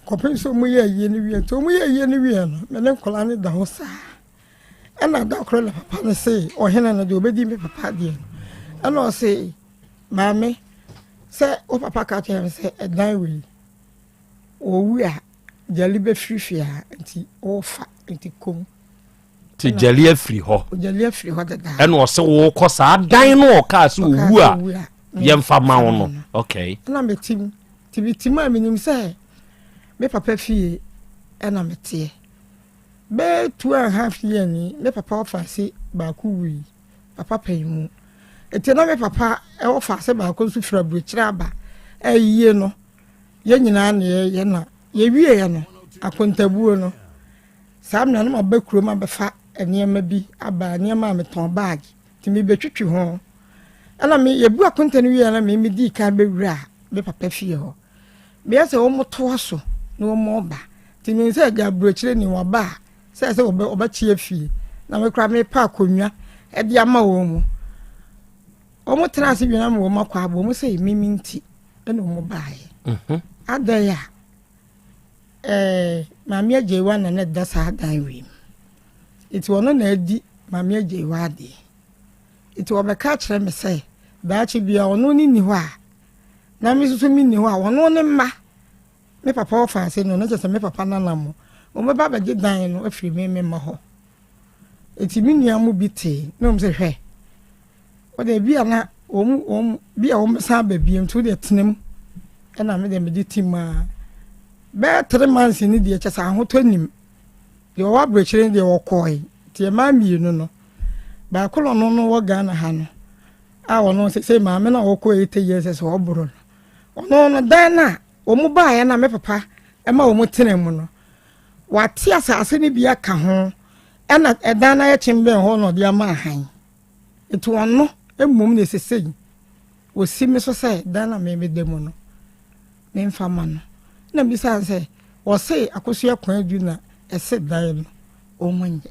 kopenso mu ye ye ni wie to mu ye ye ni wie no mene kola ne da ho sa ana da kro la papa ne se o hena na de obedi me papa de ana o se mame se o papa ka chen se edan we o wu a jali be frifia nti o fa nti kom ti jali afri ho da ana o se wo ko sa dan no o ka se o wu a yemfa ma wono okay na metim a minim say me papa fie na mete be 2.5 years ni me papa ofase ba ku wi papa payimu ete na me papa e ofase ba ko su fra brochira ba ayiye no ye nyina na ye na ye wie ye no akontabuo no sam na no ba kuro ma be fa enema bi aba enema meton bag ti me betwitwi ho ana me yebu akontani wi ana me di ka bewura be papa fie ho be ase wo moto so na wo mo ba ti me se ga brochire ni wo ba se oba chie fie na me kra me pa konwa e di ama wo mu o mo tra se bi na mo makwa bo mo se mimi nti e no mo ba ye adaya mami ajewa na ne da sa dan wi iti wono na adi mami ajewa de iti wo be ka kire me se daachi bia ono ni ho a na mi so mi ni ho a wono ne ma me papa ofa se no na je se me papa nana mo o me ba ba gye dan no afiri me ma ho eti mi nua mu bi te no mse hwe o de bi ana o bi a o sa ba bi ntu de tenem e na me de me di tima be 3 months ni de kyesa ahoto nim de o wa brechire de o koi ti ma mi no ba kolo no wo Ghana ha no a wono se ma me na wo ko 8 years so oburo no dan na o mu ba ya na me papa e ma o mu tenem no wati asase ni bia ka ho ena edan na ye chimbe ho no dia ma han etu ono emum ne sesei o simi so say dan na me demo no ne mfama no na bi sa say o say akosua kwan adu na ese dan no o munye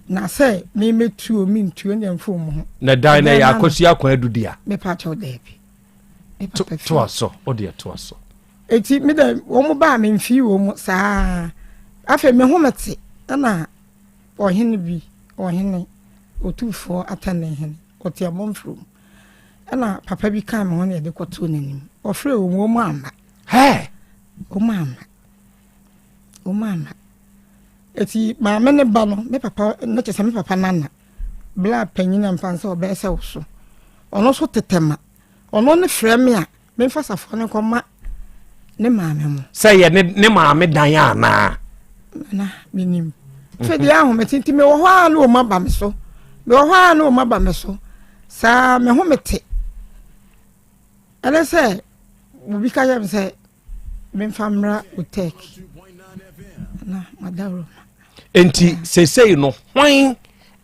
na say me metu o mi ntu ne mfo mu ho na dan na ya akosua kwan adu dia me pa cho debi to aso o dia to aso eti me da wo mu ba me mfi wo mu saa afa me ho mete na ohene bi ohene otufo atane hen otia momfrum na papa bi kan me ho ne de kwoto nanim ofre wo mu ama o mama eti ma me ne ba no me papa na chese me papa nana bla panyina mpansa obese wo so ono so tetema ono ne frɛ me a me fa safo ne koma ne maame mo say ye ne maame dan ya na minim fe dia ho metinti me wo ho anu o maba me so me wo ho anu o maba me so sa me ho mete ele say wo bi ka yam say me famra Otec na madaro enti sesei no hwan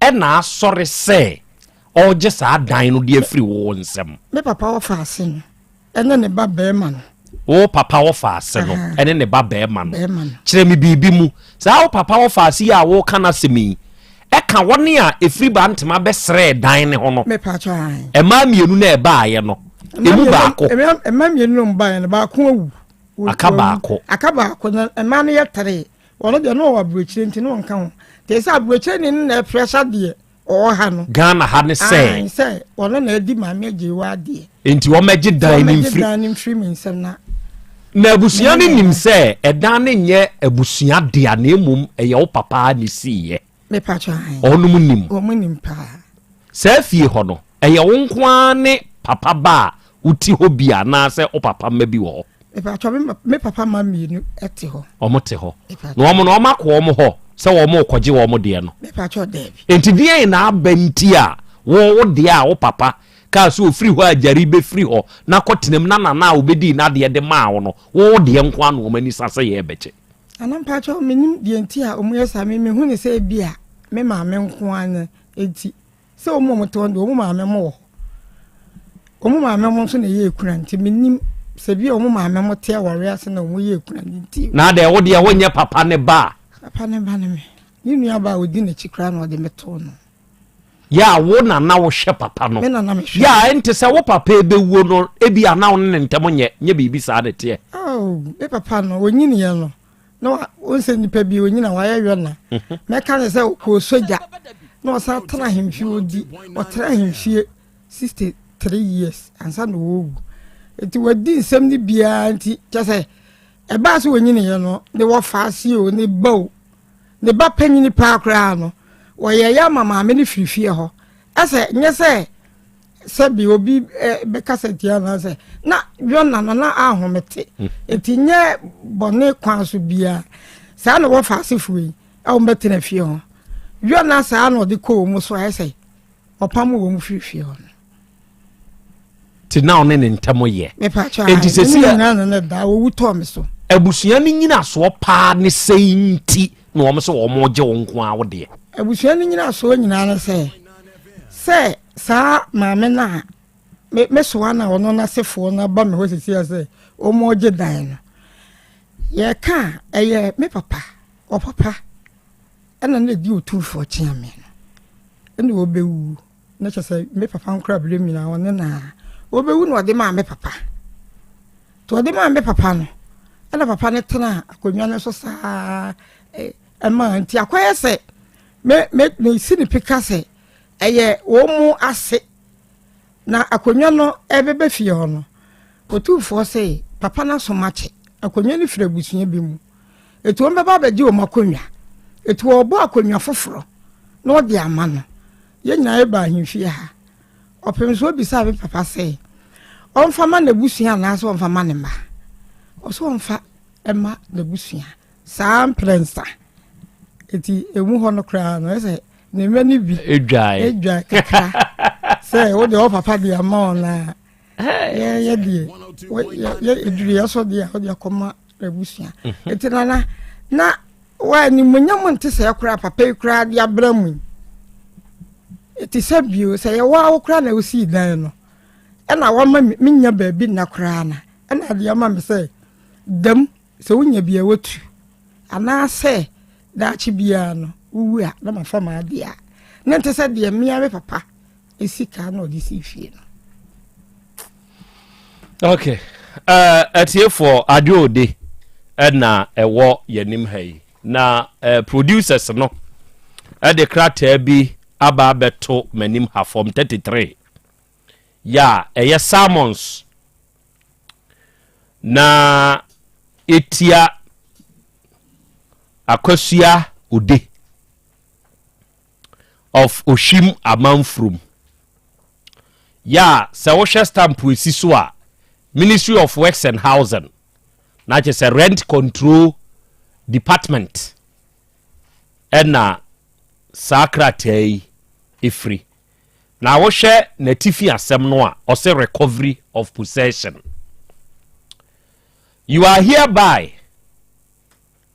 e na asore say o je sa dan no de afiri wo nsem me papa wo fa ase no ene ne ba be ma no o papa wo fa ase no ene ne ba be ma no kire mi bibi mu sa o papa wo fa ase ya wo kana semi e ka woni a efiri ba ntema be sre dan ne ho no me pa cho an e ma mienu na e ba aye no emu ba ko e ma mienu no ba aye no ba ko awu akaba ko na e ma no ye tere wono de no wa brochire nti no nka ho te sa brochire ni na pressure de o ha no Ghana ha ne say wono na edi ma me je wa de enti wo meje dan ni mfiri mi nsem na abusua ni nim say edan ne nye abusua de a na emum eye wo papa ni siye me pa cho han onum nim o mu nim pa sa fie ho no eye wo nkoa ne papa ba uti ho bia na say o papa ma bi wo me pa cho me papa ma mi nu eti ho o mo te ho no mo no makọ o mo ho se wo mo koje wo mo de no me pa cho debi enti die na abanti a wo de a wo papa ka so free ho ajari be free ho na kotenem na obedi na de de ma wo no wo de nko anu o mani sase ye beche anam pa cho menim de enti a o mo yesa me hu ne se bia me ma me nko an enti se o mo to ndo o mo ma me mo o mo ma me mo so na ye ekura nti menim se bia o mo ma me mo te awore ase na o mo ye ekura nti na de wo de wo nye papa ne ba me ni nua ba odi na chikra na o de meto no ya wo na wo hwe papa no ya ente se wo papa ebe wo no ebi ana wo ne ntem nye bibi sa de te e papa no onyini ye no no onse nipa bi onyina wa ye na me ka ne se ko soja no sa tana himfi odi o tra himfi 63 years ansa no wo eti wadi nsem ni bia nti chese e ba so onyini ye no de wo fa si o ne bawo ne ba panyini pa akra no wo ye ya mama me ni firifie ho ase nye se bi obi be kasetia na se na yona na ahomete eti nye bone kwan so bia sa no wo fa asefu yi e wo betena fie ho yona sa no de ko mu so ese opam wo mu firifie ho ti na one ne ntamo ye enti se si na da wo wuto me so abusua ni nyina so pa ne seinti no wo so wo mo je wo nko a wo de abusua ni nyina so nyina na se sa maame na me so ana ono na sefo na ba me ho sisi ase o mo je dan no ye ka eye me papa o papa ana na di otufo chia me no ene wo bewu na chese me papa nkra bere mi na one na wo bewu no de ma me papa to de ma me papa no ana papa ne tena akonwa ne so sa ma nti akoye se me sini pika se eye wo mu ase na akonwa no ebebe fie ho no otufo se papa na so mache akonwa ni fira busunya bi mu etu on baba be di o makonwa etu obo akonwa foforo na odi ama no ye nyina e ba ahimfie ha opemso obi sa be papa say onfa ma na busua na so onfa ma ne ma oso onfa ema na busua sam prensa eti emu ho no kra no say ne mani bi edwa kakra say wo de o papa di ama na ye die ye eduri aso dia o dia koma na busua eti na wa ni munyam nte say kra papa kra dia bramu eti sabio say wa wo kra na wo si dan no ena wa ma minya baabi na kra na ena dia ma me say dam se wonya bia watu ana say da chi bia no wuwu a na ma fa ma dia na nte say dia mia me papa esika na odi si fie no. Okay. Atie for Adeode na ewo yanim hai na producers no de krata bi aba beto manim ha from 33 ya salmons na etia akwasua ode of Oshim Amanfrum ya se wo hwe stamp esi so a Ministry of Works and Housing na just a rent control department ena sakrate ifri na wo hwe na tifi asem no a o se recovery of possession. You are hereby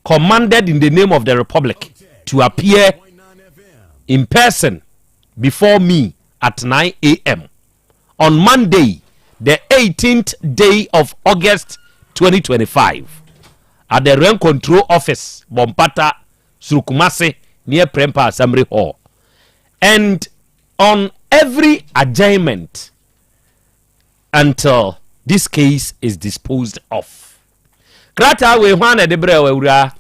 commanded in the name of the Republic to appear in person before me at 9 a.m. on Monday, the 18th day of August 2025 at the Rent Control Office, Bompata, Surukumase, near Prempa Assembly Hall. And on every adjournment until this case is disposed of. Krata we hwana de brew ewura.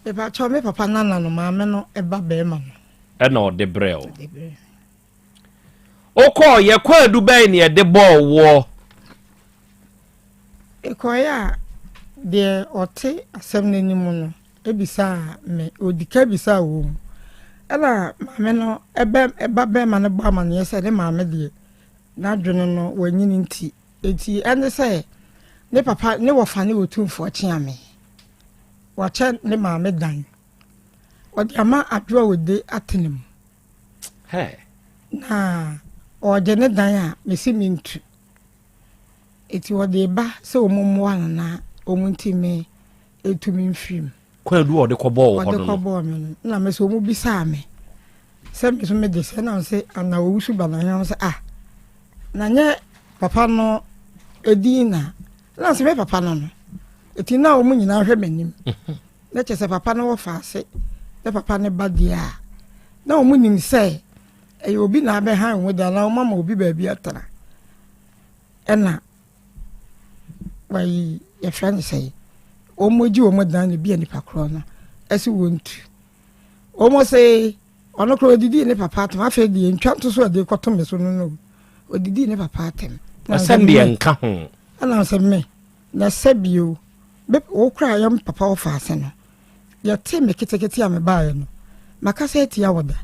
E ba cho me papa nana no ma me no e ba be ma no. E no de brew. Oko ye kwadu ben ne de ball wo. E ko ya de ote asem nanimu no e bisa me odika bisa wo. Ela ma me no e ba be ma ne ba ma ne se de ma me de na dwene no wanyini nti eti ene se ne papa ne wofa ne wotumfo chiame wacha ne maame dan odi ama adwa wode atenem na oje ne dan a mesi mintu eti wode ba se omommo na omuntime etumi mfim kwadu wode kobo wo hono kobo me na me so mu bisa me se me so me de se na se ana owusu bananya se na nye papa no edina na se me papa no eti na o mu nyina hwe manim na che se papa no wo fa ase na papa ne ba dia na o mu nim se e obi na be han wo da na o mama obi ba bi atara ena wai ye friend say o moji o modan ne bi ani pakro na esi wontu o mo say ono kro didi ne papa to afa di ntwa to so de koto me so no odidi ne papa atem asem de nka ho ana se me na sabio be o kra yam papa o fa ase no ya te me kitekete ya me baaye no makasa eti ya woda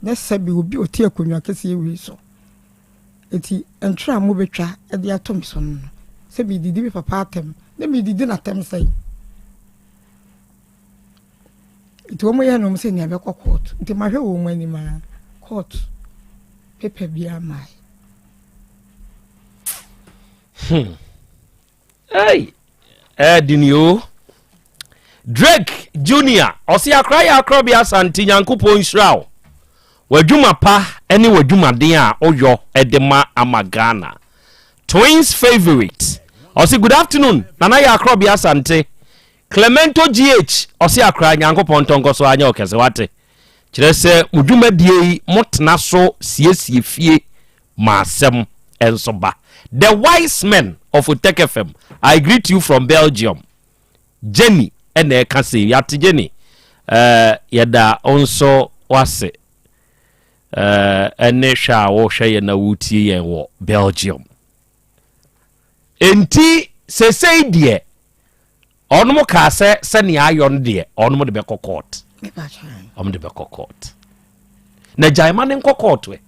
na sabio bi o tie akonwa kese ewi so eti entra mo betwa e de atom so no se bi didi be papa atem na mi didi na tem sai eti o mo ya no mo se ni abe court enti ma hwe wo mo ani ma court pepe bia mai Hey, Dinio Drake Junior, Osi Akraya Krobea Asante Nyankopon Israel. Wadwuma pa ene wadwuma den a oyo edema amagana. Twins favorite. Osi good afternoon. Nana ya Krobea Asante. Clemento GH Osi Akraya Nyankopon tonko so anya okese wate. Kire se mudwuma die motna so siesie fie masem ensoba. The wise men of Otec FM, I greet you from Belgium. Jenny, and I can say, Yati Jenny, yada onso wase, nesha washa na wuti ye Belgium. Enti se say die, Onomo ka se ne ayon de onomo de be court omo de be court na jaima ne court we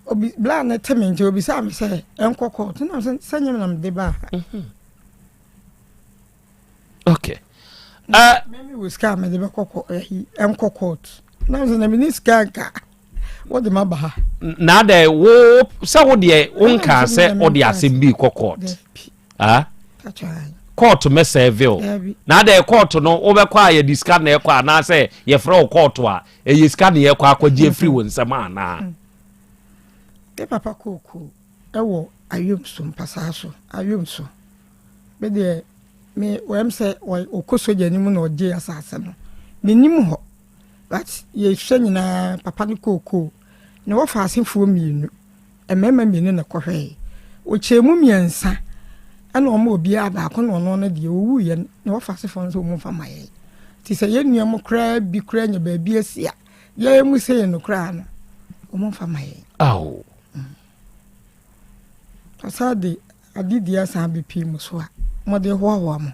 obi bla na teme nje obi sa me se enko court na se nyem na de ba okay maybe we scam me de be court enko court na se na me ni skanka what the maba na de wo se wo de wonka se o de Asem bi court court me serve na de court no wo be kwa ye discard na ye kwa na se ye frɛ court a e ye scan ye kwa akwaje free won nsema na te papa koko ewo ayomso mpasaso ayomso be de me wem se okosoja ni mu na oje asase no menim ho but ye hwɛ nyina papa ne koko ne wo fa asefuo mienu emema mienu na kɔhwɛ o chemu miensa ana omo obi aba ko no no de owu ye ne wo fa asefuo so mu fa maye ti se ye nua mo kra bi kra nya ba bi asia ye mu se ye no kra no omo fa maye aw asade adidia sa bepi mu so a mo de hoahoa mo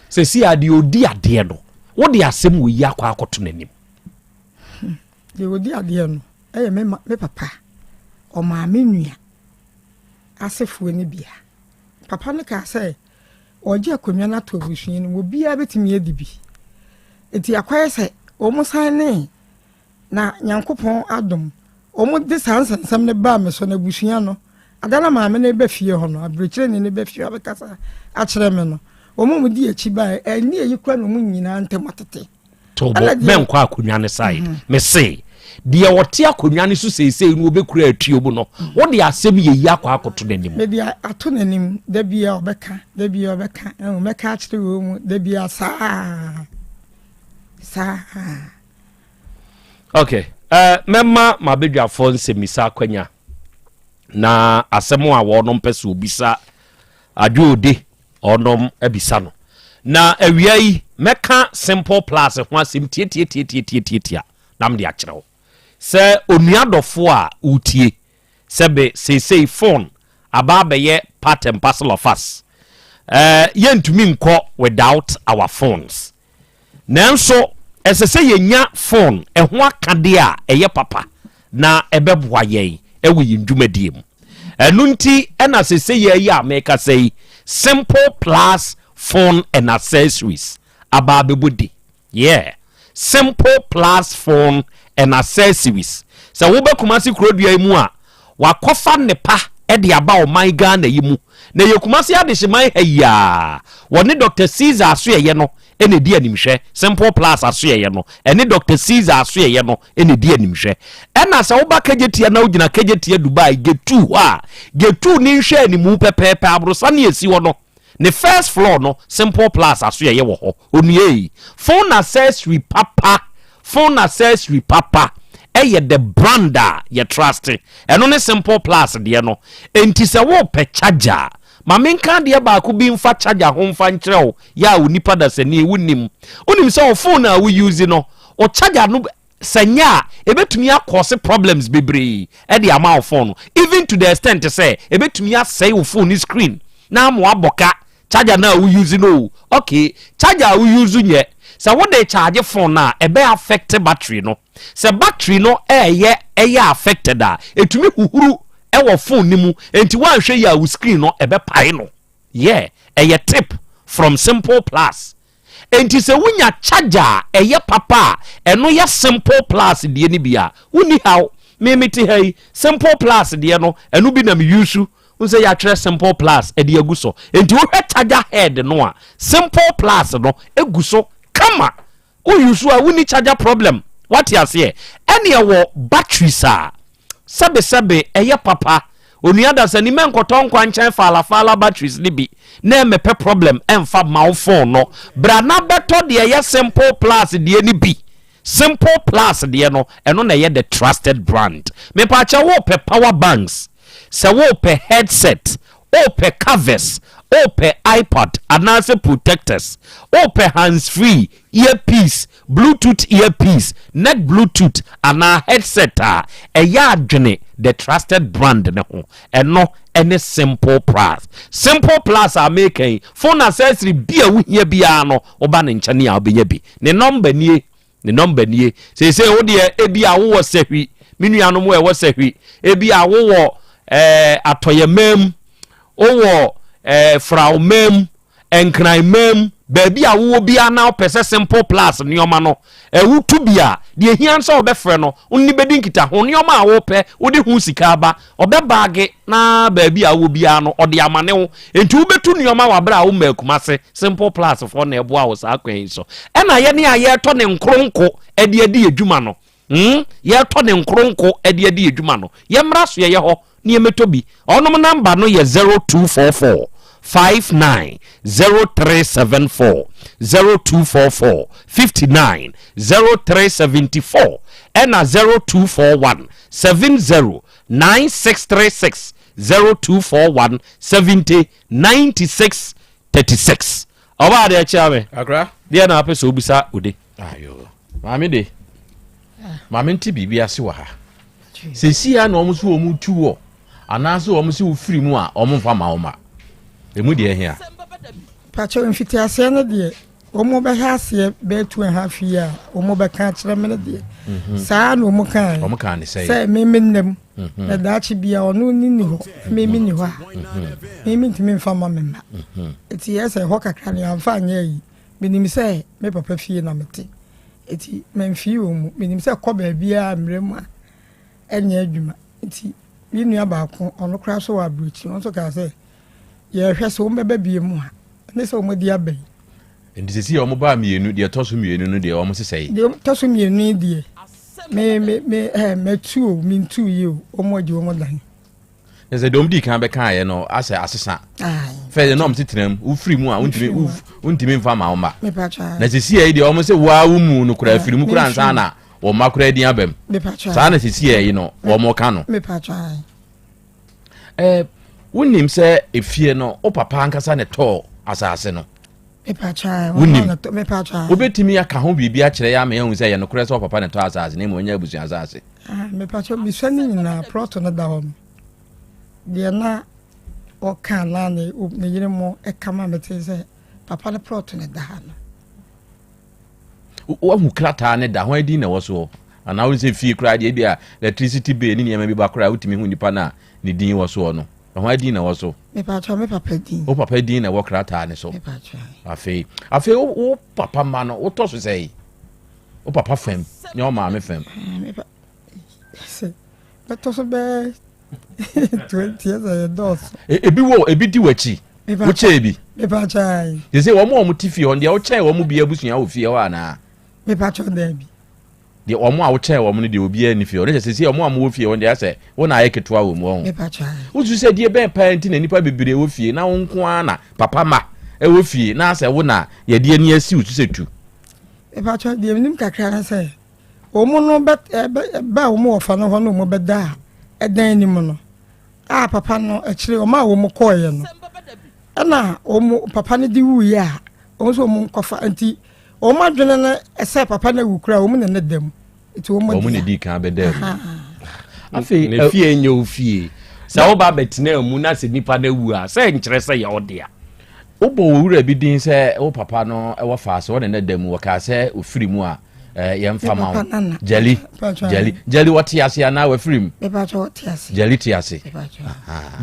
se si ade odi ade no wo de Asem wo yi akwa akoto nanim de odi ade no me papa o ma me nua asefuo ni bia papa ne ka se oje akonwa na to busuin ni wo bia betimi edibi eti akwaye se o mo san ne na Nyankopon adom o mo de sansam ne ba me so na busuin no adana ma me ne be fie ho no abrechire ne be fie abekasa a kire me no o mo di echi ba ani eyi kwa no mu nyina ntematete to ben kwa akonwa ne side me say de wote akonwa ne so seisei no obekura atuo bu no wo de Asem ye yi akwa akoto nanim me de ato nanim da bia obeka o meka a kire wo mu da bia sa okay memma mabedwafo nsemisa kwanya na Asem a wonom pese obisa adwode onom abisa no na awia yi meka simple plus ho Asem tie na mde akire wo se onuadofo a utie sebe sei phone aba ye part and parcel of us yentumi nko without our phones nanso esese yenya phone ho akade a eye papa na ebeboa ye ewo yindwumadie mu enunti ena sese ye ya make say simple plus phone and accessories aba bebodi simple plus phone and accessories so wo be Kumasi Krobea mu a wakofa nepa e de aba o man Ghana yi mu na ye Kumasi adehyeman haya woni Dr. Caesar aso ye no ene di animhwe simple plus aso ye no ene Dr. Caesar aso ye no ene di animhwe ena se wo ba kagetia na ugina kagetia Dubai getu a getu ni hwe animu pepepe abrosa na esi wo no ne first floor no simple plus aso ye wo ho onue phone accessory papa eye the branda ye trust eno ne simple plus de no enti se wo pe charger ma menka de ba ko bi mfa charger ho mfa nkyerɛ ya onipa da sani wonim se o phone a wo use no o charger no sanya ebetumi akose problems bebre e de ama o phone even to the extent to say ebetumi asɛe o phone screen na mo aboka charger na wo use no okay charger wo use nye so what they charge phone na ebe affect battery no se battery no eye affected a etumi huhuru ewo phone ni mu enti wan hwe ya wo screen no ebe pai no eye tip from simple plus enti se wunya charger eye papa eno ya simple plus de ni bia woni how memeti hai simple plus de no eno bi na me use unse ya tire simple plus e de aguso enti wo hwe charger head no a simple plus no eguso kama o use a woni charger problem what you say any wo batteries a sebe eye papa onuada sani men koton kwanchan fala batteries ni bi na mepe problem emfa ma phone no bra na beto de eye simple plus de ni bi simple plus de no eno na ye the trusted brand me pa cha wo pe power banks se wo pe headset o pe covers ope iPod anase protectors ope hands free earpiece bluetooth earpiece neck bluetooth ana headset eya adwene the trusted brand ne ho eno any simple plus are making phone accessory bia wo hia bia no oba ne nchane a obenya bi ne number nie say wo de ebia wo sehwi minuanom wo sehwi ebia wo atoyemam wo frau mem enkran mem baby a wo bia na pese simple plus nioma no wutu bia de hian so obefre no onni bedi nkita ho nioma a wo pe wo de hu sika ba obebage na baby a wo bia no ode amane wo enti wo betu nioma wa bra wo makumase simple plus for na ebo a wo sa kwen so na ye ne aye to ne nkronko ede edwuma no ye to ne nkronko ede edwuma no ye mra so ye ho ne emetobi onom number no ye 0244 590374 0244 59 0374 and 0241 70 9636 0241 70 96 36 oba de chiame akra de na apeso obisa ode ayo mami de mami nti bibia ase wa ha sesia na omuso omutu wo anaso omuso ofiri mu a omfa maoma emu de ehia pacho mfiti ase na de omo be ha ase be 2.5 year omo be kan kire me de saa no omo kan ne say memnem na dachi bia ono ni ho memi ni ho memi ntimi mfa mama eti yesa ho kakra ne amfa anya yi menim say me papa fie na mete eti memfi omu menim say ko ba bia mrem a enya adwuma eti mi nua ba ko ono kra so wa bruchi on so ka say ye hwe so mbeba bie mu ha ne so mo dia bai ndi sesi o mo ba mienu de toso mienu no de o mo sesei de toso mienu die me tu mi tu you o mo di o mo dan ese dom di kan be kan ye no ase asesa fe no mtitram u free mu a untimi mfa ma oma me pacha na sesi e de o mo se wa wu mu no kura free mu kura ansa na o makura di abem me pacha sa na sesi e no o mo ka no me pacha wonim se efie no o papa ankasa ne to asase no me pacha me pacha obetimi aka ho bibi a kire ya ma ehun se ye no kure se o papa ne to asase ne mo nya abusu asase me pacha bi swani na proto na da ho de na o kan na ne yire mo e kama mete se papa ne proto ne da ha no o hu krata ne da ho adi na wo so ana wo se fie kra de bia electricity bill ni niam bi ba kra utimi hu nipa na ne din wo so no ho adi na wo so me pacha me papa din o papa din na wo krata ne so me pacha afi o papa ma no o to so sei o papa fam ni o ma me fam me pa se to so be 20 years I dos ebi di wachi wo che bi me pacha ye say wo mo tifi on de wo che wo mo bia busua wo fie wa na me pacha de bi de omo a wo che wo mo ne de obi ani fie o ne se omo a mo wo fie won de ase wo na ayeketoa wo mo me pacha wo su se de ben parent na nipa bebere wo fie na wo nko ana papa ma e wo fie na ase wo na ye de ani asi wo su se tu me pacha de nim kakra na se omo no ba omo wo fa no ho no mo be da edan ni mo no papa no akire o ma wo mo koye no ana o mo papa ne di wu ya o so mo kofa anti o ma dwene na ese papa na wukura o mo ne dem iti o mo ne di kan be dem afi ne fie enye o fie sa wo ba betina mu na se nipa na wu a se nkire se ya odea o bo wura bi din se o papa no e wo fa se wo ne dem wo ka se o firi mu a yem fama jeli what yase na we firi mu me ba cho tiase jeli tiase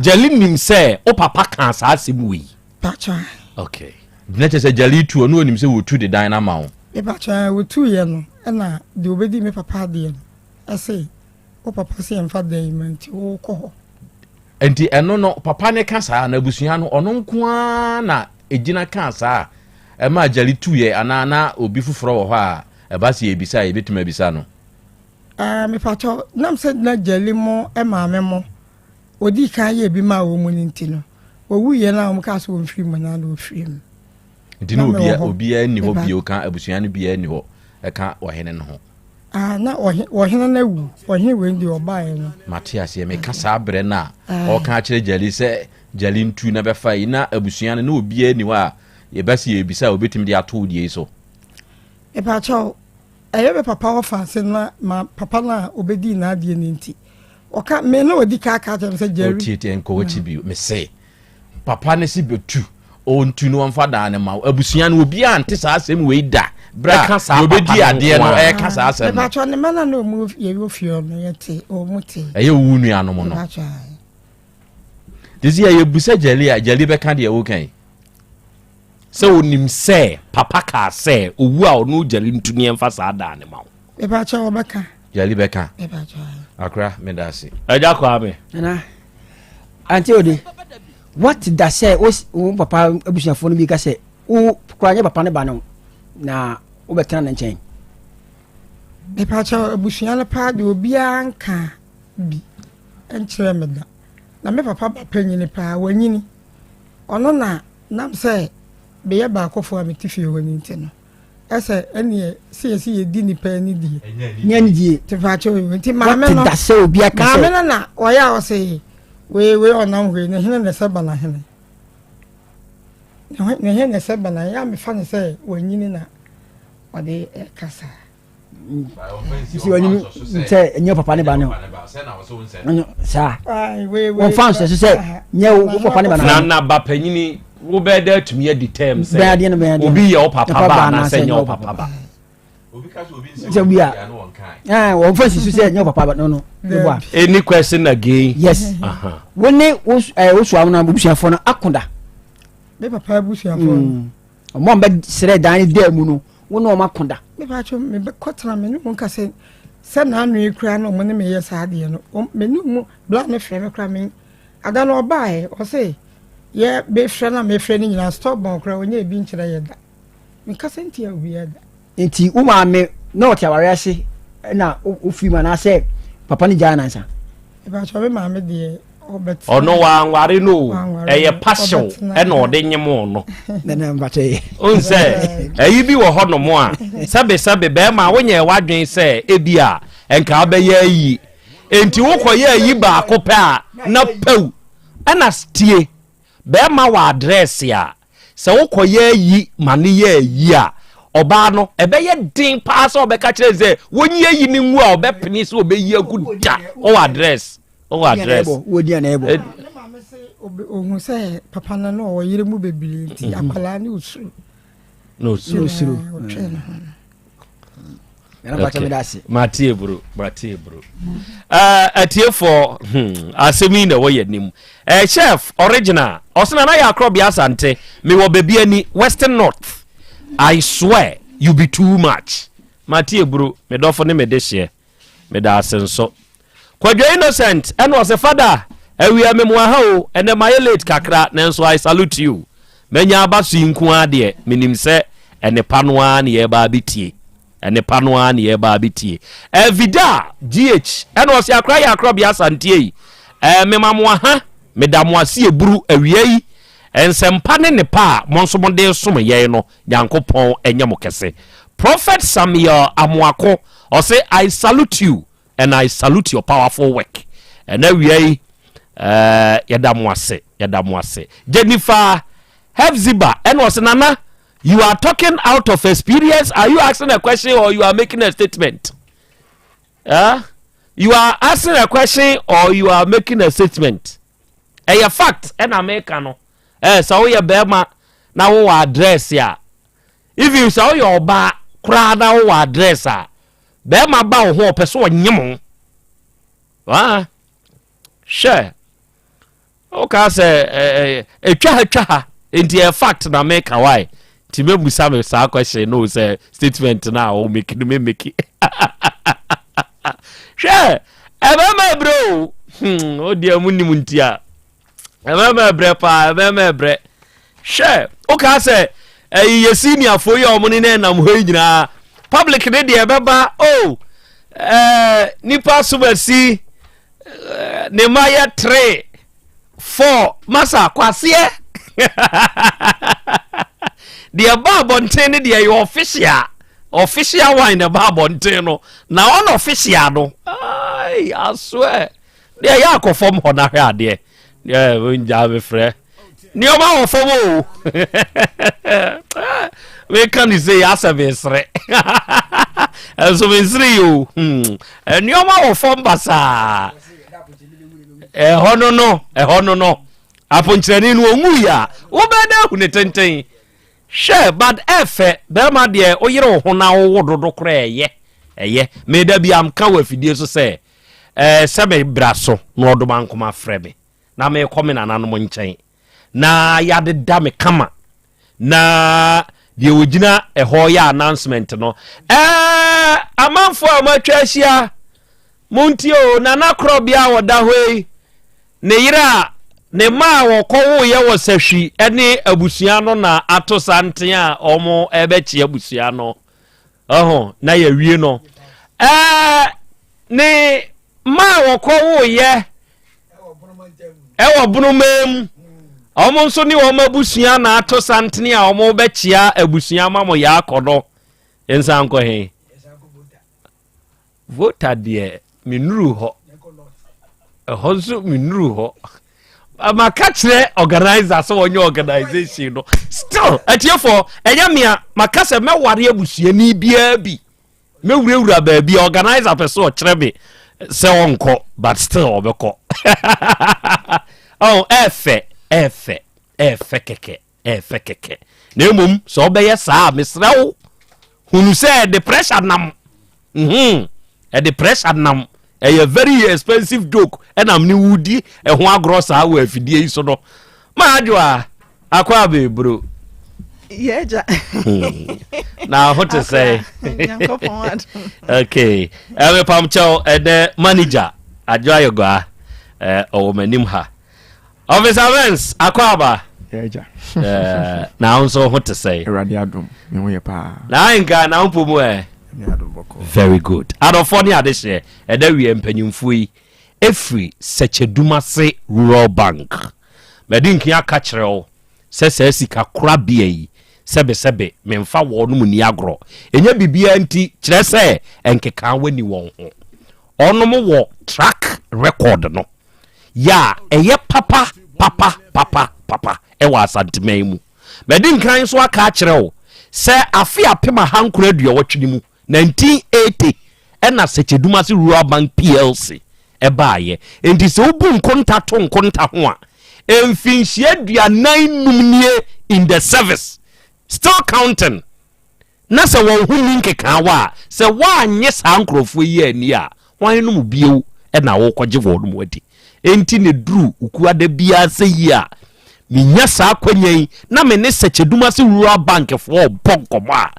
jeli nim se o papa kan sa asem wi pacha okay nete se jeli tu no onim se wo tu de dan na ma wo me pacha wo tu ye no na de obedi me papa de no ase o papa se emfa de manti wo ko enti eno no papa ne ka sa na busua no ono nko na ejina ka sa e ma jeli tu ye ana na obi fufuro wo ho a ebasi ebisa ebetuma ebisa no me pacho nam se na jeli mo e ma me mo odi kan ye bi ma wo mu ninti no wo wuye na wo ka so wo firi mo na wo firi mo nti no obi ni ho bi o kan abusua no bi ni ho e ka wo hene no ho na ohene na wu ohene we ndi obae no Matias ye me kasa abre na o kan akire jali se jali ntu na be fa yi na abusua na obi ani wa ye basi ye bisa obetim de ato die so e pa cho be papa ofa se na ma papa na obedi na adie ni nti oka me na odi ka tem se jari o tete enko wachi bi me say papa ne si betu o ntu no mfa da ne ma abusua na obi ante sa asem we da bra obedi ade no e ka sa asem na cho ne mana no mu ye wo fio no yete o muti e ye wu nu anom no dizia ye busa jali be kan de wo kan se onim se papa ka se owu a onu jali ntu ne mfa sa da ne ma e ba cho obaka jali be kan e ba cho akra me da se eja kwa me na anti odi what da say o papa abusuafo no bi ka say o kwanya papa ne ba no na o betena na nchen e pa cho abusua na pa de obi anka bi enkyere me da na me papa ba panyini pa wanyini ono na nam say be ya ba akofo ametifi woni ntino ese ene si ye di ni pa ni di nyani die te pa cho nti ma me no da say obi aka say ma me na o ya o say we onam hwe na hene na seba na hene na hene seba na ya me fa ne say wanyini na o de kasa si wanyini say enye papa ne ba no sa we fans say nye wo papa ne ba na ba panyini wo be da tumi adi term say obi ye o papa ba na say nye o papa ba obi ka so obi say we are wo fans say nye papa ba no any question again yes woni wo so amuna abusuafo no akoda me papa abusuafo mo mba sere dan de mu no woni o makoda me ba cho me kotara me no nka se na anu ekura no mo ne me yes ade no me no mu bla me frɛ me kra me ada no obae o se ye be frɛ na me frɛ ni nyina stop bon kra onye ebi nkyerɛ ye da me ka se ntia obi ye da enti wo ma me na o tiaware ase na o fi ma na se papa ni jana nsa e ba cho me ma me de obet ono wa anware no eye passion e na ode nyemo no na mbate onse eyi bi wo ho no mo a sabe be ma wonye wadwen se ebia enka be ye yi enti wo koye yi ba akopa na pew ana stie be ma wa address ya se wo koye yi mane ye yi a oba no ebe ye din pass obeka kire ze wonye yi ni nwu a obepini se obeyi aguda o address wodi na ebo ohun say papa na no yire mu bebiri nti akwala ni usuru no usuru Matie bro atiefo asemi na wo yenim chef original osena na ya Krobea Asante me wo bebi ani Western North. I swear you be too much. Matie bro me dofo ne me de hye me da asenso Kwadwo Innocent and was a father ewia me mo ha o ene my late kakra nanso I salute you. Menya abasu nku ade minim se ene panoa ne ye ba bitie ene panoa ne ye ba bitie evida GH and was ya kra ya Krobea Asante yi me mamo ha me da mo ase eburu awia yi ensempa ne pa monso monde som ye no Yankopon enye mo kese Prophet Samuel Amoako or say I salute you and I salute your powerful work. And then we yadamwase. Jennifer Hefziba and was Nana, you are talking out of experience. Are you asking a question or you are making a statement? You are asking a question or you are making a statement. A fact and Americano. So we bema now address ya. If you saw your ba crowd now address her. Be ma ba ho peso nyemo sure okay say etwa enti a fact na make why ti me busa me sa question no say statement na o make me make sure ebe bro o dia munim ntia ebe bre pa ebe bre sure okay say ye senior for your money na ho nyina public de de beba nipa subasi ne maya 3 4 masa kwase de ba bonten de your official official wine the babonte no na unofficial no I swear there ya ko form ho na hwe ade yeah nja be frɛ ni o ma wo form o we can say Asem esre so we sre yo ni o ma wo form basa hono no aponkyerani no onwu ya wo be da hu ne tenten hwe but efe be ma de oyere ho na wo dodo kra eye me da bi am ka wa fidie so se sebe braso no odoma nkoma frebe na me come na nanom nkyɛn na yade da me kama na de ogina ɛhɔ ya announcement no amanfo amatwa ahia montio na na Krobea woda hoi ne yira ne ma wo kɔwo ye wo sahwi ɛne abusua no na ato santen a ɔmo ɛbɛkye abusua no na ya wie no ne ma wo kɔwo ye ɛwɔ bunumem ɔmo nso ne ɔmo abusua na ato santen a ɔmo bɛkyea abusua ma mo ya akɔdo ensan kɔ he voter de minuru ho nso minuru ho ama kachre organizer so onye organization no still atiefo enyamia makase meware abusua ni bia bi mewurawura ba bi organizer person kyerɛ me se onko but still obeko oh efe keke na emum so obeye saa mesrew hunu se the pressure nam the pressure nam a very expensive joke and am ni wudi ho agrosa wa afidie so no ma adwa akwa be bro yeja now what to say okay we pam chow the manager adwa yoga o manim ha officer Vance akwa ba yeja now so what to say erade adom me ho ye pa na nka na mpomu very good adofoni adehye eda wie mpanyimfo yi efri sechedumase rural bank medinkin aka kyerɛw sɛ sika kora bia yi sebe memfa wo no mu ni agro enya bibia nti kyerɛ sɛ enkeka wani won ho onom wo track record no ya eye papa ewa Asante mu medinkan so aka kyerɛw sɛ afi apema hankura dua watwini mu 1980 ena sechedumase rural bank plc ebaaye enti se obu nkonta ho a emfinhie aduanan numnie in the service still counting na se won hu nkeka wa se wa anye sa nkrofo yi ani a wan no mu bieu ena wo kɔgye wo no mu adi enti ne duru ukuada bia se yi a minya sa kwanyan na me ne sechedumase rural bank fo bonkomo a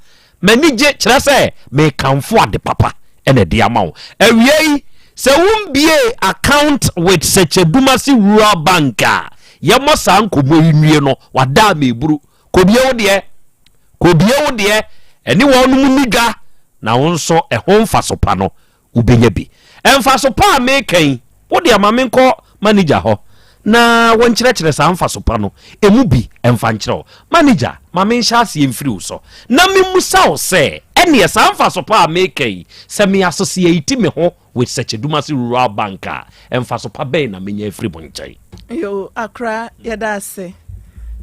manije kyerɛ sɛ me kanfo ade papa ene de amawo awiei sɛ wombie account with sechedumase rural bank a yɛmɔ saa nkomo nwie no wada meburu kobie wo de ene wo no muniga na wo nso ɛho mfasopa no ubenya bi mfasopa a mekan wo de amamenkɔ manager ho na won kyerɛkyerɛ saa mfasopa no emu bi emfa nkyerɛw manager ma me nhyɛ ase mfiri wo so na memusa wo sɛ ɛne saa mfasopa a mekai sɛ me associate me ho with sechedumase rural bank a mfasopa bɛn na menya afiri bo nkyɛn yo akra yɛda ase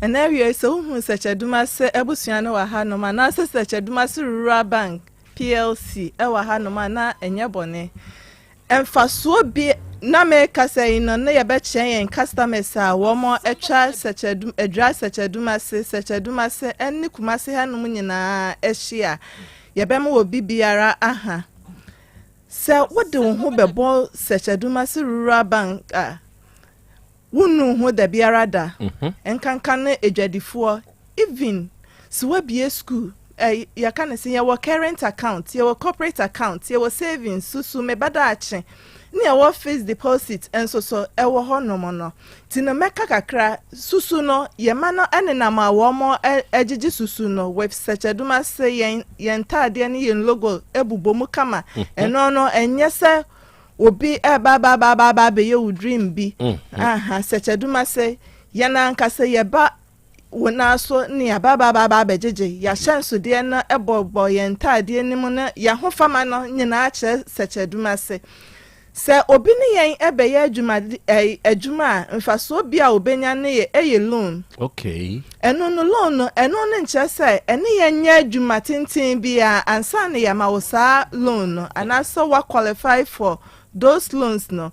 ɛna wie sɛ wohu sechedumase abusua no wa ha no ma na sechedumase rural bank plc ɛwa ha no ma na ɛnyɛ bɔne mfasoɔ bi na me kasa ino na ye be chen customers a wo mo etwa sechedumase eni kumase hanum nyina ehia ye be mo obi biara aha se wode wo ho bebo sechedumase rural bank a wonu ho da biara da enkanka na edwadifo even so we be school ya kana se ye wo current account ye wo corporate account ye wo savings susu me bada ache ni awo fixed deposit enso so ewo ho no ti no meka kakra susu no ye ma no ene na ma wo mo ejiji susu no with sechedumase yen tade ne yen logo ebubomu kama eno no enye se obi ba be ye dream bi aha sechedumase ye na nka se ye ba wona so ne ababa bejeje ya shanso de na ebobo ye ntade nim na ya ho fama no nyina ache secheduma se obi ne yen ebeye adwuma mfaso bia obenya ne ye loan okay eno no loan no eno ne nche se ene yen nya adwuma tintin bia ansa ne ya mawosa loan no anaso wa qualify for those loans no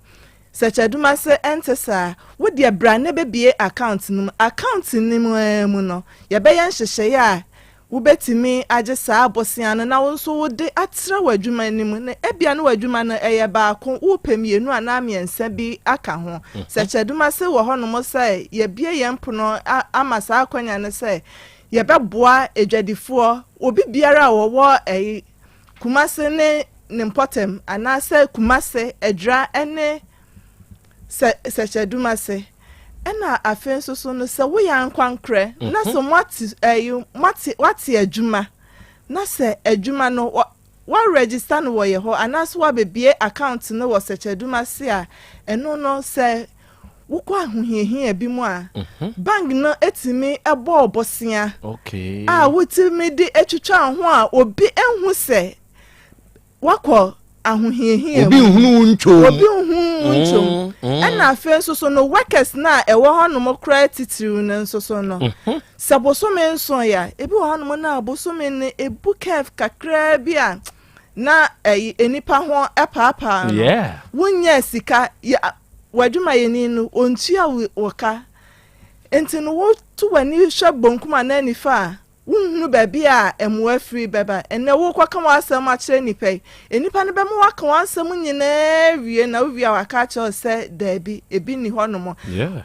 secheduma se entesa wo de bra ne bebie account nim mu no ya be yen hyehye ya wo betimi age saa abosia no na wo nso wo de atra wadwuma nim ne ebia no wadwuma no eye ba ko wo pemienu ana miensa bi aka ho secheduma se wo hono mo sai ye bie ye mpono amasa akonya ne sai ye beboa edwadifo obi biara wo kumase ne nimpotem ana sai kumase edra ene secheduma se ena afen so no se wo ya nkwankre na so mati adwuma na se adwuma no wa register no wo ye ho anaso wa bebie account no wo secheduma se a eno no se wo kwa ahohiehia bi mu a bank no etimi ebo obosia okay wotimi di etwetwa ho a obi enhu se wakọ ahohiehia obi hunu ncho ena afen so no workers na ewo honom credit na so no sabosome nso ya ebi wo honom na abosome ne ebu kef kakra bia na enipa ho epaapa yeah wunya sika ya wadwuma yeni no ontua woka entino wo tu wani hwe bonkuma na nifa wunhunu baby a emwa free beba ene wo kwaka wasam a kire nipa enipa ne bemu waka wasam nyina wie na wie waka cho se dabi ebi ni honom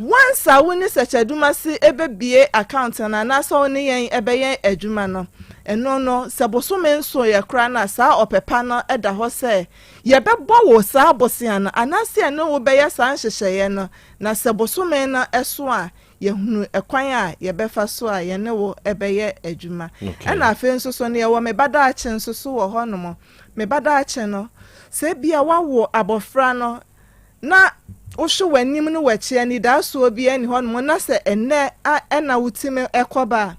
once a woni secheduma si ebebie account na na so ne yen ebeyen adwuma no eno no sabosome nso ye kra na sa opepa no eda ho se ye bebo wo sa abosia na anase ene wo beye sa nhyehyeye no na sabosome na eso a yehunu ekwan a yebefa so a ye ne wo ebeye adwuma ena afen so ne ye wo me bada ache so wo honom me bada ache no se bia wawo abofra no na osho wanim no wachi ani da so obi ani honom na se enne ena wutime ekoba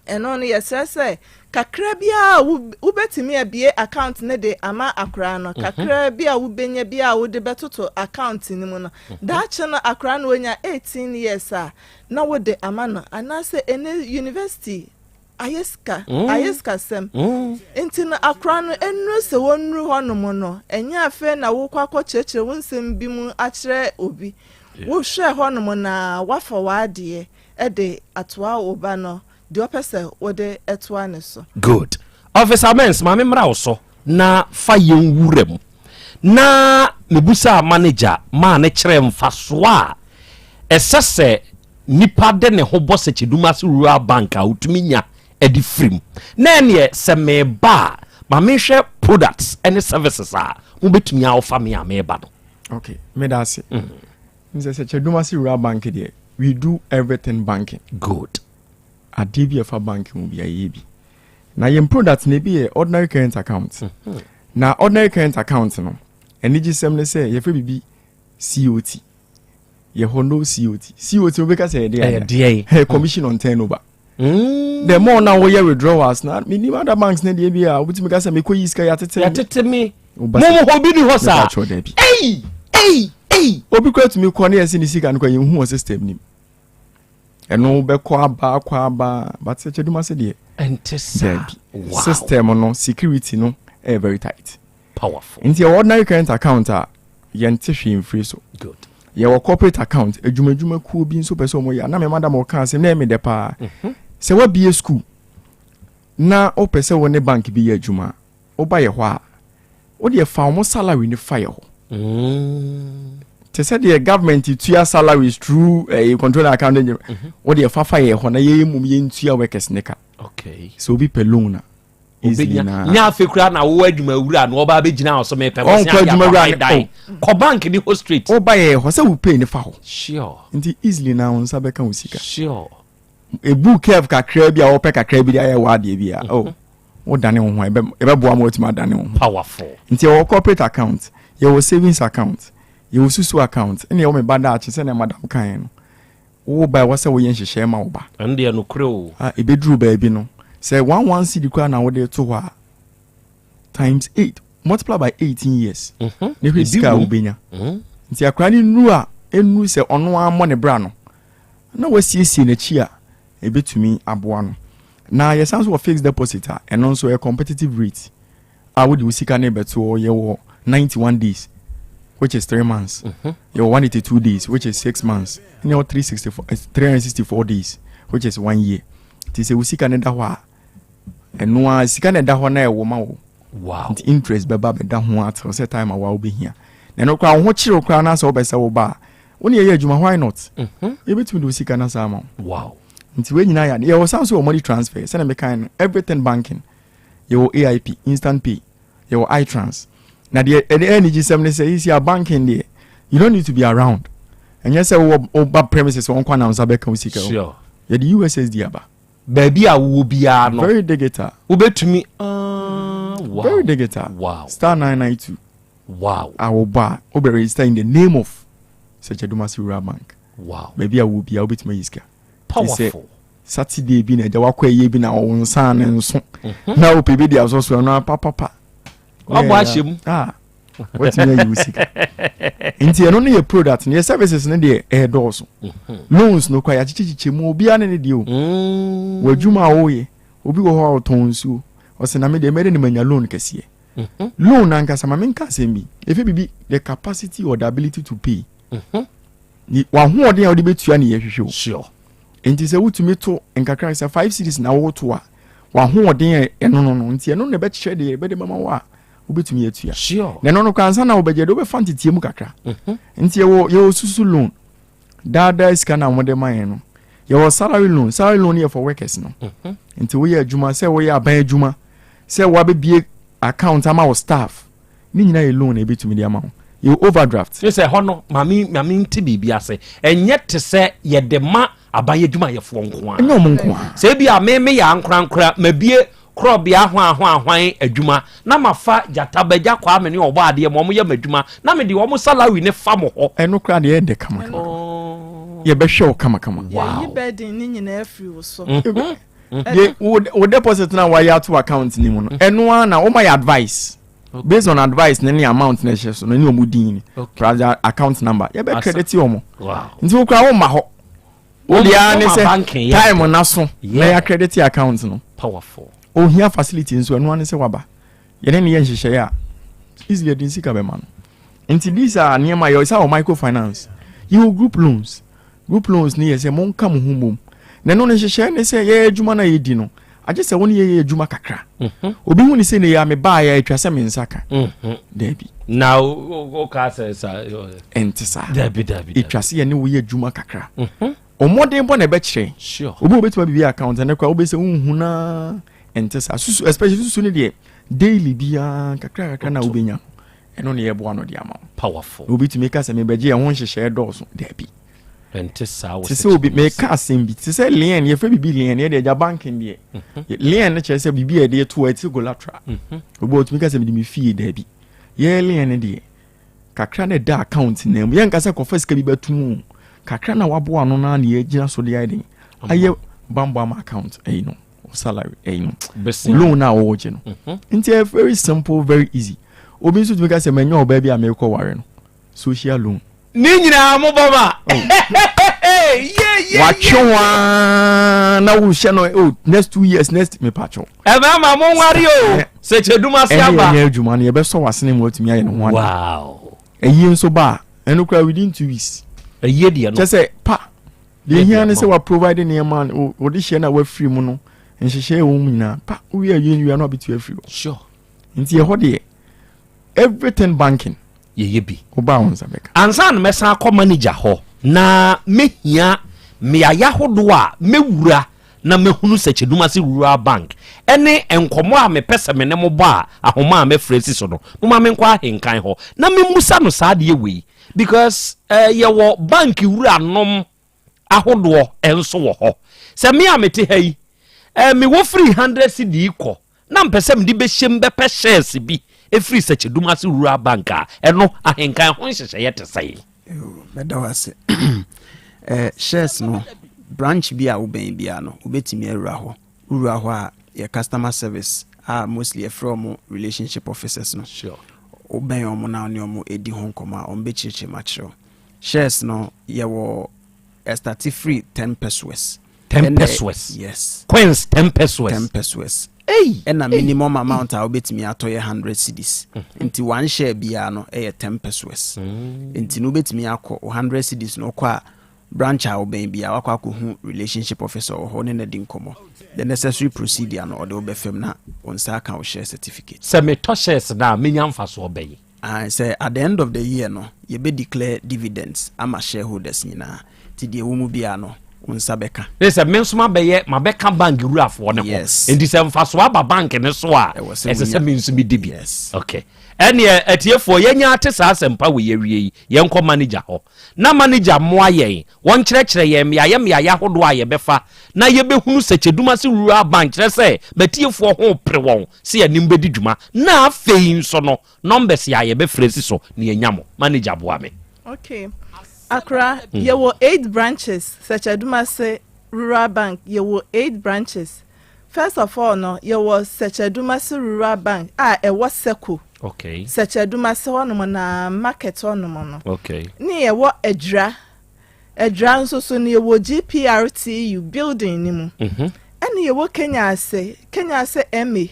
eno no yesese kakra bia wo betimi abie account ne de ama akra no kakra bia wo benya bia wo de betoto account ni mu no da che no akra no onya 18 years a na wo de ama no anase ene university ayeska sem enti na akra no enru se wonru honom no enya afe na wo kwakọ chechire wonsem bi mu akire obi wo hwe honom na wafa waade de atoa oba no the opposite wode etwa ne so good officer mens ma memra wo so na fa yenwurem na mebusa manager ma ne kire mfaso a esese nipa de ne ho bosse cheduma so rural bank a utumi nya edi frim na ne se me ba ma me hwe products and services a mo betumi a ofa me a me ba no okay me da se se cheduma so rural bank there we do everything banking good adibia fa bank mu bia yebi na yem product na bi ordinary current account na ordinary current account no eni gisem ne say ye fa bibi COT ye hono COT we ka say dey commission on turnover the more now we withdrawals na minimum other banks na dey bia obutimi ka say me ko yiska ya tete me mo hobi ni hosa obi kwa to me ko na yesi ni sika no kwa hu system ni eno be kwa ba but cheduma se de entesa wow. System no security no very tight powerful in your ordinary current account yente hwe free so good your corporate account adwuma ku bi nso pese omo ya na me madam o kan se na me de pa se wa bie school na o pese wo ne bank bi ya adwuma o ba ye ho a o de fa omo salary ni fa ye ho te said the government to your salaries through a control account what the fafa ye ho na ye mum ye ntua workers neka okay so be per loan easily na nya afekura na wo adwuma wura na oba be gina so me pe mo se ya ko bank ni ho street o ba ye ho se wo pay ni fa ho sure nti easily na on sabe kan usika sure e book have kakra bia wo pe kakra bi ya wa de bia oh wo dane ho ebe boa mo otima dane ho powerful nti your corporate account your savings account you susu account ene o me bada achi se na madam kan no wo ba wo say wo yen hyehyɛ ma wo ba ande no kro ebeduru ba bi no say 11 cedi kwa na wo de to hɔ times 8 multiply by 18 years ne hwe sika wo benya nti akra ni nu a enu sɛ ɔno amɔ ne bra no na wasiesie na chi a ebetumi aboa no na your sense of fixed deposit and also a competitive rate I would use sika ne beto ye 91 days which is 3 months your 182 days which is 6 months and your 364 days which is 1 year ti se usika ne da ho a eno a sika ne da ho na e wo ma wo wow the interest be ba be da ho at so time a wa obehia na no kra ho chiro kra na so obesa wo ba woni ye adwuma why not e betumi do sika na sama wow nti we nyina ya ye wo sanso o money transfer say na me kind everything banking your AIP instant pay your iTrans na the energy semne say is your banking there you don't need to be around and you say o ba premises on kwa na unsa be kan sika sure ye the USSD aba baby a wo bia no very digital ubetumi wow very digital wow star 992 wow our bar o be register in the name of such a Dumasi Rural Bank wow baby a wo bia obetumi yiska powerful Saturday bi na de wakwa ye bi na wo nsa na nso na o pebi dia so so na papa wabo ahyem what you use nti eno ne ye product ne services ne de e doso loans no kwa ya chichiche mu obi ane ne de o wadwuma wo ye obi wo ho autonsu o se na me de mere ne manya loan kese loan anka sama me nka sembi efe bibi the capacity or the ability to pay ni wa ho ode ya ode betua ne ye hwehwe sure enti se wutumi to nkakra se 5 cities na wo to a wa ho ode eno no nti eno ne be kyerɛ de be de mama wa obetumi atua sure na no kansa na obegye do be fantitie mu kakra nti ye susu loan dada iska na mo de man no ye salary loan ye for workers no nti wo ye adwuma se wo ye aban adwuma se wo abebie account ama wo staff ni nyina ye loan e betumi de ama ye overdraft ye se hono mami nti bibia se enye te se ye de ma aban adwuma ye fo nko a no mo nko a se bia me ya nkra mabie Krobea ahwan adwuma na mafa jatabaja kwa amene obo ade mo ye madwuma na me de wo salary ne fa mo ho eno kra de de kama ye be hwe kama wow ye bedin ni nyina afri wo so ye wo deposit na wa ya to account ni mu no eno na wo my advice based on advice ne amount na hye so no ni omudin ni private account number ye be credit yo mo wow nti wo kra wo ma ho wo dia ne se time na so na ya credit account no powerful o hia facility nso eno ane se waba ye ne ye nhyehyɛ ya easily din sika be man nti these are near my yourself or microfinance you group loans ni ye se mon kam humum na no nhyehyɛ ne se ye adwuma na ye di no age se woni ye adwuma kakra obi hu ni se ne ya me ba ya atwa se me nsaka dabi now o ka se sa entisa dabi atwa se ye ne wo ye adwuma kakra omodin bo na be kyerɛ sure obi obetuma bibi account na kwa obese hu na entisa susu especially susu ne de daily bia kakra na obenya eno ne yebo ano de ama powerful obi to make us me beje ye ho nhyehyɛ dɔso dabi entisa wo se obi make us bi se se lien ye fa bibi lien ye de ja banking de lien ne kyerɛ sɛ bibi ye de to ati collateral obi o to make us me de me fee dabi ye lien ne de kakra ne da account na mu ye nka sɛ kofa sika bi batumu kakra na wabo ano na ne ye gina so de ayi aye bambam account no salary no loan na wo je no nti very simple very easy obi so to make say menyo oba bia me ko ware no social loan ni nyina mo baba yeah wachwa na wo hye no next 2 years next me pacho mama mo nware o se cheduma se aba e adwuma na ye be so wasene mo atumi aye no ho wow eyi nso ba eno kra within 2 weeks eye de no just pa de here ne se wa provide ne man o de hye na wa free mu no nhyehyɛ wo mu nyina pa we are you no abitu afri sure nti ye ho de everything banking ye bi oba won sabeka ansa na mesa akọ manager ho na mehia me aya hodo a mewura na mehunu secheduma se rural bank ene enkomo a mepese me ne mo ba ahoma a mefresi so no mo ma me nkwa ahenkan ho na memusa no saa de we because ye wo bank wura nom ahodo enso wo ho se me a mete hai me wo free 100 cedi ko na mpese me di be hyem be pe shares bi e free secheduma se rural bank a eno ahenkan ho nhyehyɛ ye te sai beda wase shares no branch bi a wobɛn bia no wobɛtumi awura hɔ a yɛ customer service a mostly from relationship officers no sure wobɛn ɔmo na ne ɔmo ɛdi ho nkɔmmɔ a ɔmo bɛkyerɛkyerɛ makyerɛw shares no yɛwɔ start free 10 pesos 10 pesos yes coins 10 pesos 10 pesos ɛna minimum amount a wobɛtumi atɔ yɛ 100 cedis nti one share biara no ɛyɛ 10 pesos nti no wobɛtumi akɔ 100 cedis no ɔkɔ a branch a wobɛn bia wakɔ akɔhu relationship officer wɔ hɔ ne na di nkɔmmɔ the necessary procedure no ɔde wobɛfam na wo nsa aka wo share certificate sɛ metɔ shares na menya mfa so ɔbɛyi sɛ at the end of the year no yɛbɛ declare dividends ama shareholders nyinaa nti deɛ wɔ mu bia no wo nsa bɛka sɛ me nso mabɛka bank wurafoɔ ne hɔ enti sɛ mfa so aba bank ne so a ɛsɛ sɛ me nso medi bi okay ɛneɛ atiefoɔ yɛnya ate saa asɛmpa wɔ yɛwie yi yɛnkɔ manager hɔ na manager mmoa yɛn wɔnkyerɛkyerɛ yɛn mmeayɛ ahodoɔ a yɛbɛfa na yɛbɛhunu sɛkyɛduma se rural bank kyerɛ sɛ matiefoɔ ho pere wɔn sɛ yɛnim bɛdi dwuma na afei nso no numbers a yɛbɛfrɛ si so ne yɛnya mo manager boa me okay Accra yɛwɔ 8 branches sɛkyɛduma se rural bank yɛwɔ 8 branches first of all no yɛwɔ sɛkyɛduma se rural bank a ɛwɔ sɛko okay sɛkyɛduma se hɔ nom na market hɔ nom no okay ne yɛwɔ adwira nso so ne yɛwɔ GPRTU building ni mu ɛne yɛwɔ Kenya ase MA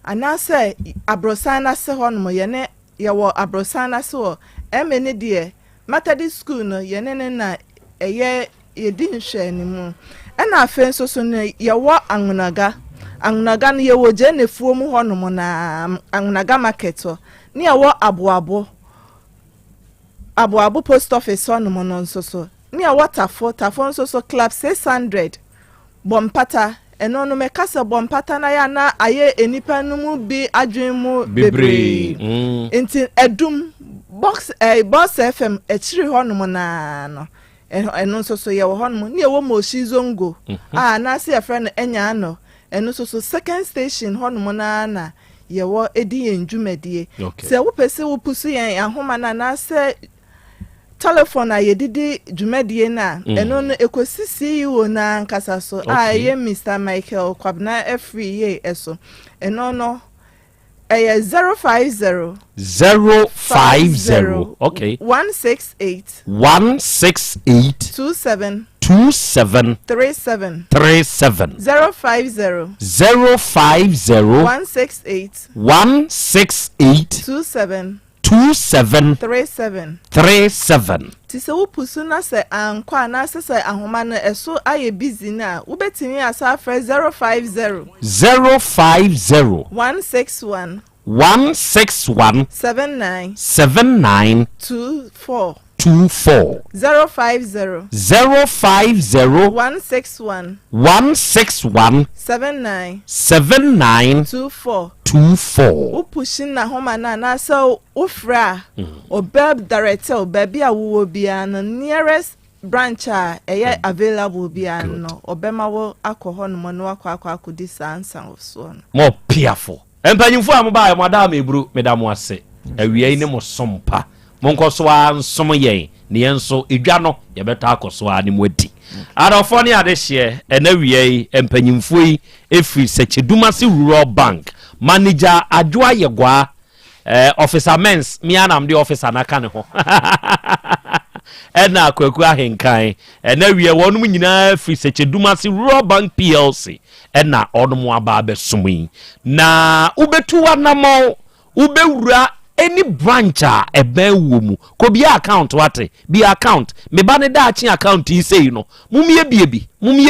anaasɛ abrosan na se hɔ nom yɛne yɛwɔ abrosan na se hɔ MA ne deɛ Methodist school no yɛne ne na ɛyɛ yɛdi nhwɛ ne mu ɛna afei nso so no yɛwɔ angunaga no yɛwɔ gyenefuo mu hɔ nom na angunaga market hɔ ne yɛwɔ aboabo post office hɔ nom no nso so ne yɛwɔ tafo nso so club 600 bompata ɛno no mɛka sɛ bompata na yɛ na ayɛ enipa no mu bi adwen mu bebree nti ɛdum box FM akyiri hɔ nom na no ɛno nso so yɛwɔ hɔ nom ne yɛwɔ moshi zongo na se yɛfrɛ no enya no ɛno nso so second station hɔ nom na yɛwɔ edi yɛn dwumadie sɛ wopɛ sɛ wopusu yɛn ahoma na sɛ telephone a yɛdidi dwumadie na ɛno no ekosi CEO na nkasa so ɛyɛ Mr Michael Kwabna Efri ye ɛso ɛno no 050 okay 168 27 37 050 168 27 37 Tise wo pusu na se ankwa na se ahoma no eso aye busy na wo betimi asa afre 050 161 79 24 050 161 79 24 wo pushing na homa na so wo fra obeb director obebi a wo bia no nearest branch a available bia no obema wo akọ no no akọ di sansan so no mo piafo empanyimfo a mo ba mo da mebru medamo ase awiei ne mo sompa monko so ansom yɛn ne yɛn so edwa no yɛbɛta akoso a ne mo adi adofo ne adehye ɛnawiei empanyimfo yi efiri Sɛkyɛduma se rural bank manager adwoa yɛgwa officer mens me anam de officer na ka ne ho ɛna kwaku ahenkan ɛnawie wɔnom nyinaa firi Sɛkyɛduma se rural bank plc ɛna ɔnom aba abɛsom na ubetu wanamo ubewura any branch a ebe wo mu ko bi account wate bi account me ba ne daachi account yi sei no mumye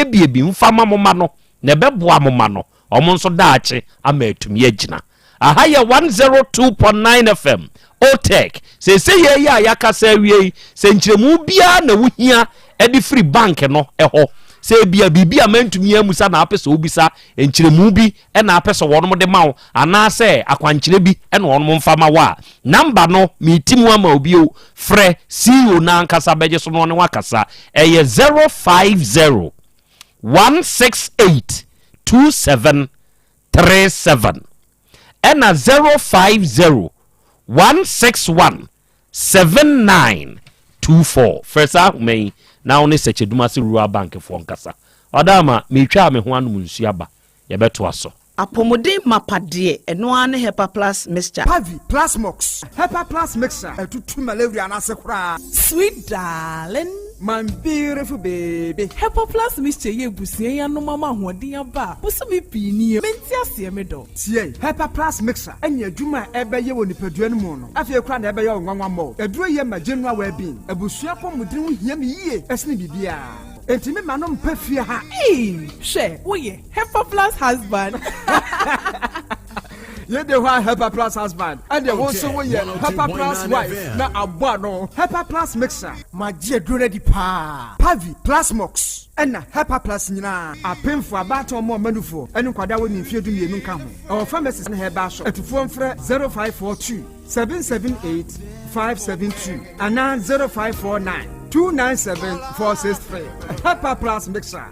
biebi mfama moma no na beboa moma no omo nso daachi ama atumi agina aha ye 102.9 FM Otec se ye ya yakasa awie se nkyeremu bia na wohia edi free bank no eho se bia bibia mantumi amusa na apese obisa enkyeremu bi e na apese wonom de mawo ana se akwankyere bi e na wonom mfama wa number no mitimu ama obio frɛ CEO na ankasa beje so no ne wakasa eye 050 168 2737 ena 050 161 7924 first me na wo ne Secheduma se rural bank fo nkasa odama metwa me ho anum nsu aba yebeto aso apomodin mapade eno ane Hepa Plus mixture Pavi Plus Mox Hepa Plus mixture etutu malaria na se kura sweet darling my beautiful baby Hepa Plus mixture ye busie ya no mama hoden aba buso me pini menti ase me do tie Hepa Plus mixture enya adwuma ebeye woni padua no mu no afie kura na ebeye onwanwa mo eduro ye magenua wa bin abusua pomodin ho hia me yie esne bibia enti me manom pafie ha she woye Hepa Plus husband ye de wa Hepa Plus husband and the also we Hepa Plus wife na abua no Hepa Plus mixer magie dure di pa Pavi Plus Mox and Hepa Plus nyina apemfo abato mo manufo enu kwada woni mfie du mienu nka ho our pharmacies na heba shop etufo mfre 0542 778 572 and 0549 297-463. Hepa Plus mixer.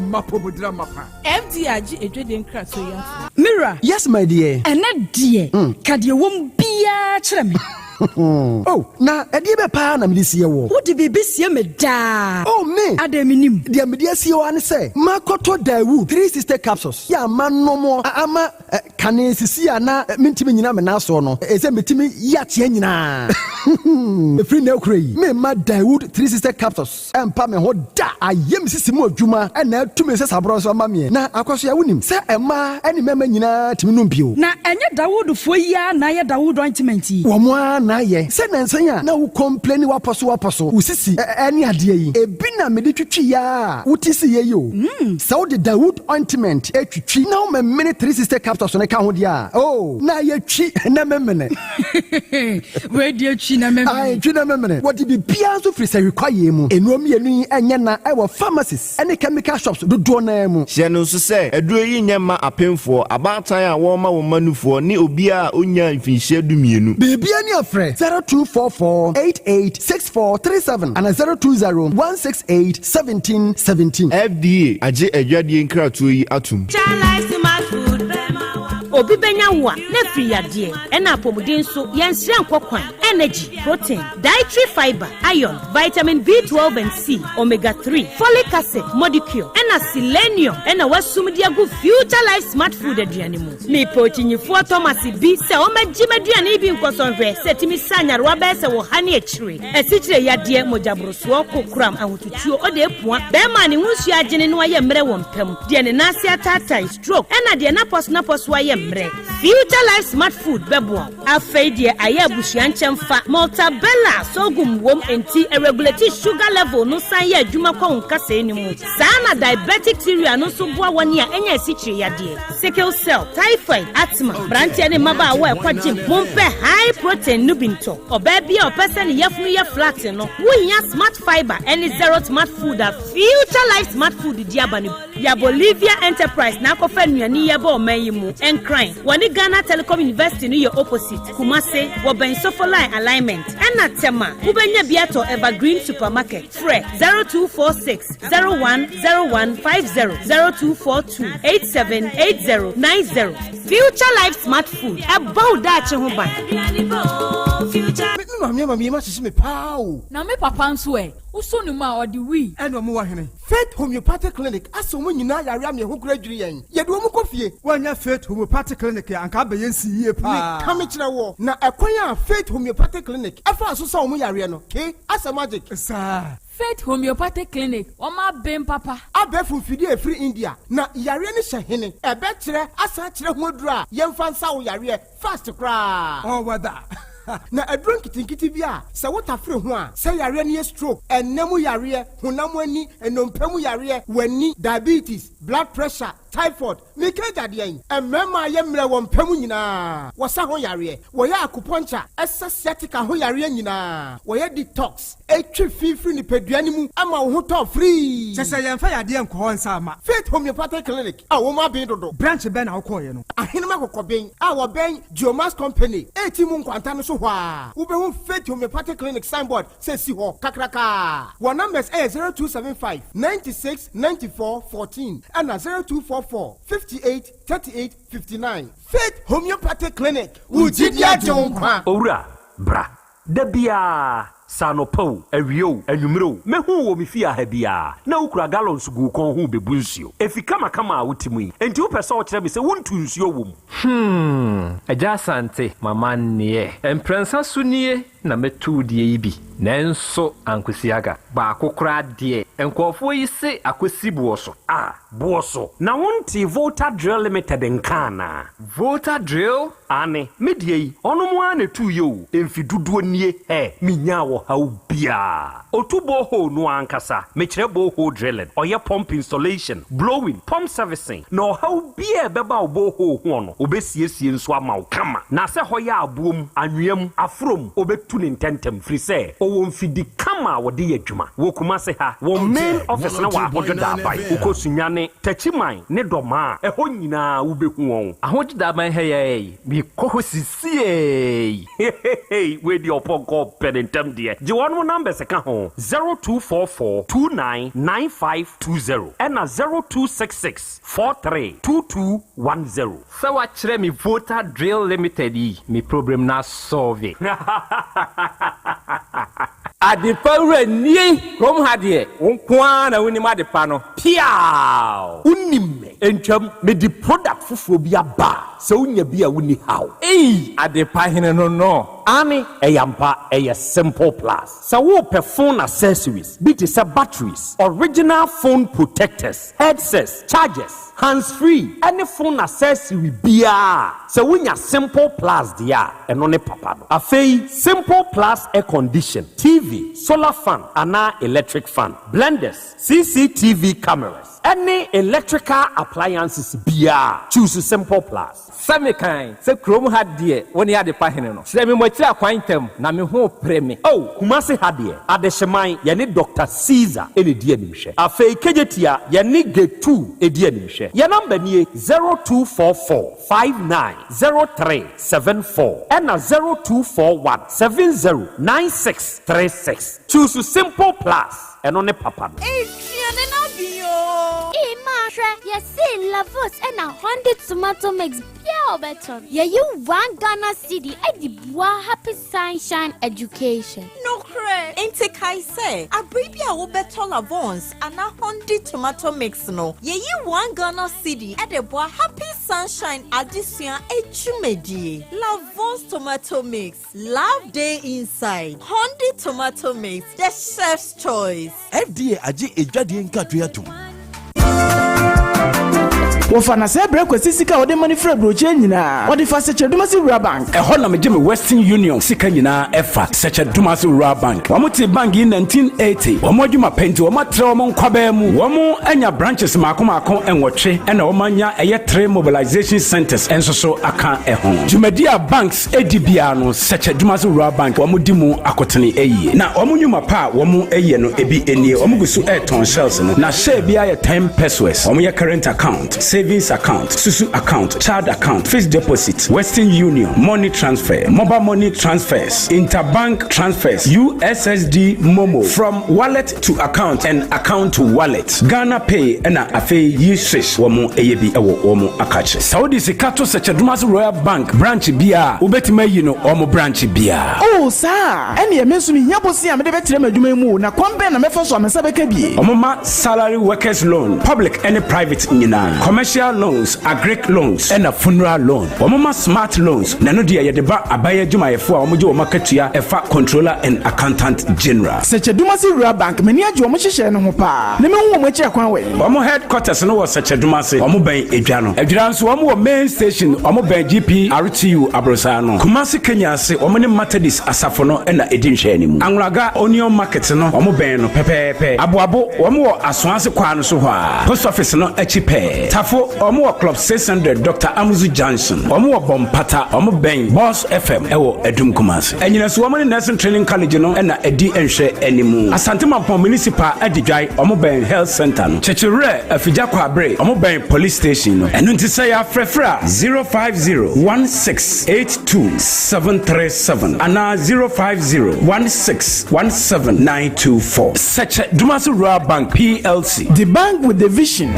Mapobudra mapa. FDRG edweden krato ya. Mira. Yes, my dear. Ene dear. Kadie wom bia kyerɛ me. Oh, na edie be pa na me sie wo. Wo de bebe sie me da. Oh, me. Adaminim. De me die sie wo an say. Makoto Dawu 360 capsules. Ya manomo ama kane sisi ana mintimi nyina me na so no. Ese metimi ya tie nyina. Free na okrai. Me ma Dawood 360 capsules. Empa me ho da. Ayem sisi mu adwuma na atumi se sabro so ma me. Na akwaso ya wonim. Se ema eni mema nyina timi no mpio. Na enye Dawood fo ya na ye Dawood ointment yi. Wo mo na ye. Se na nsanya na wo complain waposo. Usisi eni ade yi. Ebi na me de twitwi ya. Wutisi ye yo. Se wo de Dawood ointment etwitwi na wo me 360 capsules ne ka ho dia. Oh, na ye twi na memene. We de twi na memene. Ai twi na memene. What be bia so free say require mu. Enuom yenu enye na e wo pharmacies ene chemical shops do na mu. Hye no so say eduro yi nyema apemfo abatan a wo ma wo manufo ni obi a onya mfinhye dumienu. Bebia ni afre 0244886437 and 02016871717. FDA age adwadie nkratoyi atum. Obi benya wa na free yade e na apomuden so yensire nkokwan energy protein dietary fiber iron vitamin B12 and C omega 3 folic acid molecule and selenium and wasumdi agu future life smart food aduane mu me pochinyifo Thomas B se o magime aduane bi nkosonhwe setimi sanyarwa be se wo hane akire asichire yade mojabroso kokram ahotutuo o de epua be ma ne hunsu agene no aye mre wo mpam de ne nase atata stroke and de na pos wa Future Life Smart Food bebo afei de aye abusuanche mfa Maltabella sogum wom enti a regulate sugar level no san ye adwuma kwa nkasa enimu sana diabetic theory no so boa wani a enya asichire yade sickle cell typhoid asthma branche ne maba wa kwagim mompe high protein nubinto oba bia opese ne yefunu ye flat no wunya smart fiber any zero smart food a Future Life Smart Food diabani ya Bolivia Enterprise na kofa nuani ye ba omayimu crime wani Ghana Telecom University ni your opposite Kumase woben sofoline alignment ena tema ubenya biato Evergreen Supermarket fre 0246 010150 0242 878090 Future Life Smart Food about that ho ban mami ma sisi me pao na me papa nso uso ni ma odi wi eno mo wa hene Faith Homeopathic Clinic aso mo nyina yare am ye ho kura dwiri yen ye de mo kofie wanya Faith Homeopathic Clinic anka be yen si yie pa ka me kire wo na ekwan a Faith Homeopathic Clinic afa aso sa mo yare no ke asa magic sa Faith Homeopathic Clinic oma bem papa abefu fidi e free India na yare ni hye ebe kire asa kire ho dura yemfa nsa wo yare fast kra oh wada na adron kitinkiti bia se wotafre ho a se yare ne stroke enemu yare honam ani enompemu yare wani diabetes blood pressure typhoid mikeja de yen emema ye mre wo mpemu nyina wosa ho yare wo ya acupuncture sciatica ho yare nyina wo ya detox etwe fifiri ni peduane mu ama wo ho to free se yemfa yade enko nsa ama Faith Homeopathic Clinic a wo ma ben dodo branch ben na wo koye no ahenema kokoben a wo ben Geomas Company etimu nkwanta no so ho a wo be ho Faith Homeopathic Clinic signboard se si ho kakraka wo numbers 0275 96 94 14 and 0244 58 38 59 Faith Homeopathic Clinic Ujidia Jonkwa Ora bra Debia sanopo awio anwumro mehu wo me fia ha bia na ukura gallons gu kon hu bebu nsuo efi kama a wotimu yi enti wo pese wo kire me se wontu nsuo wom Yaw Asante mama ne emprensa sunie na metu die yi bi nanso ankwesiaga ba akokora de enkofo yi se akosi buoso buoso na wonti Volta Drill Limited nkana Volta Drill ane medie yi ono mo ane tu yo emfi duduo nie minya wo hawo bia otubo ho no ankasa mekire bo ho drilling oye pump installation blowing pump servicing no hawo bia beba bo ho no obesiesie nso ama wo kama na se hoya abuom anwem afrom obetu ne ntentem free se owo mfidi kama wo de adwuma wo kuma se ha wo main office na wa abodo da bai ukosunyane tachiman ne doma eho nyina wo behu won ahoji da ban heye mi koho sisie we di oponko pedentem de je won number se ka ho 0244299520 and 0266432210 so wa kire mi Volta Drill Limited yi mi problem na solve Adipawre ni krom ha de wonkwa na woni ma depa no piao unimme entwam me di product fufuo bi aba se unya bi a woni haw adepa hene no ani eyampa simple plus so wo pe phone accessories be to say batteries original phone protectors headsets chargers hands free any phone accessory bia so wunya simple plus dia eno ne papa no afei simple plus air condition TV solar fan ana electric fan blenders CCTV cameras any electrical appliances bia choose simple plus same kind se krom ha de woni adepa hene no se me mo kira kwantam na me ho preme kumase ha de adehyeman ye ne Dr. Caesar ene die animhwe afei kejetia ye ne G2 edi animhwe ye number nie 0244590374 and 0241709636 choose simple plus eno ne papa yes, see, Lavos and 100 tomato mix. Yeah, better. Yeah, you 1 Ghana city. I did happy sunshine education. No credit. Ain't I say a baby I will better Lavons and 100 tomato mix. No, yeah, you 1 Ghana city. At the happy sunshine addition echumedi. Lavons tomato mix. Love day inside. 100 tomato mix. The chef's choice. FDA aji ejadi nkatuyatu. Wofana se breakfast sika ode money fra broche nyina ode fa seche dumasi rural bank e ho na me Western Union sika nyina efa seche dumasi rural bank wamuti bank in 1980 wamodwuma penti wamatre wamo nkwaba mu wamo anya branches maako enwotwe ena wamanya eye 3 mobilization centers ensoso aka ehon Jumedia banks edibia no seche dumasi rural bank wamodi mu akotene eyi na wamunwuma pa wamo eye no ebi enie wamugusu airton shells no na share bia ye 10 pesos wamo ye current account savings account, Susu account, child account, fixed deposit, Western Union, money transfer, mobile money transfers, interbank transfers, USSD Momo, from wallet to account and account to wallet, Ghana Pay, and Afe Yishish, Womo Eyebi Ewo Womo Akache. Saudi Sikato Sechadumas Royal Bank, branch Bia, Ubetime Yino, Omo branch Bia. Oh, sir, and ye mesumi yabosi amedebetre medumemu na kwambe na mefoso amesabekebi. Omoma salary workers loan, public and private nyina. Commercial loans, agric loans, and a funeral loan. Omoma smart loans. Nano dia yedeba abaye juma efo a omoje omaketua efa controller and accountant general. Seche Dumasi Rural Bank meni ajo omohihye ne ho pa. Ne me hu omochi akwan we. Omo headquarters no was Seche Dumasi. Omo ben edwa no. Edwa nso omo main station omo ben GP RTU Abrosa no. Kumasi Kenya se omo ne Methodist asafo no na edi nhwe animu. Anwraga Onion Market no omo ben no pepepe. Aboabo omo wo asoase kwa no so ho a. Post office no echipe. Tafo omo club 600 Dr. Amuzu Johnson omo bompata omo ben Boss FM ewo Edum Kumasi enyina so omo nursing training college no na edi enhwe animu Asante Mampon municipal adidwai omo ben health center no chechire afija kwa abre omo ben police station no enu ntise ya frefra 05016827737 ana 05016179224 Seche Dumasi Rural Bank PLC, the bank with the vision.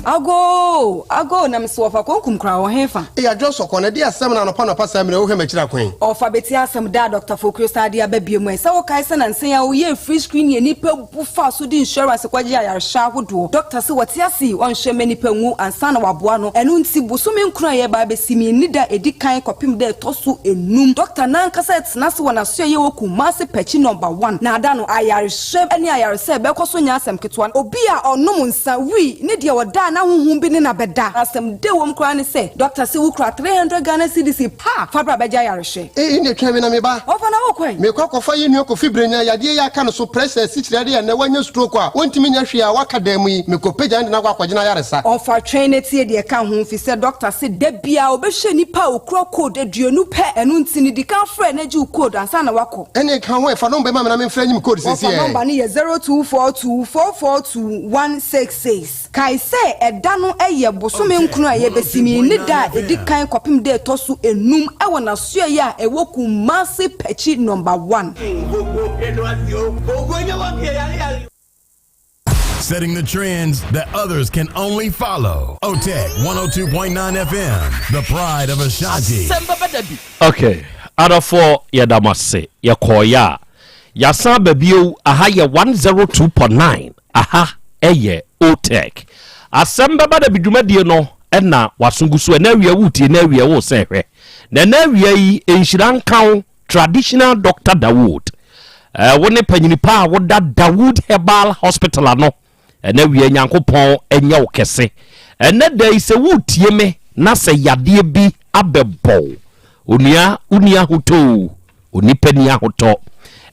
Ago na mso fa konkum kra wo hefa. E ya Joshua ko na dia asem na no pa sam na wo hema kira kwen. Ofa beti asem da Dr. Fokrio Sadia babie mu. Se wo kai se na nsen ya wo ye free screen ye nipa bufa so di insurance kwaje ya sha hodo. Doctor se wati asi won hwe me nipa nwu ansa na waboa no. Enu nti bosome nkura ye ba besimi nida edi kan kopim de toso enum. Doctor nan kasa etna se wona so ye wo kumase pechi number 1. Na ada no ayare hwe ani ayare se be koso nya asem ketwa. Obi a onom nsa wi ne de woda na huhum bi ne na beda. Asem de wom kura ne se doctor se wo kura 300 Ghana cedis pa fabra beja yare hwe. Ine twa me na me ba. Ofa na wo kwen. Me kwa kofa ye nuko fibrenya yade ya aka no so pressure sichire ya na wanya stroke a wontimi nya hwe a waka da mu yi me ko peja ndi na kwa kwagina yaresa. Ofa train tie de ka ho fi se doctor se da bia obehwe nipa okro code aduonu pe enu ntini di kan frɛ na ji code ansa na wako. Ene kan ho e fa number ma na me frɛ nyim code sesi e. Number ni 0242442166. Kai se ɛda no ɛyɛ bosome nkunu a ye besimi ni da edi kan kopim de tosu enum ɛwɔ na so ya ɛwɔ ku massive pechi number 1. Setting the trends that others can only follow. Otec 1029 FM, the pride of Ashanti. Okay, Adafo Yadamase, Yakoya, Yasan Babio, aha ye 102.9, aha, eye, Otec. Asem Beba Dabi Dumadie no, ena wasungusu enawia wuti enawia wo sewe. Nenawia yi enhyiran kan traditional Dr. Dawood. Wone panyinipa woda Dawood Herbal Hospital ano. Enawia Nyankopɔn enya wo kese. Ene dai se wutie me na se yade bi abebɔ. Unia hoto, onipani ahoto.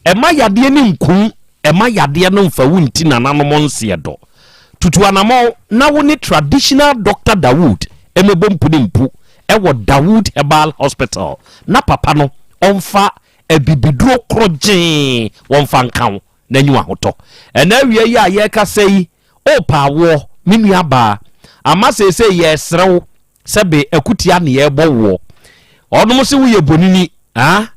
Ema yade ni nku, ema yade no mfa wunti na nanomɔnse do. Tutu anamo na woni traditional Dr. Dawood emebompu ni mpu ewo Dawood Herbal Hospital na papa no onfa ebibiduro kroje wonfa nkan na nyu ahoto ena wie ya ye ka sei o pa wo minu aba ama se yesrew sebe akutia ne ye bowo onom se wo ye bonini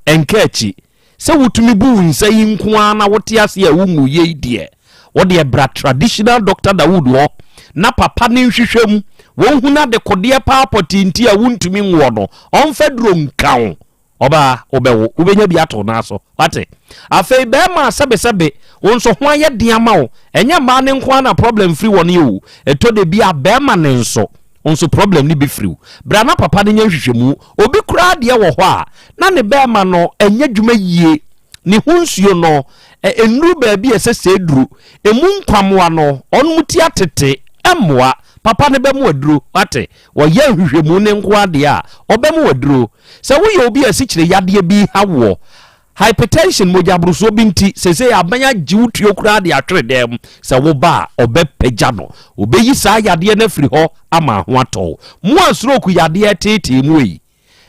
enka achi se wutumi bu nsa yi nko ana wote ase ya wumu ye die wode bra traditional Dr. Dawood wo na papa ne nhwehwem won huna de kodie pa potinti a wuntumi nwo no onfa duro nkan oba obewo ubenya bi ato na so wate afei be ma sebe wonso ho aye diama wo enya ma ne nko na problem free won you eto de bi a be ma ne nso onso problem ni be free bra na papa ne nhwehwemu obi kura de wo ho a na ne be ma no enya dwuma yie ni hunsuo no enuru ba bi esese duru emu nkwamwa no onmuti atete emwa papa ne be mu aduro wate wo ye nhwehwemu ne nko ade a obem waduro se wo ye obi asikyire yade bi hawo hypertension moja bruso binti sese abanya jiwutuo kura de atwere dem se wo ba obepagya no obeyi sa yade na firi ho ama ho ato mu asroku yade tete mu yi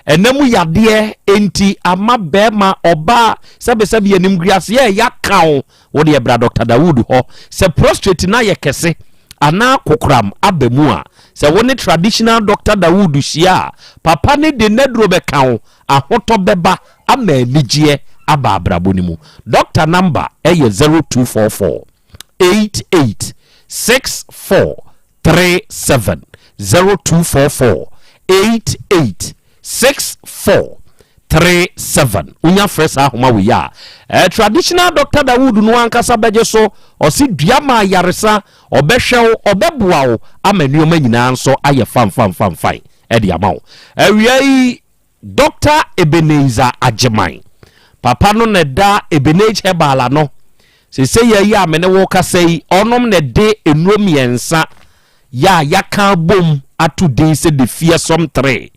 enemu yade enti ama bema oba sebe yenim griase ye yakao wo de bra Dr. Dawood ho se prostrate na ye kese ana kokram abemu a se woni traditional Dr. Dawood hia papa ne de nedro be kan ahoto beba ama anigye aba abrabonimu doctor number eye 0244 886437 0244 886437 unya fresh ahoma we ya traditional Dr. Dawood no ankasa beje so osi duama yaresa obehwew obeboawo amanuoma nyina nso aye fam e de amawo awiai Dr. Ebenezer Ajeman papa no ne da Ebenezer Herbal no se ye ya amene wo kasai onom ne de enuom yensa ya yaka bom atu den se de fearsome 3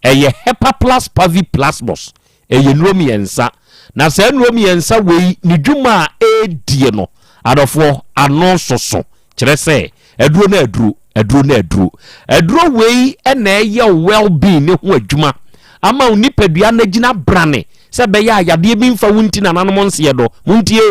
eye Hepa plus Pavi plasmos eye nuom yensa na se nuom yensa wei ni dwuma edie no adofo ano soso kire se eduro na eduro wei ena eye well being ne ho adwuma ama onipadua na gina brane se be ya yade bi mfa wunti na nanomɔnse do muntie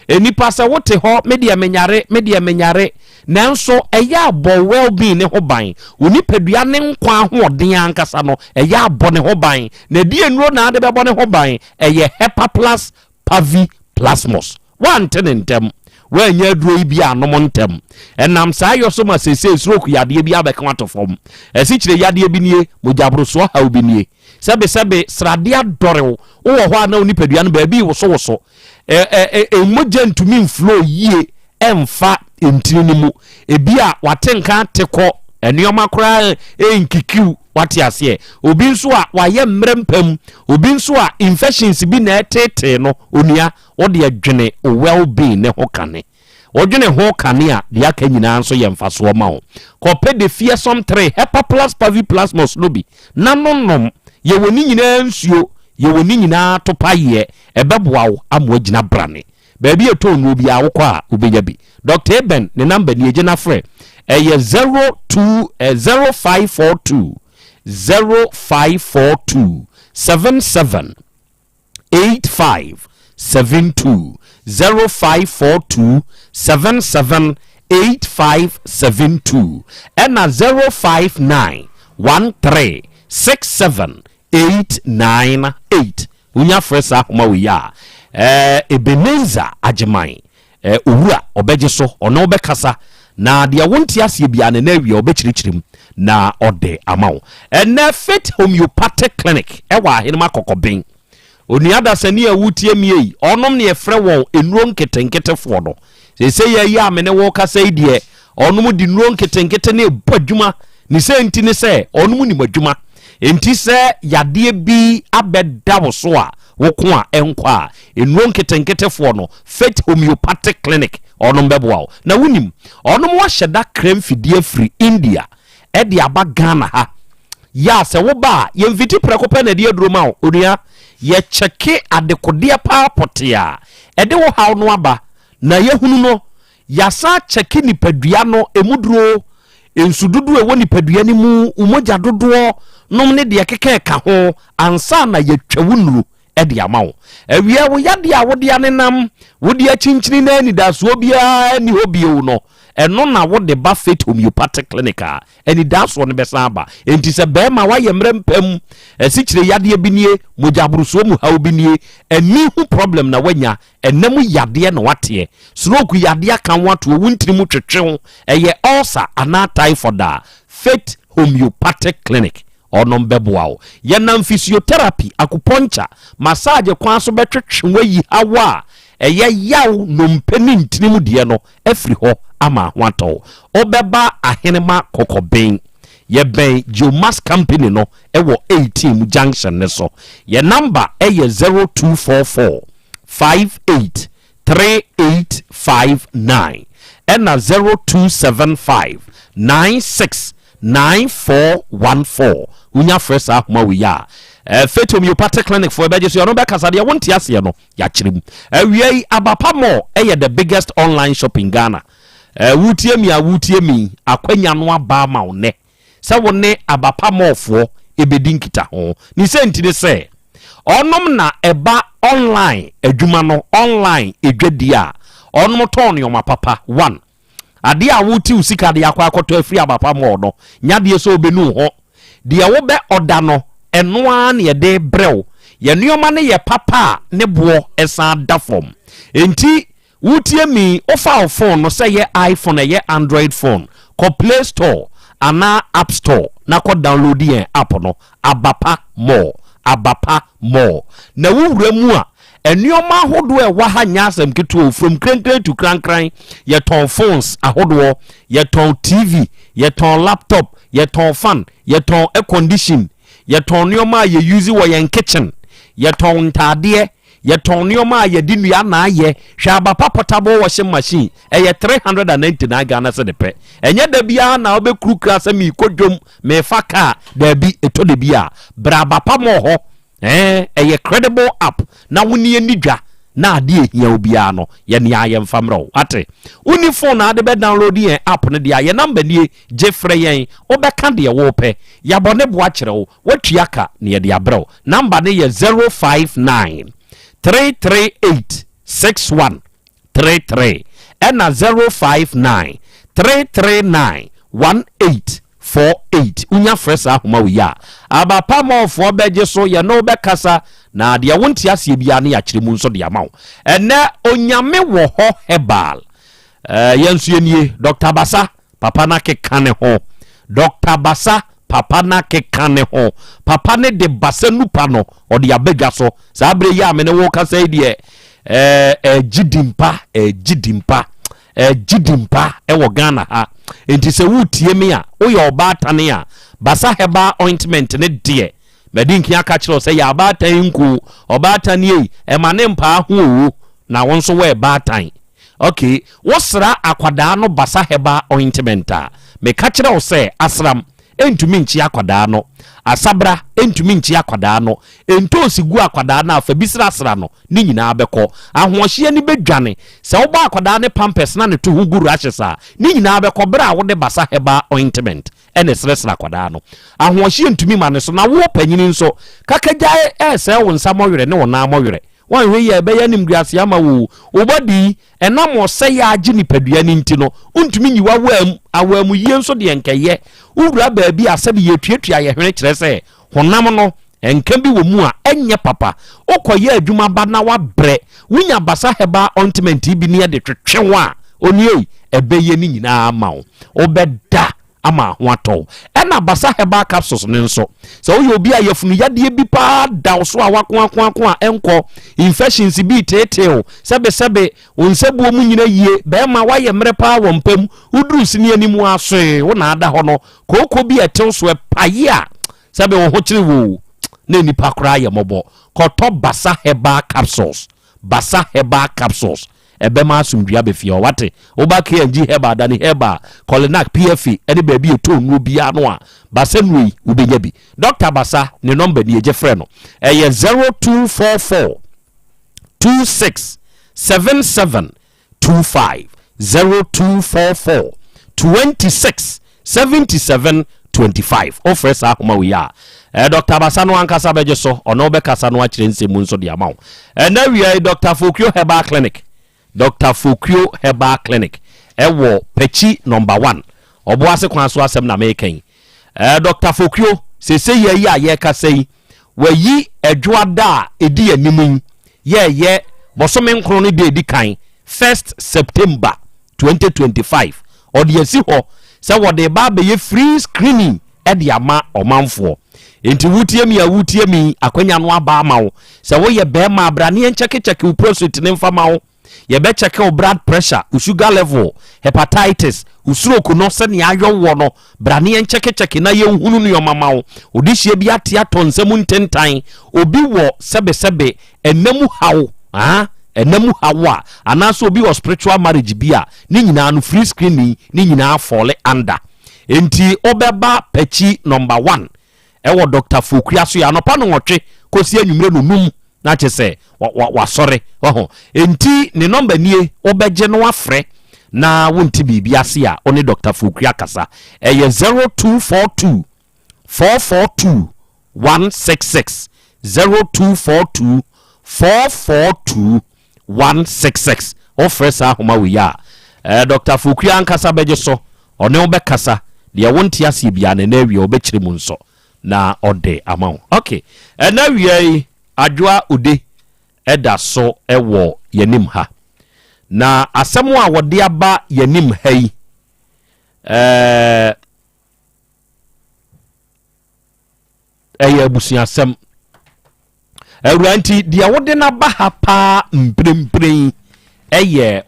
enipa se wote ho media menyare nanso eya abo well being ne ho ban onipadua ne nkwa hoɔden ankasa no eya abo ne ho ban na die nuro na ade bɛbɔ ne ho ban eye Hepa plus Pavi plasmos one tenentem wanya aduro yi bia anom ntem enam saa yoso ma sese stroke yade bia beka watofom esikyire yade bi nie mojabroso ha obi nie sebe srade adoreo wo ho ana onipadua no ba bi woso moja ntumi flow yie emfa entini ni mu ebia watenka teko enioma kora enkikiu wate ase obi nso a waye mrempam obi nso a infections bi na etete no onua wode adwene well being ne ho kane odwene ho kane a de aka nyina nso ye mfaso ma ho kope de fearsome 3 hepa plus paviplasmos no bi nanonom ye woni nyina nsuo ye woni nyina topaye ebeboa wo amwagina brane baby eto no bi awokọ a obeya bi Dr. Eben ne number ni ejena frɛ ɛyɛ 0542 77 8572 0542 77 8572 ɛna 059 13 67 898 unya fresa homa we ya Ebeneza Ajeman owura obeje so ono obekasa na de wonti ase bia na nawie obekirikirim na ode amawo ene fit homeopathic clinic ewa ahenema kokoben onuada sani awutie miei onom ne efre won enuro nketenketefo do sese ye amene wo kasa idie onom di nuro nketenkete ne badwuma ni se nti ne se onom ni madwuma enti se yade bi abeda wo so a woko a enkwa enuro nketenketefo no fit homeopathic clinic onom beboa na wunim onom wa hyeda krem fidie free India e de aba Ghana ha ya se wo ba ye mfiti prekope na de aduroma onua ye cheke adekode pa potia e de wo haw no aba na ye hunu no ya sa cheke nipadua no emuduro ensududu e wo nipadua ni mu umoja dodo nom ne de keke ka ho ansa na ye twawunuru edi amawo awia wo yade a wode anenam wode achinchini na ni daso bia ni hobie no eno na wode Buffett homeopathic clinic eni daso ne besa aba enti se be ma wa ye mrempam esikyire yade binie mojabruso mu hawo binie eni hu problem na wanya enam yade na wate stroke yade kan wato wuntiri mu twetwe eye ulcer ana typhoid Fit homeopathic clinic onom beboa ye nam physiotherapy acupuncture massage kwan so betwetwe yi hawa eye yaw no mpeni ntinimu de no afri ho ama hwato obeba ahenema kokoben ye ben Geomas company no ewo 18 junction ne so ye number eye 0244 58 3859 and 0275 96 9414 unya fresa ahoma we ya Fit homeopathic clinic for ebeje so no be kasa de wonti ase no ya kyerem awie abapa mo the biggest online shop in Ghana wutie mi akwanya no aba ma one se wone abapa mo fo ebedi nkita ho ni se ntide se onom na eba online adwuma no online edwadi a onom ton yo mapapa 1 ade a wuti usika de akwa akoto afri abapa mo no nyade so obenu ho de wo be oda no eno a na ye de brew ye nuoma ne ye papa ne bo esa da form enti wutie mi ofa phone no say ye iPhone ye Android phone ko Play Store ana App Store na ko download ye app no abapa more na wuwura mu a enuoma ahodo e wa ha nya asem keto from krenkren to krankran ye ton phones ahodo ye ton TV ye ton laptop ye ton fan ye ton air condition ye ton nuoma ye use wo ye kitchen ye ton ntade ye ton nuoma ye di nua na ye hwa abapa portable washing machine ye 399 Ghana se de pe enye da bia na obekuru kra se mi kodwom me faka da bi eto de bia bra abapa mo ho a credible app na woni anidwa na ade ehia obia no ye ne ayem famro ate uni phone na ade be download yen app no dia ye number nie jefre yen obeka de wo pe ya bone bo akere wo watuaka ne ye de abro number ne ye 059 338 6133 and 059 339 1848 unya fresa ahoma we ya abapa mo fo beje so ye no bekasa na de wonti ase bia ne ya kyeremu nso de amawo ene onyame wo ho herbal yensu yenie Dr. Basa papa na kekane ho Dr. Basa papa na kekane ho papa ne de basa nupa no odi abega so sa abre ya me ne wo kasa die jidimpa ewo Ghana ha enti se wutie me a wo ye obaatane a Basa heba ointment ne de medinki aka kire se ya obaatan nku obaatan yi emane mpa ho na won so we baatan. Okay, wosra akwada no Basa heba ointment a me ka kire wo se asram entumi nchi akwada no asabra entumi nchi akwada no entosi gu akwada na afa bisra asra no ni nyina abekọ ahohye ni bedwane se wo ba akwada ne pampers na ne to hu guru ahyesa ni nyina abekọ bra wo de Basa heba ointment ene sresra akwada no ahohye entumi ma ne so na wo panyini nso kakagya se wo nsa moyere ne wo na moyere wan hwe ye be ya nimguase ama wo obodi enam ose ya agi nipadua ni nti no untumi nyiwa awamu yie nso de enkeye owura baabi asabi ye tuatua ye hwene kire se honam no enka bi wo mu a enye papa okoye adwuma ba na wa bre wunya Basa heba ointment bi ne de twetwe a oni ebeye ni nyina ama wo obeda ama ho ato ena Basa heba capsules ne nso so wo obi ayefunu yade bi pa da so a wako a enko infections bi teteo sebe onsebuo mu nyina yie be ma waye mrepa wo mpam uduru sini animu aso wo na ada ho no kokko bi etew so paye a sebe wo ho kire wo na nipa kra ye mobo koto Basa heba capsules ebe ma asumdua be fie wate oba KNG heba dani heba Colinac PFE ene baabi eto nu bia no a Basa nui ubenya bi Dr. Basa ne number ni eje frɛ no 0244 26 77 25 0244 26 77 25 offer sa homa we ya Dr. Basa no ankasa beje so ono be kasa no akire nsemu nso de amawo na wi Dr. Fokrio Herbal Clinic Dr. Fokrio Herbal Clinic ewo pechi number 1 oboase kwan so asem na mekan Dr. Fokrio sese ye ya ye kasai wayi adwoada edi animu ye bosome nkro no de edi kan 1st September 2025 odi ho se wode ba be ye free screening edi ama omanfo enti wutie mi akwanya no aba amawo se wo ye be ma abrane encheke prostate ne mfa mawo ye be check your blood pressure, sugar level, hepatitis, stroke no se ni ayo wo no brane en check na ye hunu no mama wo odihye bi atia tonsemu ntentan obi wo sebe enemu hawo enemu hawa anaso obi wo spiritual marriage bia ni nyina no free screening ni nyina fall under enti obeba pechi number 1 ewo Dr. Fokria so ya no pa no nwotwe kosi anwumre no num na che se wa sorry oho enti ne number nie obeje no afre na wonti bibia ase a oni Dr. Fokria kasa 0242 442 166 0242 442 166 offer sa homa we ya Dr. Fokria ankasa beje so oni obekasa de wonti ase bia na awie obekire mu nso na ode amawo okay na wie adwoa ude eda so ewo yanim ha na asemu a wode aba yanim ha yi abusuasem awuranti dia wode na ba ha pa mprempren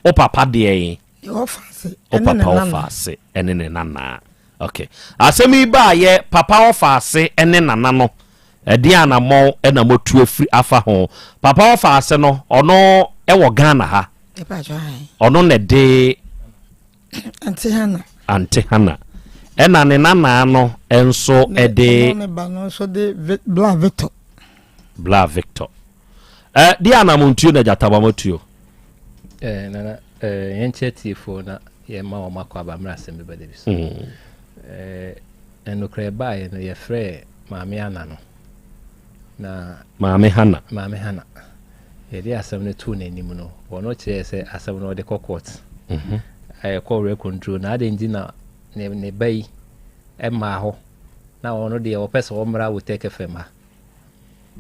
opapa de ofase enene nana okay asemi ba ye papa ofase ene nana no ediana mo ena motu afri afa ho papa ofase no ono ewo Ghana ha ono ne de Auntie Hannah ena ne nana no enso ede ne ba no so de Bla Victor diana montuo na jataba motuo nana yenche tifo na ye ma o makwa ba mra Asem Beba Dabi so enokre bae no ye frɛ maame ana no na maame Hannah ye di asem ne tu na nim no wono kire se asem no de court call control na ade ndi na ne bai ma ho na wono de wo pese wo mra Otec 1029Fm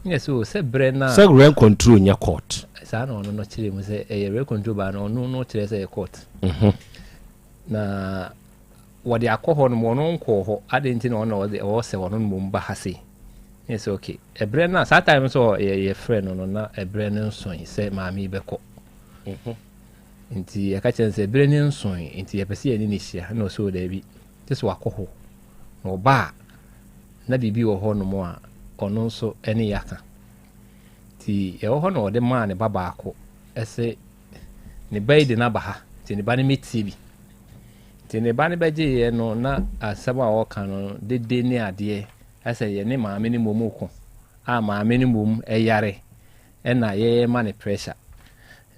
yes so se bre na se rent control nya court saa na ɔno no kyerɛ mu sɛ ɛyɛ recontrol ba no ɔno no kyerɛ sɛ court na wɔde akɔ hɔ no ɔno nkɔ hɔ ade nti na ɔno ɔwɔ sɛ ɔno no mba ha se ne sɛ okay ɛbrɛ no saa time so yɛ frɛ no no na ɛbrɛ no nsoe sɛ maame bɛkɔ nti ɛka kyerɛ sɛ ɛbrɛ no nsoe nti yɛpɛ sɛ yɛne ne hyia na ɔsɛ daabi te sɛ wakɔ hɔ na ɔba na biribi wɔ hɔ no mu a ɔno nso ɛne yɛaka nti ɛwɔ hɔ na ɔde maa ne ba baako ɛsɛ ne ba yi de n'aba ha nti ne ba no mɛtie bi nti ne ba no bɛgyeeɛ no na asɛm a wɔka no dede ne adeɛ ɛsɛ yɛ ne maame ne mmom ko a maame ne mmom ɛyare ɛna yɛyɛ ma ne pressure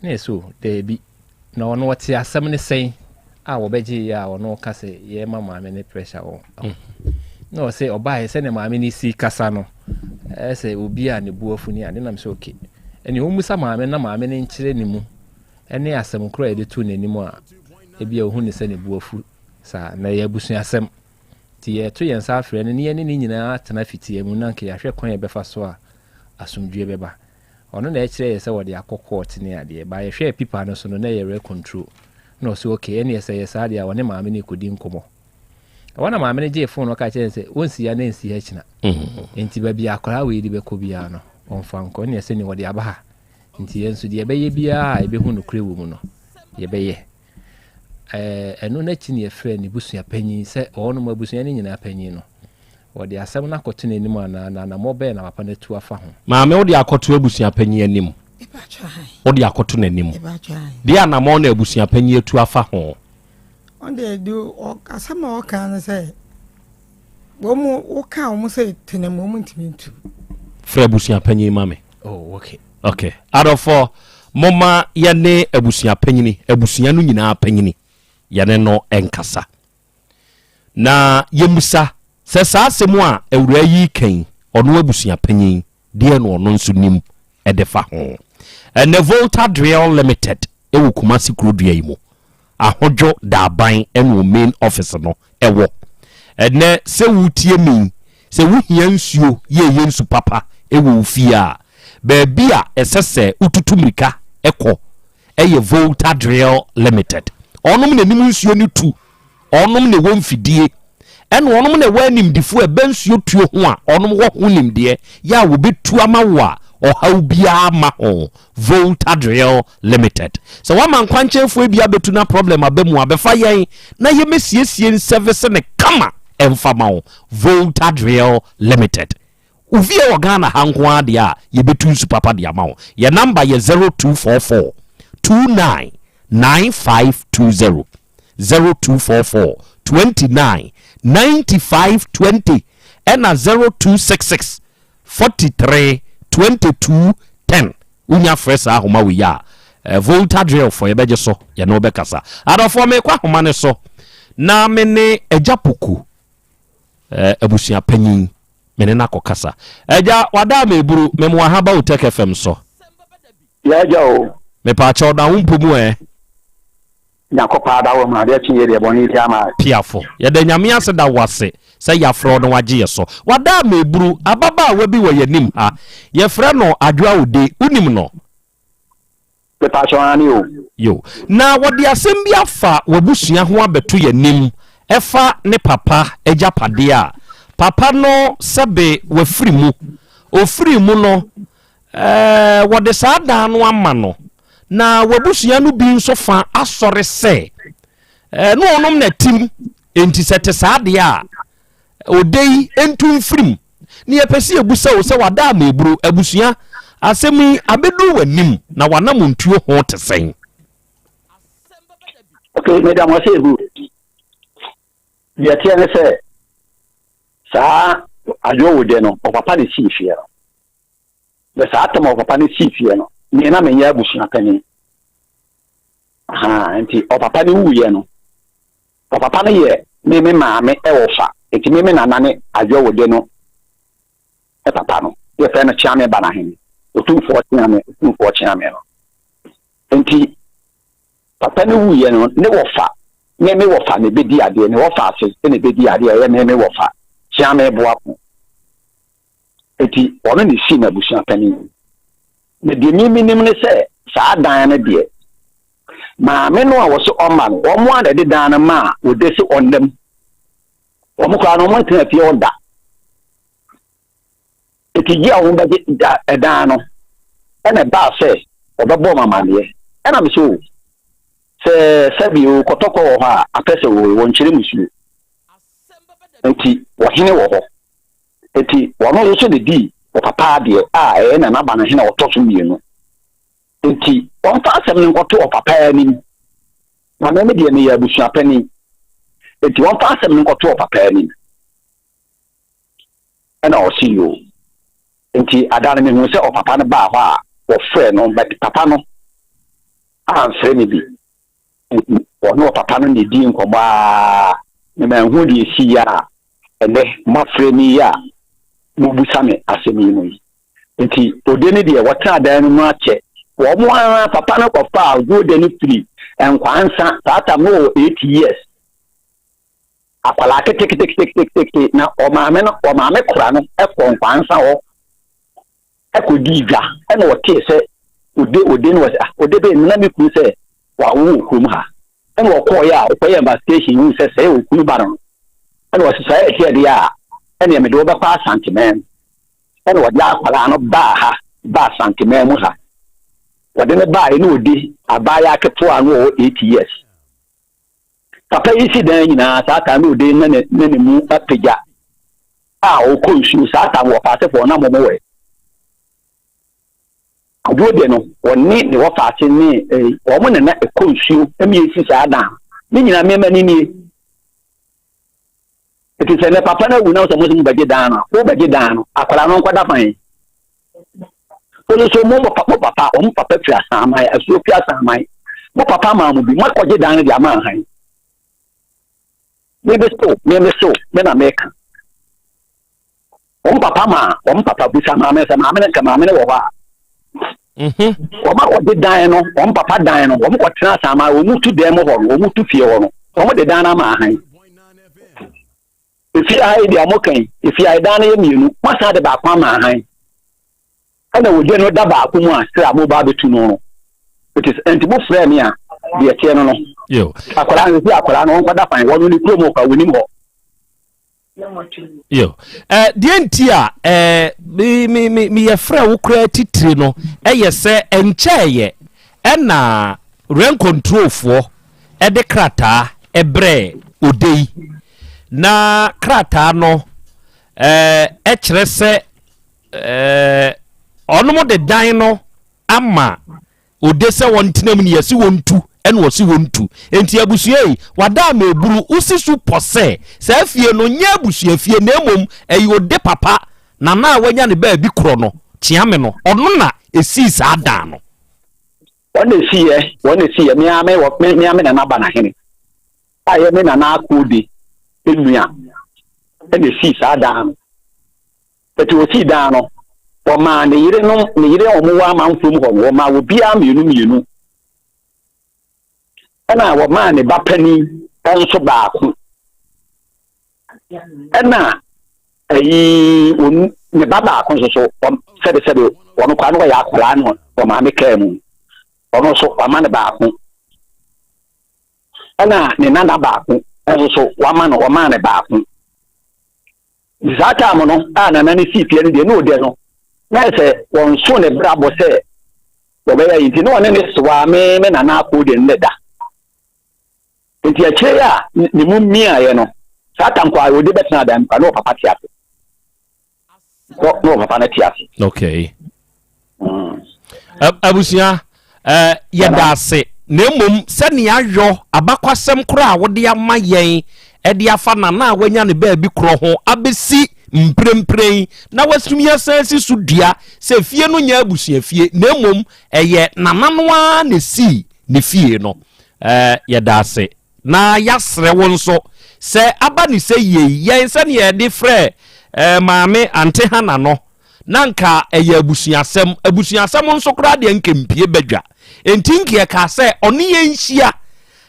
ne so daabi na ɔno wɔte asɛm ne sɛn a wɔbɛgyeeɛ a ɔno ka sɛ yɛ ma maame ne pressure wɔ na ɔsɛ ɔbaeɛ sɛ ne maame ne si kasa no ɛsɛ obi a ne buafu ni ade nam sɛ okay ɛne ɔmusa maame na maame ne nkyerɛ ne mu ɛne asɛm koro a yɛde to n'anim a ebi a ohu ne sɛ ne buafu saa na yɛ abusua asɛm nti yɛto yɛn nsa afrɛ no ne yɛne ne nyinaa tena fitia mu na nka yɛahwɛ kwan yɛbɛfa so a asomdwie bɛba ɔno na ɛkyerɛ yɛ sɛ wɔde akɔ court ne adeɛ ba yɛhwɛ pipa no so no na yɛrɛ control na ɔsɛ okay ɛne yɛ saa deɛ a wɔne maame ne kɔdi nkɔmmɔ wana maame ne gye phone no ka kyerɛ sɛ wonsi ya na nsi ha kyina nti ba bia akora we di bɛkɔ bia no ɔmfa nkɔ ne sɛ ne wɔde aba ha nti yɛn so deɛ ɛbɛyɛ bia a ɛbɛhu no kure wɔ mu no yɛbɛyɛ ɛno na kyi ne yɛfrɛ ne busua panyin sɛ ɔno ma busua ne nyinaa panyin no wɔde asɛm no akɔto n'anim na mɔbɛɛ na papa no tu afa ho maame wode akɔto abusua panyin anim wode akɔto n'anim deɛ anamɔ na abusua panyin atu afa ho on the do asɛm a ɔka no sɛ wɔn woka wɔn sɛ tena mu wɔn ntumi ntu frɛ abusua panyin ma me oh okay adɔfo moma yɛne abusua panyini abusua no nyinaa panyini yɛne no ɛnkasa na yɛmusa sɛ saa asɛm a awura yi kan ɔno abusua panyin deɛ no ɔno nso nim ɛde fa ho ɛnɛ Volta Drill Limited ɛwɔ Kumasi Krobea yi mu ahodwo daaban ɛno main office no ɛwɔ ɛnɛ sɛ wotie mi sɛ wohia nsuo yɛyɛ nsu papa ɛwɔ fie a baabi a ɛsɛ sɛ ututu mirika ɛkɔ ɛyɛ Volta Drill Limited ɔnom na nim nsuo no tu ɔnom na ɛwɔ mfidie ɛna ɔnom na ɛwɔ animdifo ɛbɛ nsuo tuo ho a ɔnom wɔ ho nimdeɛ yɛ a wɔbɛtu ama wo a ɔhaw biara ma ho Volta Drill Limited so wama nkwankyɛfoɔ bia betu na problem abamu abɛfa yɛn na yɛmɛsiesie service ne kama ɛmfa ma wo Volta Drill Limited uvie wɔ Ghana ha nko a deɛ a yɛbɛtu nsu papa de ama wo yɛ number yɛ 0244 299520 0244 29 9520 ɛna 0266 43 2210 unya frɛ saa ahoma we ya Volta Drill for yɛbɛgye so yɛne wobɛkasa adɔfoɔ mekɔ ahoma ne so na mene agya poku abusua panyin mene na kɔkasa agya wada meburu memo ahaba Otec FM so yɛagya o mepaakyɛw da wo mpomu nyankopaa da wɔ ma de akyi yɛ bɔne ti ama piafo yɛda nyame ase da wase sɛ yɛafrɛ no wagye yɛ so wada meburu ababa a wabi wɔ yɛnim ha yɛfrɛ no adwoa ode unim no mepaakyɛw o yo na wɔde asɛm bi afa wabusua ho abɛto yɛnim ɛfa ne papa agyapadeɛ a papa no sɛbe wafiri mu ofiri mu no wɔde saa daa no ama no na wabusua no bi nso fa asɔre sɛ no onom na tim enti sɛ te saa deɛ a odei entum firim ni yɛpɛsi ebusa wo sɛ wada meburu abusua asɛm yi abedu w'anim na wanam ntuo ho te sɛn okay madam wase ebu yɛte ne sɛ saa adwo wo de no papa de si fie no bɛ saa tama papa ne si fie no me na me nya abusua kani nti papa ne wuye no papa ne yɛ me maame ɛwɔ fa eti me nana ne adwo wo de no papa no yɛ fɛ no chiame ba na hen otumfo chiame no nti papa ne wuye no ne wɔ fa me wɔ fa ne bedi ade ne wɔ fa ase ne bedi ade yɛ me wɔ fa chiame boa ko eti ɔno ne si na abusua kani na de minim ne sɛ saa dan ne de maame no a wo so ɔma no ɔmo a de dan no ma wo de si ɔndam ɔmo kwa no ɔmo tena fie ɔda etigi a wo ba dan no ɛna ba sɛ ɔbɛbɔ mamaneɛ ɛna me so sɛ sɛbi o kɔtɔkɔ wɔ hɔ a apɛ sɛ wo nkyere musuo nti wɔhene wɔ hɔ eti wɔno nso de di papa deɛ a ɛyɛ na naba no hena wɔtɔ so mmienu nti wɔmfa asɛm no nkɔto ɔpapa anim na me deɛ meyɛ abusuapani eti wɔmfa asɛm no nkɔto ɔpapa anim ɛna ɔsi yo nti adane me hu sɛ ɔpapa no baa hɔ a wɔfrɛ no but papa no amfrɛ me bi ɔno ɔpapa no ne di nkɔmmɔ a ne manhu deɛ ɛsi a ɛnɛ mafrɛ me yi a mubusa me asɛm yi no yi nti ode ne deɛ wɔtena dan no mu akyɛ wɔn ara papa no kɔfa a ɔde ne firi nkwansa saa tam no 8 years akwala ketekete na ɔmaame kora no ɛkɔ nkwansa hɔ ɛkɔdi dwa ɛna wɔtee sɛ ode no wɔ sɛ ode bɛ nna me kuru sɛ wawo kurom ha ɛna wɔkɔɔyɛ a ɔkɔyɛ investigation yi sɛ sɛ ɔkuru ba no ɛna wɔsɛ sɛ ɛyɛ deɛ a ɛna yɛmɛde wɔbɛkɔ asantemɛn ɛna wɔde akwala no baa ha baa asantemɛn mu ha wɔde ne baa ne odi abaayewa aketewa no wɔ 8 years papa yi si dan nyinaa saa taa no odi ne mu apagya a ɔkɔ nsuo saa taa wɔ paasefo na mɔmɔ wɔ aduode no wɔne ne wɔ paase ne wɔn ne na ɛkɔ nsuo ɛmi esi saa dan ne nyinaa mɛma ne nie eti sɛ ne papa na wu na sɛ mo sɛ mo bɛgye dan no wo bɛgye dan no akwara no nkɔda fan so mo papa o mo papa fi asamai asuo fi asamai mo papa ma mo bi mo kɔgye dan no de ama han me so me na meka o mo papa bu sama me sɛ maame ne wɔ hɔ a o ma kɔgye dan no o mo papa dan no o mo kɔtena asamai o mu tu dan mo hɔ o mu tu fie hɔ no o mo de dan na ama han if I the amokan if I dan ye mienu masa de ba kwa ma han ana wo de no da ba ko mu a sira mo ba betu no it is enti mo frɛ me a de tie no yo akwara no ko da fan wo no ni kuro mo ka woni mo yo de enti a me ye frɛ wo kura titire no ɛyɛ sɛ enkyɛye ɛna rent control fo ɛde krata ɛbrɛ odei na krata no kyerɛ sɛ ɔnom de dan no ama ode sɛ wɔntenam ne yɛsi wɔntu ɛna wɔsi wɔntu enti abusua yi wada ma eburu usi so pɔsɛ sɛ afie no nyɛ abusua fie na emom ɛyɛ ode papa na wanya ne ba bi korɔ no kyeame no ɔno na esi saa dan no wɔn esi yɛ miame na naba na hene ayɛ me na akodi enua ene si saa dan eti o si dan no o ma ne yire o mu wa manfom hɔ o ma obi a mienu ɛna o ma ne ba pani nso baako ɛna ne ba baako so sɛde ɔno kwa no ya akora no o ma me kaa mu ɔno so o ma ne baako ɛna ne nana baako so wama ne baako zata mo no a na ne si pie no de no de no na sɛ wɔn so ne brabo sɛ wɔbɛyɛ yi no ne soa me na na akɔ de ne da nti akyire a ne mu mia ye no sata nkwa ayo de betena da mpa no papa tiase no papa na tiase okay abusia yɛda ase na mmom sɛ ne ayɔ abakwasɛm kora a wode ama yɛn ɛde afa na wanya ne ba bi korɔ ho abesi mprempren na wasum yɛsan si so dua sɛ fie no nya abusua fie na mmom ɛyɛ nananoa ne si ne fie no yɛda ase na yasrɛ wo nso sɛ aba ne sɛ yɛn sɛ ne yɛde frɛ maame ante hana no nanka ɛyɛ abusuasɛm nso kora de nkempie badwa entinkie ka sɛ ɔne yɛnhyia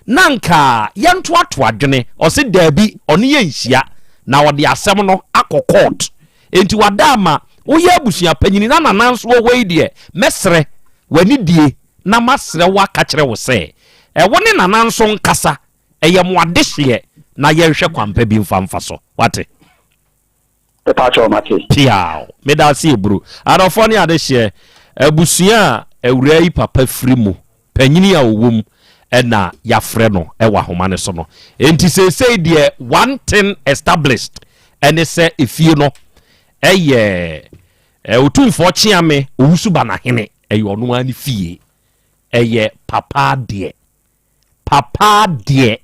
nanka yɛntoato adwene ɔse daabi ɔne yɛnhyia na wɔde asɛm no akɔ court enti wada ama woyɛ abusua panyini na nananso wɔ yi deɛ mɛsrɛ w'ani die na masrɛ wa ka kyerɛ wo sɛ wone nana nso nkasa ɛyɛ mo adehyeɛ na yɛhwɛ kwampa bi mfa so wate piao meda se eburu adɔfo ne adehyeɛ abusua awura yi papa firi mu panyini a owom ɛna yafrɛ no ɛwɔ ahoma ne so no enti sesei deɛ one thing established ɛne sɛ efie no ɛyɛ otumfo kyeame owusu banahene ɛyɛ ɔno ani fie ɛyɛ papa deɛ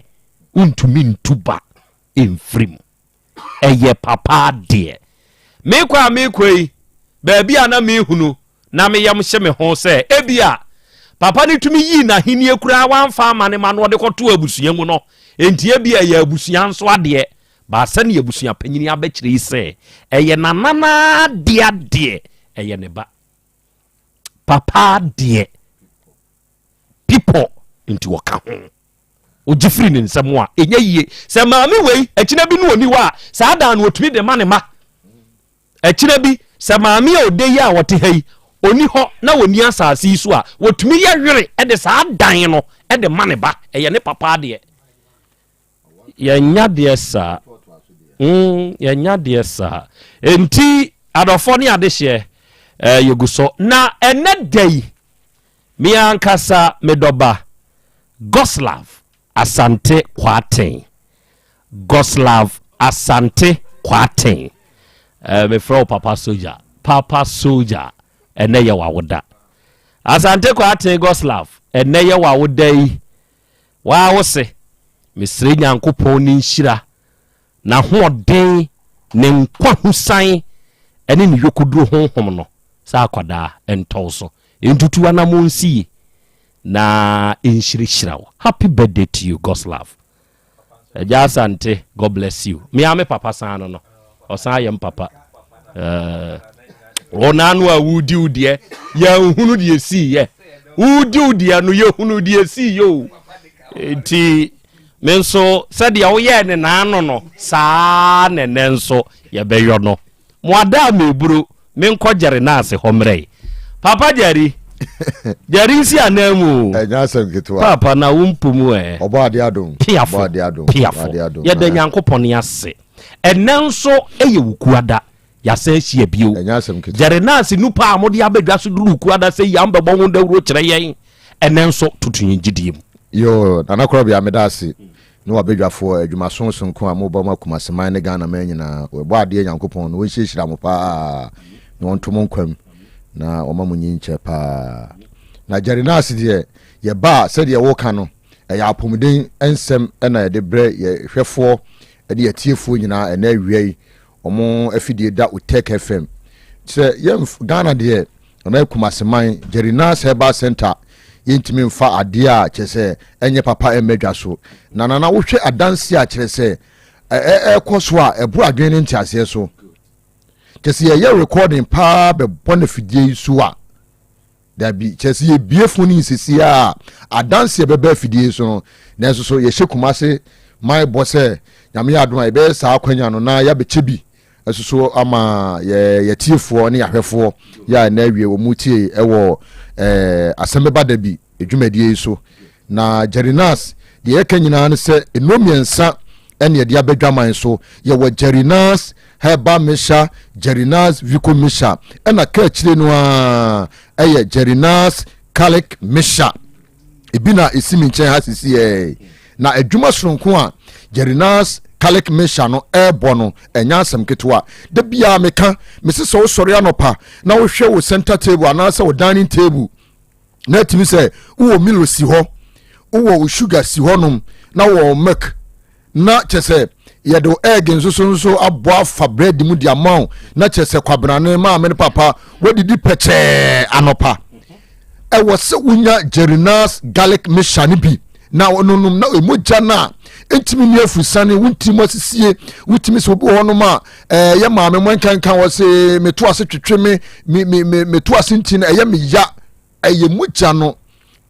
untumi ntuba emfrim ɛyɛ papa deɛ mekwa yi baabi a na mehunu na meyam hye me ho sɛ ebia papa ne tumi yi na henie kura wanfa amane ma no de kɔto abusua mu no enti ebia ɛyɛ abusua nso adeɛ ba sɛ ne abusua panyini abɛkyerɛ yi sɛ ɛyɛ nanana deɛ ɛyɛ ne ba papa deɛ people nti wɔka ho ogifiri ne nsɛm a ɛnyɛ yie sɛ maame wei akyina bi no oni wa saa da no otumi de ma ne ma akyina bi sɛ maame a ode yi a wɔte ha yi oni hɔ na woni asase yi so a wotumi yɛ hwere ɛde saa dan no ɛde ma ne ba ɛyɛ ne papa deɛ yɛnya deɛ saa enti adɔfo ne adehyeɛ yɛgu so na ɛnɛ da yi me ankasa medɔba Goslav Asante Kwaten me frɛ papa soldier ene ye wawoda Asante Kwaten Goslav ene ye wawoda yi wa wo se mesre nyankopɔn ni nhyira na hoɔden ne nkwa husan ene ne yokuduro honhom no sa akwada entɔw so entutu anamo nsie na inhyirihira wo. Happy birthday to you Goslav. Yaw Asante, God bless you. Me ame papa san no osan yem papa onanu a wudi udie ya hunu die si ye wudi udie no ye hunu die si yo enti menso said ya wo ye ne naano no saa ne nenso ye beyo no mo ada meburu menkɔ gyere na ase homrei papa gyari si anamu papa na wumpumu obade adom piafo ye da nyankopɔn ase enenso eye wukuada ya se hia bio gyere na ase nupa amode abadwa so duru wukuada se ya mbɛbɔ ho dawuro kyerɛ yɛn enenso tutunyi gidiem yo nana Krobea medase no abadwafo adwumaso sonko a mobɔ makuma seman ne Ghana man nyina we bɔ ade nyankopɔn no we hyehyira mo pa no ontomo nkwam na oma munyi nche pa na gyere na ase de ye ba se de wo ka no ya apomuden ensem na ye de bre ye hwefo de ye tiefo nyina na awiei omo afidie da Otec FM se ye Ghana de na kumaseman gyere na ase ba center yentimi mfa ade a kyese enye papa emedwa so na wo hwe adanse a kyerese ekoso a ebu adwen ntiase so kesi ye recording pa be bonne fidie so a da bi kesi ye biefo ni sisi a adanse be ba fidie so na so ye hyekumase my boss nyame adom a be sa akwanya no na ya be chebi so ama ye tiefo ne yahwefo ya na awie wo mutie ewo Asem Beba Dabi edwumadie so na Jerinas de yeka nyina ne se enomiensa ene de abadwaman so ye wo Jerinas heba misha Jerinas viko misha ena ka chire no a eye Jerinas Kalik misha ebina esimi nchen ha sisi na adwuma soronko a Jerinas Kalik misha no ebono enya asem ketewa de bia meka mesese wo sori anopa na wo hwe wo center table anase wo dining table na timi se wo milo si ho wo sugar si ho nom na wo milk na chese ye do egg nso aboa fa bread mu di amount na chese kwabrane ma me papa wodidi peche anopa e wo se wunya Jerinas garlic mishani bi na ononum na emoja na entimi ni afusane wuntimi asisie wutimi so bi hono ma ye maame mwankankan wo se meto ase twetwe me to ase nti na ye me ya eye muja no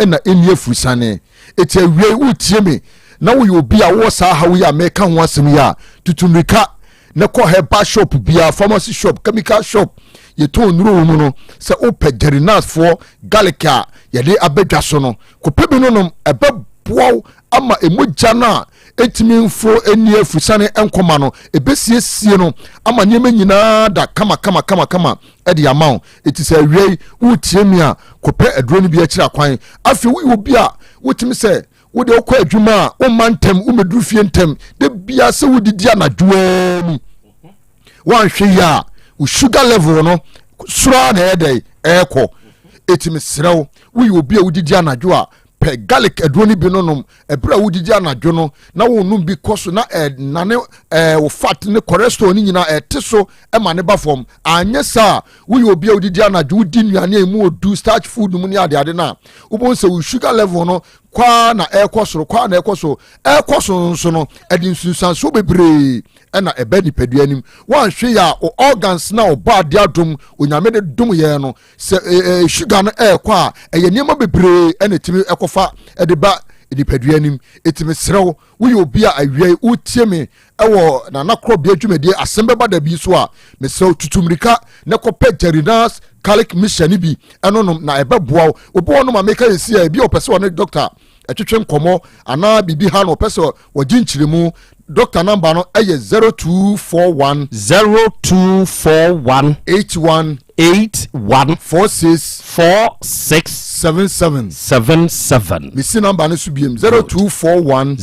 na eni afusane eti awie wutie me na wo yo bi a wo sa ha wo ya meka ho asem ya tutumrika na ko heba shop bia pharmacy shop chemical shop ye ton nuro mu no se ope jerinas for garlic a ye de abedwa so no kope bi no nom ebe boaw ama emogya na etimi mfo eni afusane enkoma no ebesiesie no ama niema nyina da kama edi amount etise awie utiemi a kope aduro ni bi a kira kwan afi wo obi a wotimi se wo de okọ adwuma o mantem o meduru fie ntem de bia se wo didi anadwoa ni wan hwe ya o sugar level no sura na ede ekọ etimi serew wo obi a wo didi anadwoa pe garlic aduro bi no nom ebra wo didi anadwo no na wo num bi koso na nane wo fat ne cholesterol ni nyina teso e ma ne ba fom anye sa wo obi a wo didi anadwo di nuane emu odu starch food mu ni ade na wo bon se wo sugar level no kwa na ekosoro nso no edi nsunsan so bebre na ebe ni peduanim wan hwe ya o organs na o body adom onyame de dom ye no se sugar no ekwa eye niema bebre na timi ekofa ede ba edi peduanim etimi serew wo ye obi a awie utie me ewo na Krobea adwumade Asem Beba Dabi so a me serew tutumrika ne kope jerinas garlic mission bi enonom na ebe boaw obo no ma meka yesi a bi opese won doctor etwetwe nkomo ana bibi ha no pese wojinchiremu doctor number no eye 0241 81 4677 misi number no subiem 0241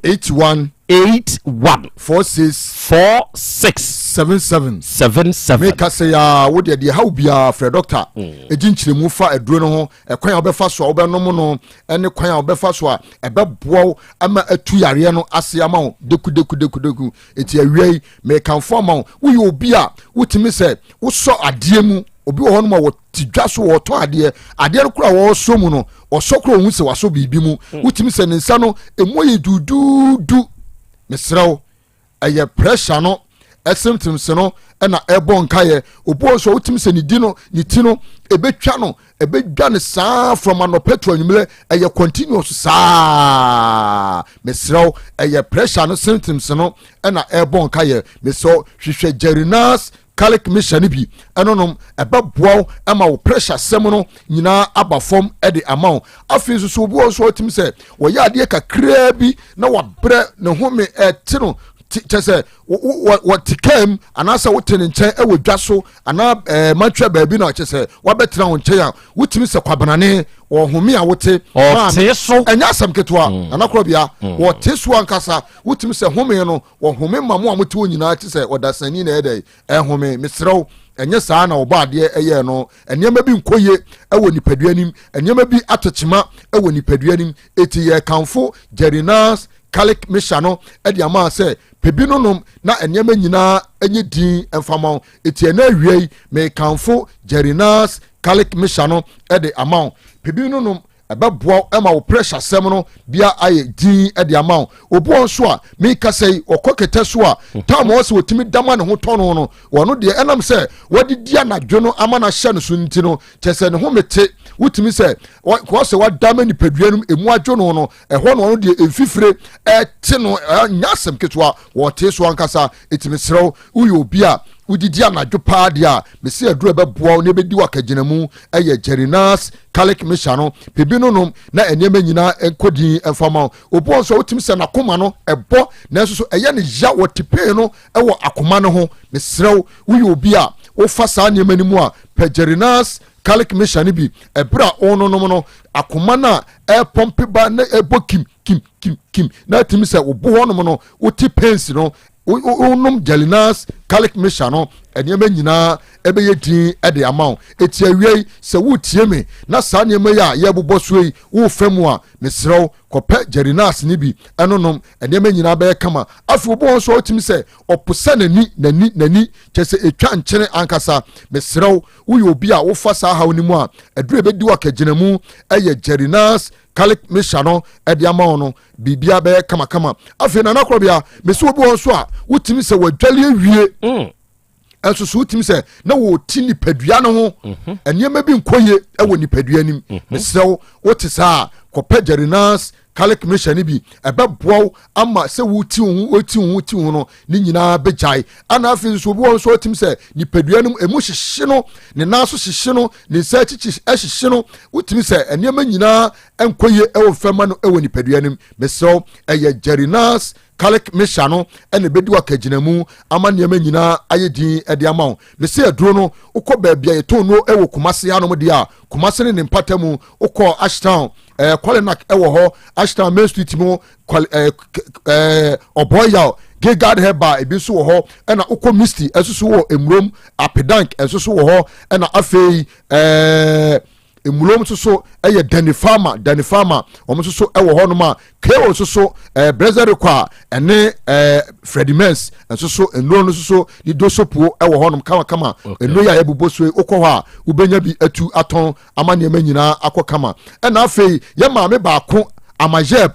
81 4677 make say ya wo de how bia frɛ doctor ejinchiremu fa aduro no ho ekwan obefa so obenom no ene kwan obefa so a ebeboa ama atu yare no ase ama wo deku eti awie me kan form wo ye obi a wotimi sɛ wo so ade mu obi wo hono wo tidwa so wo to ade no kura wo so mu no osokro hu se waso bibi mu wotimi sɛ ne nsa no emoye dududu mesrew eye pressure no symptoms no na ebon kaye obo so wotimi se ni di no ni ti no ebetwa no ebedwa ne saa from anopetro anwumle eye continuous saa mesrew eye pressure no symptoms no na ebon kaye meso hwehwe jerinas garlic mission bi enonom ebeboaw ama wo pressure sem no nyina abafom ede amount afi so obo so wotimi se wo ya ade kakra bi na wabre ne home etino chese what came anasa wotene nchen ewodwa so ana matwa baabi na chese wabetra won nchen a wotimi se kwabanane wo home a wote so enya asam ketwa ana Krobea wo teso ankasa wotimi se home no wo home mamu amote wonyina chese odasani na ede home misrew enye saa na oba ade eye no enema bi nkoye ewo nipaduanim enema bi atochima ewo nipaduanim eti ye kanfo jerinas garlic mission no edi ama se pebino nom na enema nyina enye din enfama eti na awie me kanfo jerinas garlic mission no edi ama pebino nom ebeboa ema wo pressure sem no bia aye din edi ama obo so a me kasei okokete so a tam wo se wotimi dama ne ho tono no wono de enam se wadi dia na dwono ama na hye no so nti no chese ne ho mete wotimi se ko se wadama ni peduanum emu adwono no eho no de efifire ete no nyasem ketwa wo te so ankasa etimi serew uyo obi a udidi anadwo paade a mesi aduro beboa ne bedi wakaginamu eye jerinas garlic mission no pebino nom na enema nyina enkodi enfama obo so wotimi se na koma no ebo na so eye ne ya wotipe no ewo akoma no ho mesrew uyo obi a wo fa sa nyema ni mu a jerinas garlic mission bi ebra ono no akoma na pompe ba na ebo kim na timi se wo bo no no woti pensi no unum jelinas garlic mission no enema nyina ebeye din ede amount eti awie se wutie me na sa nyema ya ye bobosui wo famu a mesrew kope jerinas ni bi enonom enema nyina be kama afi obo so otimi se opose nani chese etwa nkyene ankasa mesrew wo obi a wo fa sa haw ni mu a adure bedi wakaginamu eye jerinas garlic mission no ede amount no bibia be kama afi na Krobea meso obo so a wotimi se wadwale awie enso so wotimi se na wo ti ni padua no ho enema bi nkoye ewo ni padua nim mesew wotisa kope jerinas Catholic mission ni bi ebeboa ama se wuti hu no ni nyina bejai ana afi so bo so tim se ni paduanum emu hyehye no ne naso hyehye no ne sa chichi hyehye no wutim se enema nyina enkoye ewo fema no ewo ni paduanum meso eye Jerinas Catholic mission no ene bedi wa kaginamu ama nneema nyina ayedin ede ama me se aduro no ukọ baabia yeto no ewo Kumase hanom dia Kumase ne mpatamu ukọ Ashtown Kwalenak ewo ho Ashtown Main Street mu Oboya Gegard Heba ebiso wo ho ena ukọ Misty esusu wo Emrom Apedank esusu wo ho ena afei emulom so eye Danny Farmer omo so ewo ho no ma keo so Brother kwa ene Freddie Mens so enro no so ni dosopo ewo ho no kama eno ya ebuboso ukọ ho a ubenya bi atu aton amane manyina akokama ena afei ye maame baako Amayeb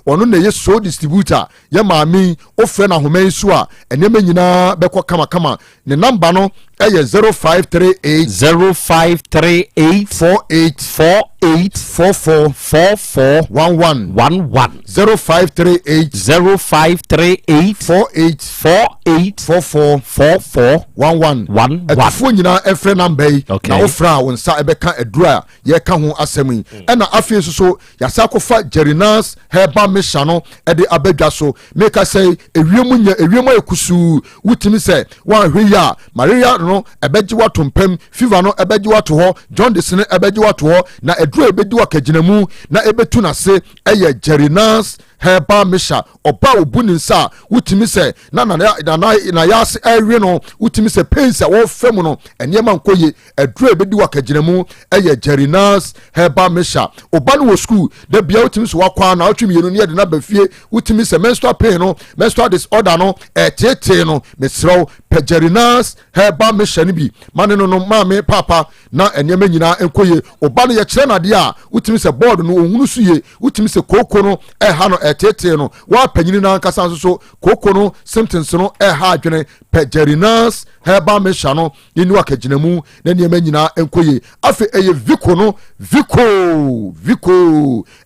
ono na ye so distributor ye maami ofre na homan so a enema nyina bekọ kama ne number no eye 0538 4844 11 etufo nyina efre number yi na ofra wonsa ebeka edura ye ka ho asemi ena afie so yasakofa Jerinas Heba Mishano ede abedwa so make us say ewiemu ekusu wutimi say wan hweya Maria no ebeji watompem fever no ebeji wato ho John Desene ebeji wato ho na edura ebedi wakaginamu na ebetu na se eye Jerinas Heba Misha oba obuni nsa wutimi se na yas ewe no wutimi se pensa wo fem no enema nkoye edura ebedi wakaginamu eye Jerinas Heba Misha oba no wo school da bia wutimi so wakwa na otwimi yenu ne de na bafie wutimi se menstrual pain no menstrual disorder no tete no mesrew Jerinas Heba Misha ni bi mane no maame papa na enema nyina enkoye oba no ye kire na de a wutimi se board no ohunu suye wutimi se koko no ha no tete no wa panyini na nkasa so koko no symptoms no ha adwene Jerinas Heba Misha no ni wakaginamu na niema nyina enkoye afi eye Vico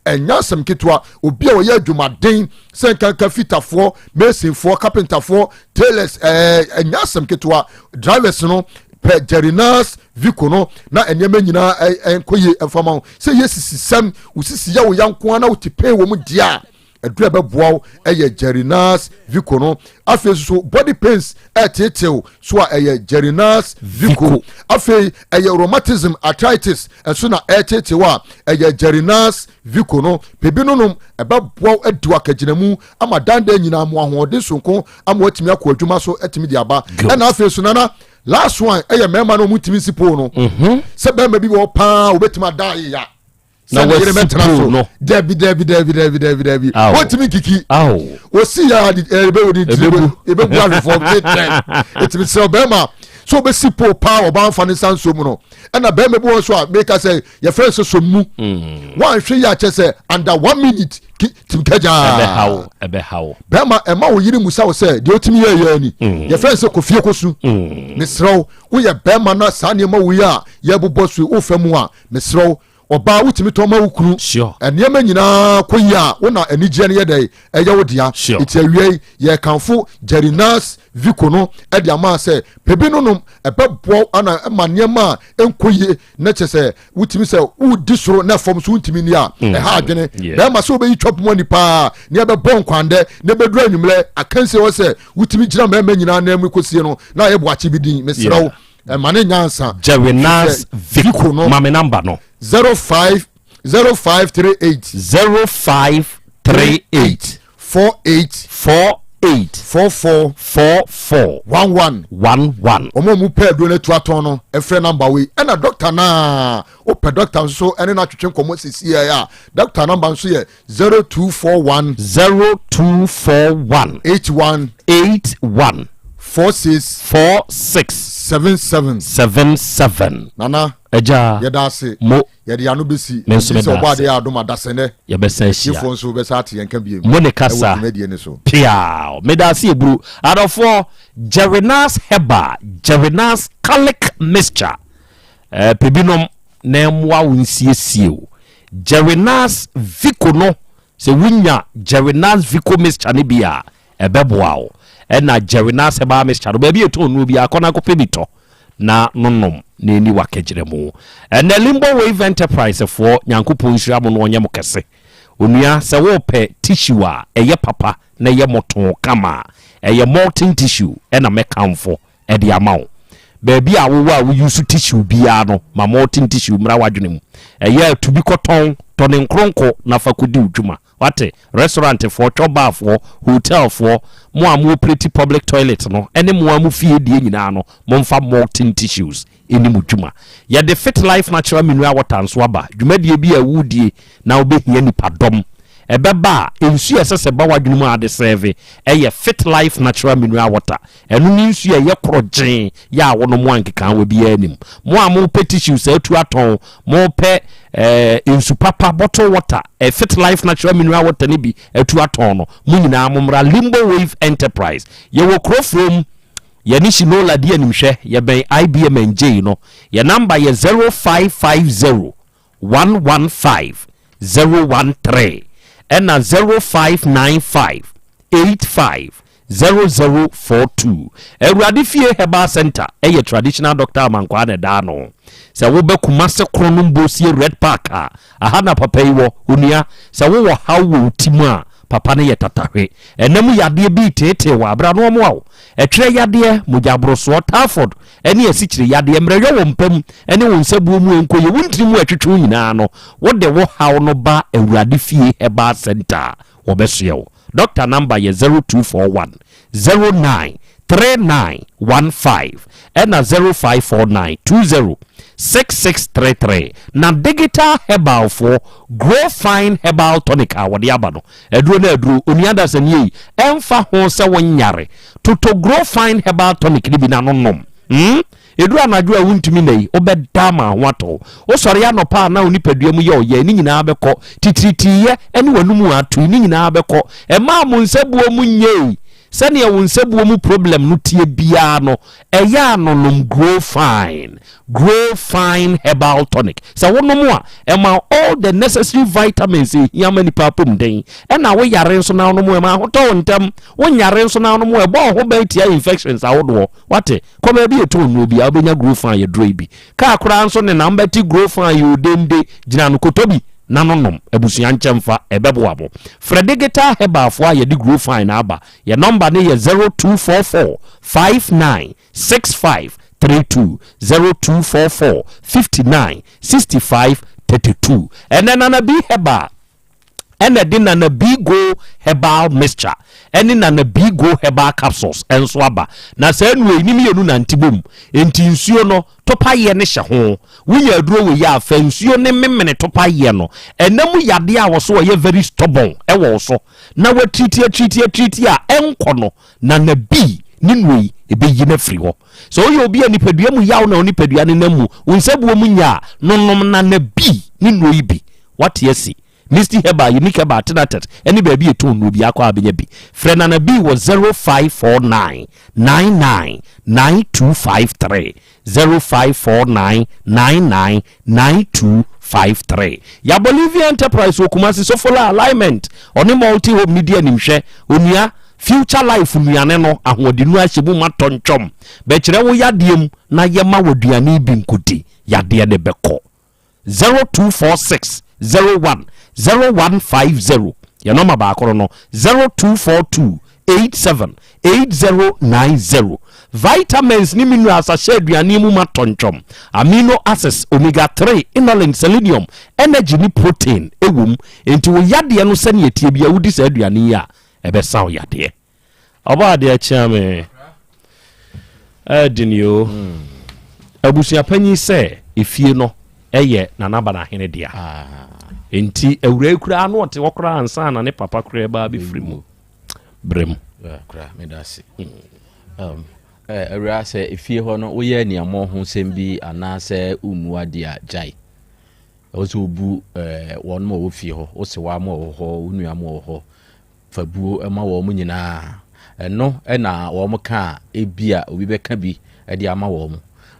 enyasem kitwa obi a wo ye adwumaden senkanka fitafo masonfo carpenterfo tailors enyasem kitwa drivers no Jerinas Vico no na enema nyina enkoye efama se yesisisem usisi ya wo yanko na utipe wo mu dia edura beboa eye Jerinas Vico no afi so body pains etetew so a eye Jerinas Vico afi eye rheumatism arthritis so na etetew a eye Jerinas Vico no pebinonum ebeboa adu akaginamu ama danda nyina mo ahode sonko ama watimi akọ adwuma so etimi di aba na afi so nana last one eye mema no mutimi sipo no se be ma bi wo pa obetima dai ya na were metra so Debi what me kiki o si ya ebe odi ebe bu for it be so bema so be sipo pa oba fa ne sanso mu no na be me bu so a make us say your friends so mu one hwe ya che say under 1 minute timkaja ebe how bema ema wo yiri musa wo say de otimi ya ni your friends ko fie kosu mesrew wo ye bema na sa ne ma wo ya ye bobosu wo famu a mesrew oba wutimi to ma wukuru enema nyina koya wona anigye ne yedai eye wodia iti awie ye kanfo Jerinas Vico no e dia ma se pebinonum ebebo ana manema enkoye na chese wutimi se wudi soro na fom so wutimi ni a ha adwene be ma se obeyi chop money pa ne be bon kwande ne be dura nwumle akanse wo se wutimi gira ma nyina na mu kosie no na ye boachi bidin mesrew mane nyansa Jerinas Vico no mame number no 0538 44 11 omo mu pe do na tu aton no e frɛ number we na doctor na o pe doctor so ene na twetwe komo sisi ya doctor number so ye 0241 81 4677 nana eja yedase mo yede ya no besi so obade ya adoma dasene ye besa hia ifo so besa ate yanka biem mo ne kasa pia medase ebru adofo Jerinas Heba Jerinas Catholic mixture pebinom na emwa wonsiesie o Jerinas Vico no se wunya Gerinas Vico mixture ne bia ebeboa wo na Gerinas Herbal mixture ba bi eto no bia akona ko pebito na nonom na eni wakegyere mu na Limbo Wave Enterprise for Nyankopon hira mo no onye mo kese onua se wo pe tissue a eye papa na ye moton kama eye molten tissue na mekamfo e de amawo baby a wo use tissue bia no ma molten tissue mra wadwene mu eye to bi cotton tonen kronko na fakudi udwuma wate restaurant for choba for hotel for mo amu pretty public toilet no ene mo amu fie die nyina no mo mfa molten tissues eni mudwuma ya the Fit Life Natural Mineral Water nso aba dwumadie bi a wudie na obehia nipa dom ebeba ensu esese ba wadwene mu ade serve eye Fit Life Natural Mineral Water enu ni nsu ye krogen ya wono mo ankeka we bia anim mo amu tissues atu aton mo pe ensu papa bottle water Fit Life Natural Mineral Water ni bi atu aton no mo nyina momra Limbo Wave Enterprise ye wo krofrom ye ni shinola die animhwe ye ben IBM NJ no ye number ye 0550 115 013 and 0595 85 0042 Ewurade fie Herbal Center eye traditional doctor amankwa na da no se wo be kumase krono bosie Red Park aha na papa iwo onua se wo hawo timu a papa ne yetatahwe enam yade bi tete wa abra no mo awo etwere yade mujabroso Tarford ene asikyire yade mrehwe wo mpam ene wo nsabuo mu enkoye wontrimu atwetwe nyina no wo de wo hawo no ba Ewurade fie Herbal Center wo beso Doctor number ye 0241 09 3915 and 0549 20 6633 na digital herbal for grow fine herbal tonic awade abano eduro na eduro oniada sanye emfa ho se wonyare to grow fine herbal tonic ni bi na nonom eduro anadwo a wuntumi nei obedama wato osore ya nopa na onipadua mu ye oye ni nyina abekọ titiritiye ene wanumu atu ni nyina abekọ ema mu nsabuo mu nyei sani ya wonsebuo mu problem no tie bia no eya anonom grow fine herbal tonic so wonom a ema all the necessary vitamins here many papum den na wo yare nso na wonom ema hoto ntem wo nyare nso na wonom e bo ho ba tia infections awodo wate ko ba bi eto no bia obenya grow fine dry bi ka akora nso ne na mbati grow fine yodende gina no kotobi nanonom ebusuya nchemfa ebeboabo Fredigita Herbal for ye di grow fine aba ye number ne ye 0244 59 65 32 0244 59 65 32 and then Nana B Herbal and then Nana B Go Herbal mixture and then Nana B Go Herbal capsules and swaba na say anwe ni mienu na ntibom enti nsuo no topa ye ne hye ho wunya duro we ya fa nsuo ne memene topa ye no enam yade a wo so ye very stubborn e wo so na wa treat a enko no na na bi ninwe ebeyi na firi ho so oye obi anipadua mu yaw na onipadua ne namu wonsabuo mu nya nonom na na bi ninwe bi what yesi Misty Herbal unique Herbal tenatet any baby eto no bi akwa abenya bi frena na bi was 0549 99 9253 0549 99 9253 ya Bolivia Enterprise okumasi so follow alignment oni multi home media nimhwe onua future life nuane no ahodinu ahyebu matonchom be kire wo yadiem na yema woduane bi nkoti yade de beko 0246 01 0150 ya number ba akoro no 0242 87 8090 vitamins ni minerals aduane mu matonchom amino acids omega 3 inulin selenium energy ni protein ewum enti wo yade no sane etie bia wudi sa aduane ya ebesa wo yade oba de achiame adinio abusia panyi se efie no eye na naba na hene dia enti ewura kura no ote wokra ansa na ne papa kura ba bi frimu brem kura medasi ewura se efie ho no wo ye niamo ho sembi anase umuade a jai ozo bu won mo wo fie ho o se wa mo ho unu amo ho fabuo ema wo mo nyina no na wo mo ka ebia obi beka bi e de ama wo mo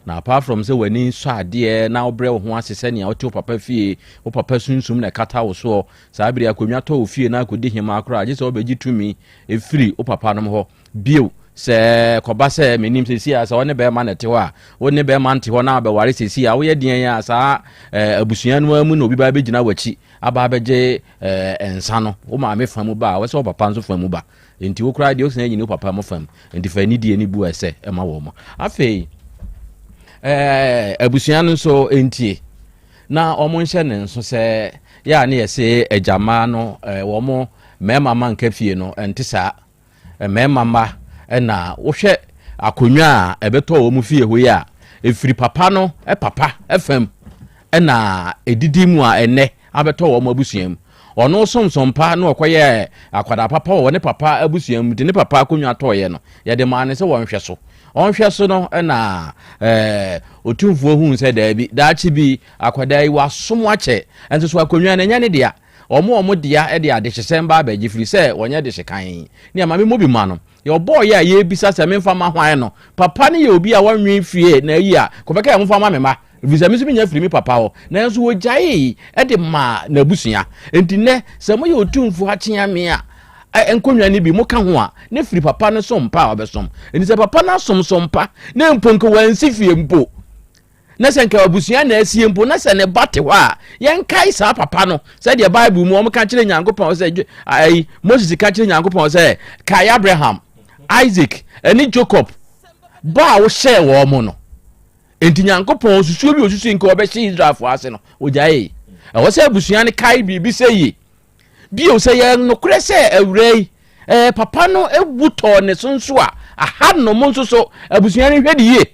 na apart from say wani so ade na obre wo ho asese ne wote papa fie wo papa sunsum na kata wo so saa bere akonwa to fie na akodi hima akora age se obegi tumi efiri wo papa no ho bio se koba se menim sesi asa woni be ma nete ho a woni be ma nte ho na be ware sesi a wo ye den ya saa abusua no amu na obi ba be gina wachi aba beje ensa no wo ma me famu ba wo se wo papa nso famu ba enti wo kra de o se nyini wo papa mo fam enti fa ni die ni bu ese e ma wo mo afei abusua no so enti na omo nhye ne nso se ya na yese ejama no wo mo mema man kafie no enti sa mema ma na wohwe akonwa a ebeto wo mu fie ho ya efiri papa no papa fm na edidi mu a ene abeto wo mu abusuam ono somsompa na okoye akwada papa wo ne papa abusuam de ne papa akonwa toye no ye de ma ne se wonhwe so onhwe so no na otumfuo hu se da bi daachi bi akwada yi wasom ache enso so akonwa na nya ne dia omo dia de ade hyesem ba abaji firi se wonye de hyekan ne ma me mobi ma no your boy ya ye bisa se me mfa ma hwan no papa ne ye obi a wanwe fie na yi a kobeka ya mfa ma me ma visa mi so nya firi mi papa ho na enso wo jai de ma na busua enti ne se mo ye otumfu akyea me a enkonwa ni bi mo ka ho a ne firi papa ne so mpa obesom enti se papa na som mpa ne mponko wansi fie mpo na se nka abusua na asie mpo na se ne bate ho a yen kai sa papa no se de bible mu o mo ka kire nyankopon se ai Moses ka kire nyankopon se kai Abraham Isaac eni Jacob ba wo share wo mo no enti nyankopon susuo bi osusu nka obehye Israel fo ase no ojae wo se abusua ne kai bibi se yi bi o se ye no kure se awrei papa no ebuto ne sonso a aha no mo nso so abusua ne hwede ye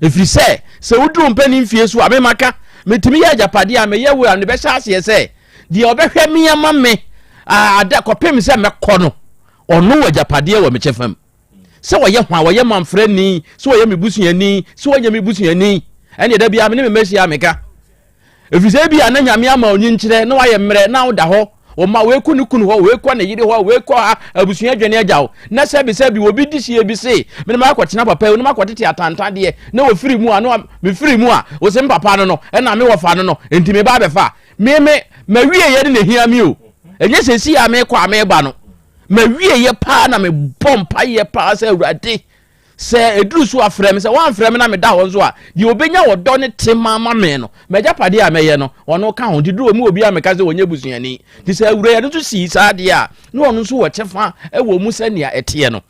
efiri se wuduru mpani mfie so amemaka metimi ya japade a meye wo ne be hye ase se de obehwe miyama me ada kopem se mekọ no ono wa japade wa mechefam se wo ye hwa wo ye mamfrani se wo ye mebusuani se wo ye mebusuani ene da bia me ne memeshi ameka efiri se bia na nyame ama onyi nkire na wa ye mre na wo da ho o ma we kunu ho we kwa na yiri ho we kwa abusua adwane agyawo na se bi obi dihie bi se me ma akotena papa we no makotete atantade na wo firi mu a no me firi mu a wo se papa no na me wo fa no enti me ba be fa me wie ye ne hia mi o enye sesi ya me kwa me ba no me wie ye pa na me bompa ye pa se awurade se eduru so afrem se wan frem na me da ho so a di obenya wodo ne temama me no me japade a meye no ono ka ho diduru mu obi a me ka se wonye busuani di se awure ye no so si saade a no ono so wo chefa e wo mu se nea ete no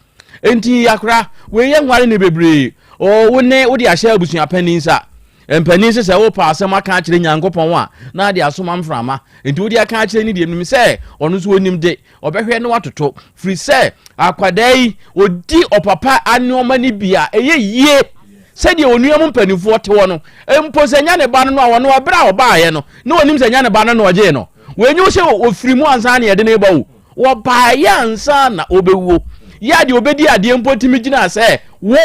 enti yakra we ye nware ne bebre o wone wo di ahye abusua panin sa empani se wo pa asem aka akire nyankopon a na de asoma mframa enti wo di aka akire ni de nim se ono so onim de obehwe ne watoto free se akwadai odi opapa anoma ni bia eye yie se de onuam mpanifo te wo no empo se nya ne ba no a wo no abra oba ye no na onim se nya ne ba no oje no wenyu se ofiri mu ansa na ye de ne ba wo ba ya ansa na obewo ya de obedi ade empo timi gina se wo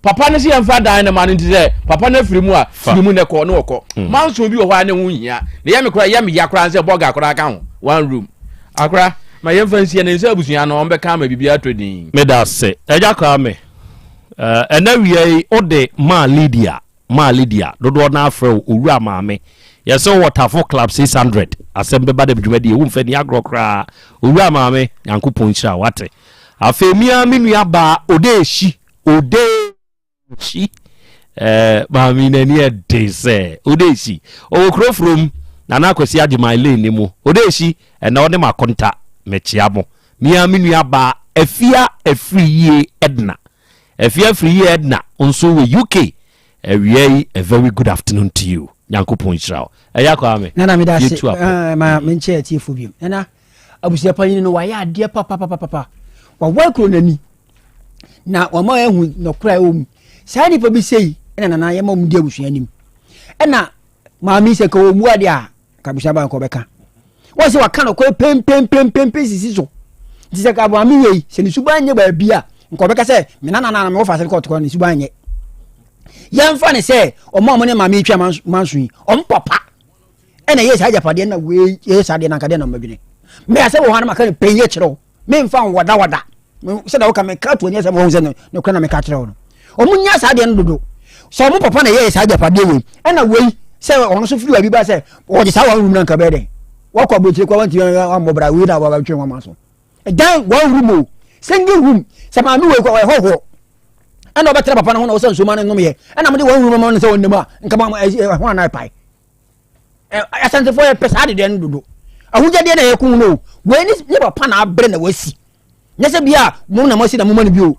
papa ne se yemfa dan na man nti papa na firi mu a firi mu ne ko no ko manso bi wo hwa ne hu hia ne ya me kora ya me yakora se boga kora ka ho one room akora ma yemfa nsi ne nse abusua no ombe ka ma bibia todin me da se eja ka me enawie ode ma Lydia dodo na afro owura maame yese waterfall club 600 Asem Beba Dabi dwumadi hu mfa ni agrokra owura maame yankopon hira wate afemia menua ba odeshi maami nani ede se odeshi okro from nana akwesi adi my lane ni mu odeshi na one ma konta mechia mo mia menua ba afia afriye edna onso we UK a very good afternoon to you yankopon hira yakwa me nana me da se ma menche atiefo bi nana abusia panyin no wa ya ade papa wa wakro nani na wa ma ehu no kra om sai ni pa bi sei ena nana ye ma mu di abusia nim ena ma mi se ko mu ade a ka busia ba ko beka wo se wa ka no ko pem sisi so ti se ka ba mi wei se ni suba anye ba bia ko beka se me nana me wo fa se ko to ni suba anye yemfa ne se o ma mo ne ma mi twa mansu yi o mpapa ena ye sa japade na we ye sa de na ka de na madwene me ase wo hana maka ne penye kiro me mfa wada se da wo ka me krato nye se mo se no kra na me ka kiro no o munya sa de no dodo so mo papa na ye sa ja pade we na we se ono so firi abi ba se o je sa one room na nka be den wo kwa bochire kwa wanti wa bra we na wa twe wa so dan one room o single room se ma mi we kwa ho ana obetra papa na ho na wo se nso ma no ye ana mo de one room ma no se wonnam a nka ma ho na pai Asante for a pesa de den dodo ahunja de na ye kun no we ni papa na abre na wasi nyese bia mo na mo si na mo ma no bi o